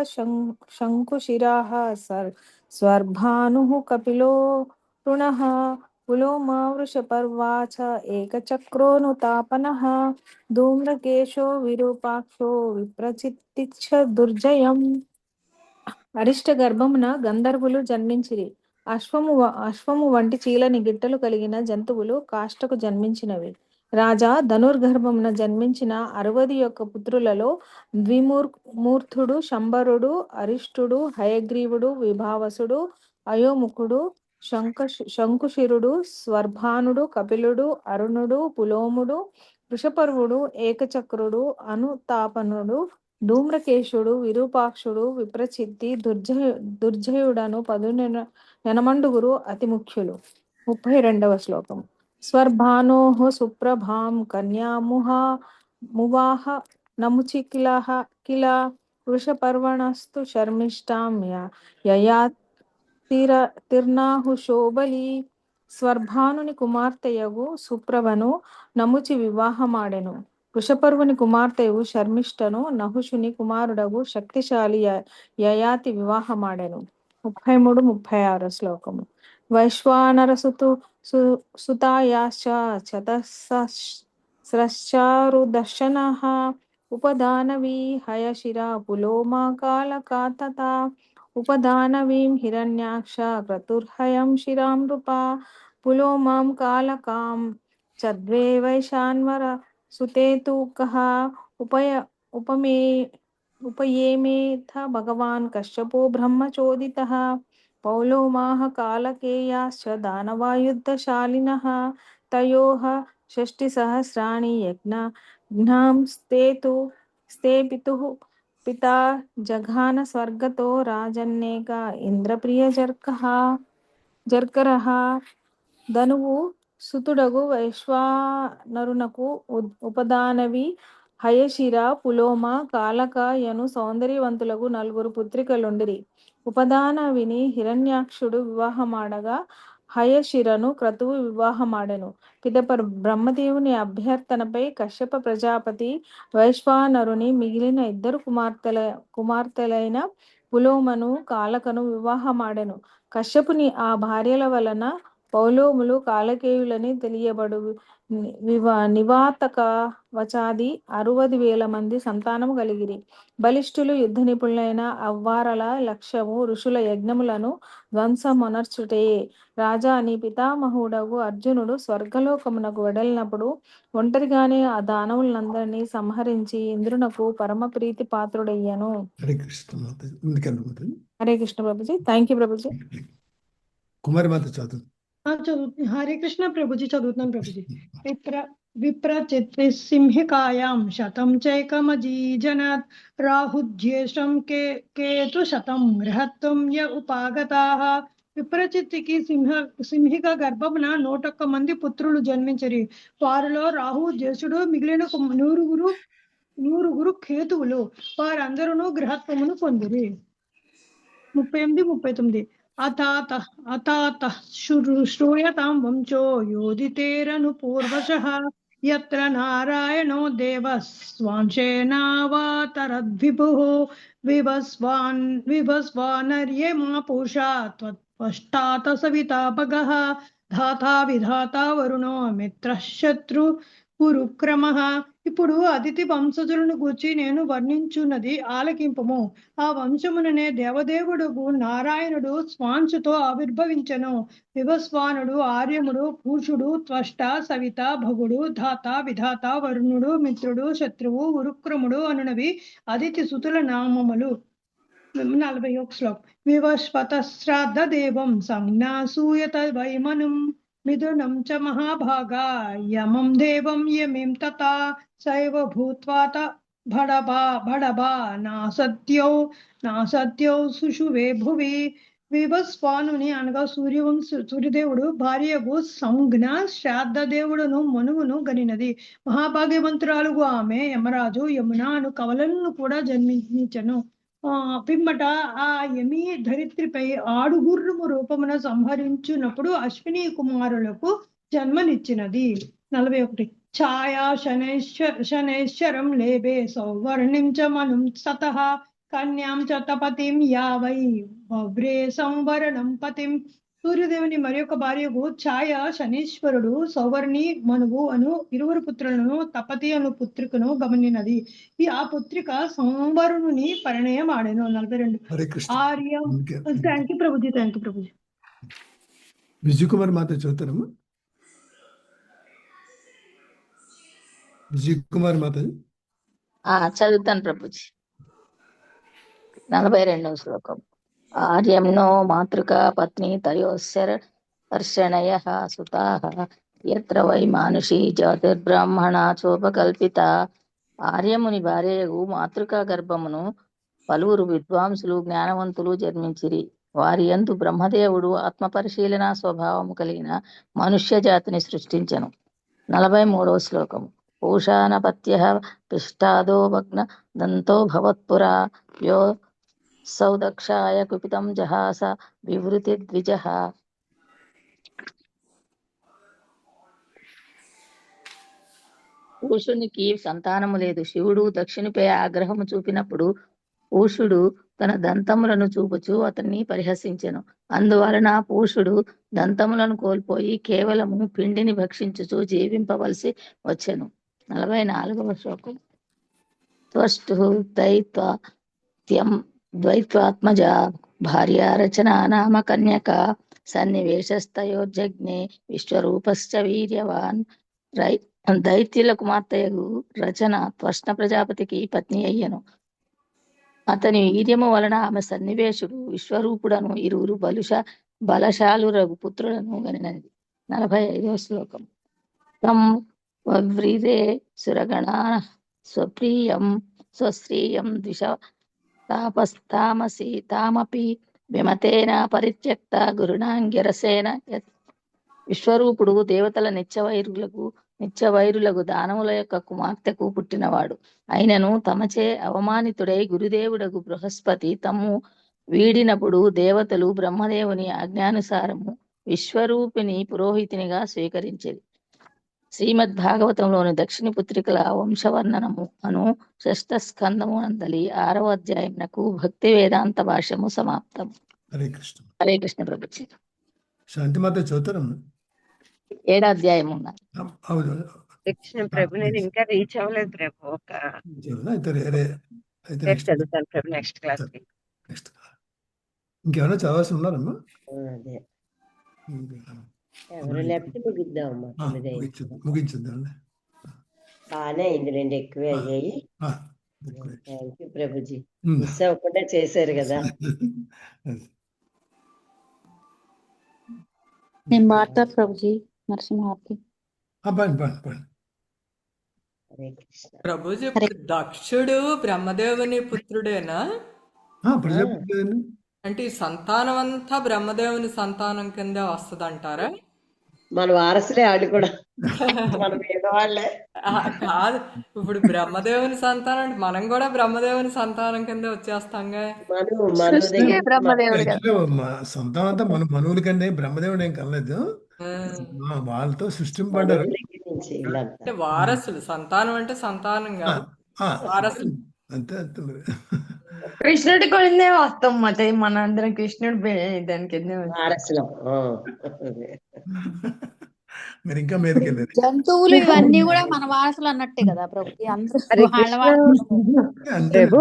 శంకుశిరాః స్వర్భానుః కపిలో రుణః పులోమా వృషపర్వా చ ఏకచక్రోనుతాపనః ధూమ్రకేశో విరూపాక్షో విప్రచిత్తిచ్చ దుర్జయం. అరిష్ట గర్భమున గంధర్వులు జన్మించిరి. అశ్వము వంటి చీలని గిట్టలు కలిగిన జంతువులు కాష్టకు జన్మించినవి. రాజా, ధనుర్గర్భమున జన్మించిన 61 పుత్రులలో ద్విమూర్తుడు, శంబరుడు, అరిష్టుడు, హయగ్రీవుడు, విభావసుడు, అయోముఖుడు, శంకుశిరుడు, స్వర్భానుడు, కపిలుడు, అరుణుడు, పులోముడు, వృషపర్వుడు, ఏకచక్రుడు, అనుతాపనుడు, ధూమ్రకేశుడు, విరూపాక్షుడు, విప్రచిత్తి, దుర్జయుడను 10 యనమండుగురు అతి ముఖ్యులు. 32వ శ్లోకం. స్వర్భానోః సుప్రభాం కన్యామువాహ నముచి కిల వృషపర్వణస్తు శర్మిష్టాం యయాతిర్నాహుశోబలి. స్వర్భానుని కుమార్తెయగు సుప్రభను నముచి వివాహమాడెను. వృషపర్వుని కుమార్తెయు శర్మిష్టను నహుషుని కుమారుడగు శక్తిశాలి యయాతి వివాహమాడెను. 33, 36 శ్లోకము. వైశ్వానర సుతాయాశ్చ చతస్రశ్చారుదర్శనః ఉపదానవీ హయశిరా పులోమా కాళకాతతా ఉపదానవీం హిరణ్యాక్ష క్రతుర్హయం శిరాం నృపా పులోమాం కాళకాం చద్వే వైశాన్వర సుతేతుకః ఉపయేమేథ భగవాన్ కశ్యపో బ్రహ్మచోదితః పౌలోమాః కాళకేయాశ్చ దానవాయుద్ధశాలినః తయోః 60 యజ్ఞాం స్తే పితుః పితా జఘాన స్వర్గతో రాజన్నేక ఇంద్రప్రియ జర్కరః. ధనువు సుతుడగు వైశ్వానరునకు ఉపదానవి, హయశిర, పులోమ, కాళక యను సౌందర్యవంతులకు 4 పుత్రికలుండిరి. ఉపదానవిని హిరణ్యాక్షుడు వివాహమాడగా హయశిరను క్రతువు వివాహమాడెను. పిదప బ్రహ్మదేవుని అభ్యర్థనపై కశ్యప ప్రజాపతి వైశ్వానరుని మిగిలిన 2 కుమార్తెలైన పులోమను, కాళకను వివాహమాడెను. కశ్యపుని ఆ భార్యల వలన పౌలోములు కాలకేయులని తెలియబడు నివాతక వచాది 60,000 మంది సంతానము కలిగిరి. బలిష్ఠులు యుద్ధ నిపుణులైన అవ్వారల లక్ష్యము ఋషుల యజ్ఞములను ధ్వంసమొనర్చుటయే. రాజా నీ పితామహుడగు అర్జునుడు స్వర్గలోకమునకు వెడలినప్పుడు ఒంటరిగానే ఆ దానవులందరినీ సంహరించి ఇంద్రునకు పరమ ప్రీతి పాత్రుడయ్యను. హరే కృష్ణ మాతాజీ. ముందుకెళ్ళండి మాతాజీ. హరే కృష్ణ ప్రభుజీ. Thank you Prabhuji. కుమారి మాత చదువు. హరే కృష్ణ ప్రభుజీ. చదువుతున్నాను ప్రభుజీ. విప్రచిత్రి సింహికాయాం శతం చైకమజీజనాత్ రాహుజ్యేష్టం కేతు శతం బృహత్వం య ఉపాగతాః. విప్రచిత్తికి సింహిక గర్భమున 101 మంది పుత్రులు జన్మించరి. వారిలో రాహు జ్యేష్ఠుడు, మిగిలిన 100 కేతువులు. వారందరూ గృహత్వమును పొందిరి. 38, 39. అతాత శ్రూయతాం వంశో యోధితేరను పూర్వశః యత్ర నారాయణో దేవః స్వాంశేనావతరద్విభుః విభస్వానర్యే మాపుషా త్వష్టాత సవితాపగః ధాతా విధాతా వరుణో మిత్రః శత్రు గురుక్రమః. ఇప్పుడు అదితి వంశజులను గూర్చి నేను వర్ణించున్నది ఆలకింపము. ఆ వంశముననే దేవదేవుడు నారాయణుడు స్వాంశతో ఆవిర్భవించెను. వివస్వానుడు, ఆర్యముడు, పూషుడు, త్వష్ట, సవిత, భగుడు, ధాత, విధాత, వరుణుడు, మిత్రుడు, శత్రువు, ఉరుక్రముడు అనునవి అదితి సుతుల నామములు. 41 శ్లోకం. వివస్వత శ్రాద్ధ దేవం సంజ్ఞాసూయత వైమనుం మిథునం చ మహాభాగా యమం దేవం యమిం తథా సైవ భూత్వాత భడభా నాసత్యౌ సుషువే భువి. వివస్వానుని అనగా సూర్యదేవుడు భార్యకు సంజ్ఞ శ్రాద్ధ దేవుడును మనువును గనినది. మహాభాగ్యవంతురాలుగు ఆమె యమరాజు యమున అను కవలను కూడా జన్మించను. పిమ్మట ఆ యమి ధరిత్రిపై ఆడుగుర్రము రూపమున సంహరించున్నప్పుడు అశ్విని కుమారులకు జన్మనిచ్చినది. 41. ఛాయా శనైశ్వరం లేబే సౌవర్ణిం చ మనుం సతః కన్యాం చ తపతిం యావై వవ్రే సంవరణం పతిం. సూర్యదేవుని మరి యొక్క భార్యకు ఛాయ శనీశ్వరుడు, సౌవర్ణి, మనువు అను 2 పుత్రులను, తపతి అను పుత్రికను గమనినది. ఆ పుత్రిక సంవరుణుని పరిణయం ఆడెను. 42. ఆర్యం. Thank you Prabhuji. Thank you Prabhuji. Vijay Kumar మాత చదువుతారమ్మా. విజయ్ కుమార్ మాత చదువుతాను ప్రభుజీ. 42వ శ్లోకం. ఆర్యంనో మాతృకా పత్ని తయోస్సర్షణయః సుతాః యత్ర వై మానుషీ జ్యోతిర్బ్రాహ్మణా చోపకల్పిత. ఆర్యముని భార్యయగు మాతృకా గర్భమును పలువురు విద్వాంసులు, జ్ఞానవంతులు జన్మించిరి. వారి యందు బ్రహ్మదేవుడు ఆత్మ పరిశీలన స్వభావము కలిగిన మనుష్య జాతిని సృష్టించెను. 43వ శ్లోకం. పూషానపత్యః పిష్టాదో భగ్న దంతో భవత్పురా యో సౌదక్షాయ కుపితం జహాస వివృతి ద్విజః. పూషునికి సంతానము లేదు. శివుడు దక్షునిపై ఆగ్రహము చూపినప్పుడు పూషుడు తన దంతములను చూపుచూ అతన్ని పరిహసించెను. అందువలన పూషుడు దంతములను కోల్పోయి కేవలము పిండిని భక్షించుచూ జీవింపవలసి వచ్చెను. 44వ శ్లోకం. త్వష్టు ద్వైత్వాత్మజ భార్య రచనా నామ కన్యక సన్నివేశస్తయోర్జజ్ఞే విశ్వరూపశ్చ వీర్యవాన్. దైత్యుల కుమార్తెయగు రచన త్వష్ణ ప్రజాపతికి పత్ని అయ్యను. అతని వీర్యము వలన ఆమె సన్నివేశుడు విశ్వరూపుడను 2 బలశాలురగు పుత్రులను గనినది. 45వ శ్లోకం. తం వవ్రిరే సురగణా స్వప్రియం స్వశ్రీయం ద్విష తాపస్తామసి తామపి విమతేన పరిత్యక్త గురుణాంగిరసేన. విశ్వరూపుడు దేవతల నిత్యవైరులకు దానవుల యొక్క కుమార్తెకు పుట్టినవాడు. అయినను తమచే అవమానితుడై గురుదేవుడకు బృహస్పతి తమ్ము వీడినప్పుడు దేవతలు బ్రహ్మదేవుని ఆజ్ఞానుసారము విశ్వరూపిణి పురోహితునిగా స్వీకరించేది. శ్రీమద్ భాగవతంలోని దక్షిణ పుత్రికల వంశవర్ణనము అను 6వ స్కందము నందలి 6వ అధ్యాయమునకు భక్తి వేదాంత భాష్యము సమాప్తం. హరే కృష్ణ. హరే కృష్ణ ప్రభుజీ. శాంతిమాత చదువుతారమ్మా. 7వ అధ్యాయం ఉన్నది. అవును. కృష్ణ ప్రభు నేను ఇంకా రీచ్ అవ్వలేదు ప్రభు. ఒక అయితే రేపు చదువుతాను ప్రభు నెక్స్ట్ క్లాస్ కి. నెక్స్ట్ ఇంకేమైనా చదవాల్సి ఉన్నారమ్మా? అదే ఎవరు లేకపోతే ముగిద్దామమ్మా. ముగించుద్దాం. బాగానే అయింది, 2 ఎక్కువే అయ్యాయి. థ్యాంక్ యూ ప్రభుజీ, మిస్ అవ్వకుండా చేశారు కదా. నేను వాడతా ప్రభుజీ నరసింహార్తి. ప్రభుజీ దక్షుడు బ్రహ్మదేవుని పుత్రుడేనా? అంటే ఈ సంతానం అంతా బ్రహ్మదేవుని సంతానం కిందే వస్తుంది అంటారా? మన వారసులే వాళ్ళు కూడా, మన పేదవాళ్ళే కాదు. ఇప్పుడు బ్రహ్మదేవుని సంతానం అంటే మనం కూడా బ్రహ్మదేవుని సంతానం కింద వచ్చేస్తాంగా. సంతానం అంతా మన మనువుల కంటే బ్రహ్మదేవుడు ఏం కనలేదు. వాళ్ళతో సృష్టింపడ్డారు. అంటే వారసులు, సంతానం అంటే సంతానం కాదు, వారసులు అంతే అంతే. కృష్ణుడి కొలిందే వస్తాం మత మన అందరం కృష్ణుడు దానికి మరి ఇంకా మీదకి వెళ్ళారు. జంతువులు ఇవన్నీ కూడా మన వారసులు అన్నట్టే కదా ప్రభుజీ. అందరూ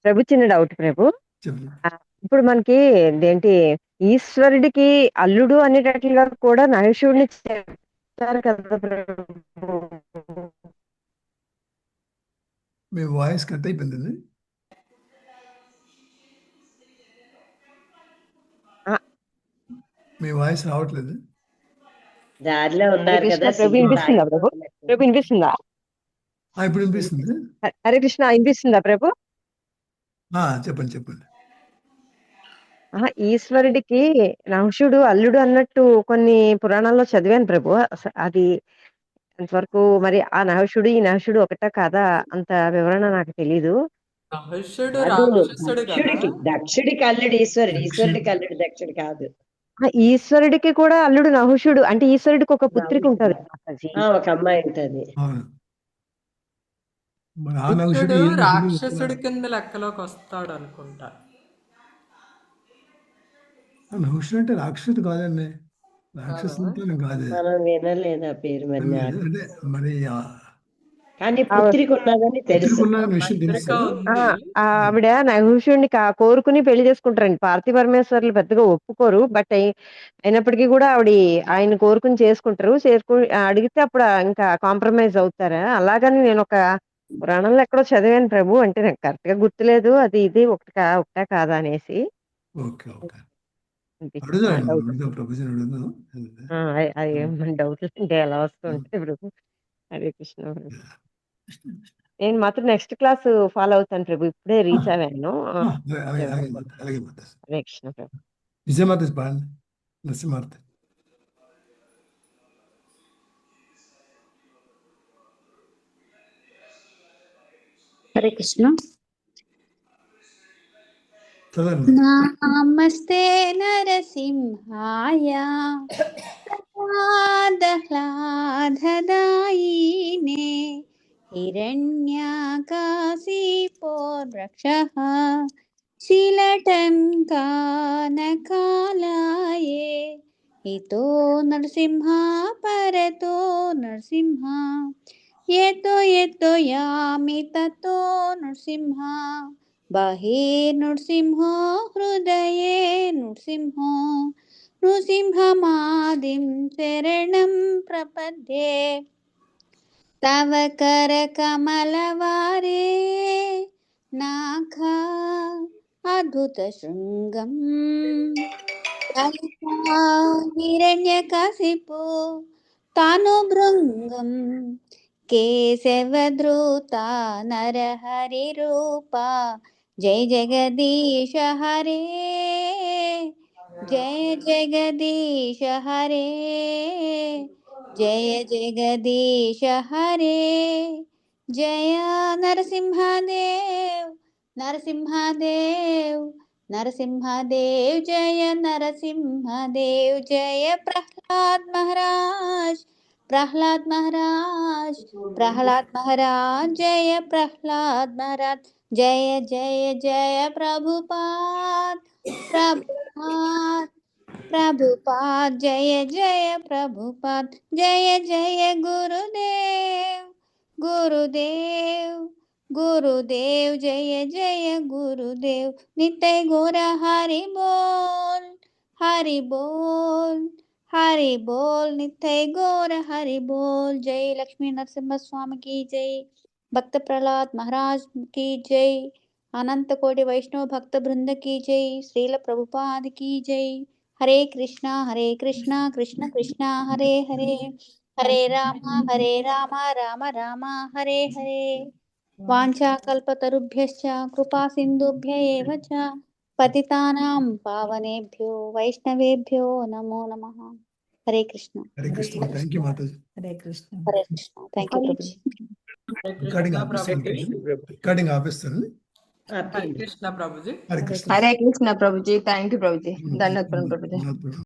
ప్రభు చిన్న డౌట్ ప్రభు. ఇప్పుడు మనకి ఏంటి ఈశ్వరుడికి అల్లుడు అనేటట్లుగా కూడా నహేషుడిని చెప్తారు కదా ప్రభు. మీ వాయిస్ కట్ అయిపోయింది. మీ వాయిస్ రావట్లేదు. దారిలో ఉన్నారు కదా. ప్రభు వినిపిస్తుందా ప్రభు? ప్రభు వినిపిస్తుందా? ఇప్పుడు వినిపిస్తుంది. హరే కృష్ణ వినిపిస్తుందా ప్రభు? చెప్పండి. ఈశ్వరుడికి నహుషుడు అల్లుడు అన్నట్టు కొన్ని పురాణాల్లో చదివాను ప్రభు. అది అంతవరకు మరి ఆ నహుషుడు ఈ నహుషుడు ఒకటా కాదా అంత వివరణ నాకు తెలీదు. దక్షుడికి అల్లుడు ఈశ్వరుడు, ఈశ్వరుడికి అల్లుడు దక్షుడు కాదు. ఈశ్వరుడికి కూడా అల్లుడు నహుషుడు. అంటే ఈశ్వరుడికి ఒక పుత్రిక ఉంటది, ఒక అమ్మాయి ఉంటది. రాక్షసుడి కింద లెక్కలోకి వస్తాడు అనుకుంటా. నహుషుడు అంటే రాక్షసుడు కాదండి, రాక్షసుడు కాదు. మనం వినలేదు ఆ పేరు. మరి కానీ పుత్రిక ఉన్నదని తెలుసు. ఆవిడ నహుషుడిని కోరుకుని పెళ్లి చేసుకుంటారండి. పార్వతీ పరమేశ్వర్లు పెద్దగా ఒప్పుకోరు, బట్ అయినప్పటికీ కూడా ఆయన కోరుకుని చేసుకుంటారు. అడిగితే అప్పుడు ఇంకా కాంప్రమైజ్ అవుతారా? అలాగని నేను ఒక పురాణంలో ఎక్కడో చదివాను ప్రభు. అంటే నాకు కరెక్ట్ గా గుర్తులేదు అది ఇది ఒకటా కాదా అనేసి. డౌట్లు అంటే ఎలా వస్తుంటాయి ప్రభు. హరే కృష్ణ. నేను మాత్రం నెక్స్ట్ క్లాస్ ఫాలో అవుతాను ప్రభు. ఇప్పుడే రీచ్ అయ్యాను. హరే కృష్ణ ప్రభు. నరసింహార్తి. హరే కృష్ణ. నమస్తే నరసింహాయ ప్రహ్లాదహ్లాదదాయినే హిరణ్యాకాశిపోర్వృక్షః శిలటంకానకాలాయే ఇతో నరసింహ పరతో నరసింహ యతో యామి తతో నరసింహ బాహే నృసింహో హృదయే నృసింహో నృసింహమాదిం శరణం ప్రపద్యే తవ కరకమలవారే నాఖ అద్భుత శృంగం హిరణ్యకశిపు తాను భృంగం కేశవద్రుత నరహరి రూప జయ జగదీశ హరే జయ జగదీశ హరే జయ జగదీశ హరే జయ నరసింహదేవ్ నరసింహదేవ్ నరసింహదేవ్ జయ నరసింహదేవ్ జయ ప్రహ్లాద్ మహారాజ్ ప్రహ్లాద్ మహారాజ్ ప్రహ్లాద్ మహారాజ్ జయ ప్రహ్లాద్ మహారాజ్ జయ జయ జయ ప్రభుపాద్ ప్రభుపాద్ ప్రభుపాద్ జయ జయ ప్రభుపాద్ జయ జయ గురుదేవ్ గురుదేవ్ గురుదేవ్ జయ జయ గురుదేవ్ నిత్య గోర హరి బోల్ హరి బోల్ హరి బోల్ నిత్య గోర హరి బోల్. జై లక్ష్మీ నరసింహ స్వామి की जय. भक्त प्रहलाद महाराज की जय. अनंत कोटि वैष्णव भक्त वृंद की जय. श्रील प्रभुपाद की जय. हरे कृष्णा कृष्णा कृष्णा हरे हरे हरे राम राम राम हरे हरे. वाञ्छाकल्पतरुभ्यश्च कृपा सिन्धुभ्य एव च पतितानां पावनेभ्यो वैष्णवेभ्यो नमो नमः. हरे कृष्णा. హరే కృష్ణ. థ్యాంక్ యూ మాతాజీ. హరే కృష్ణ. हरे कृष्णा. थैंक यू प्रभु जी. రికార్డింగ్ ఆపిస్తాను. రికార్డింగ్ ఆపిస్తాను. హరే కృష్ణ ప్రభుజీ. హరే కృష్ణ. हरे कृष्णा प्रभु जी, थैंक यू प्रभु जी, धन्यवाद प्रभु जी.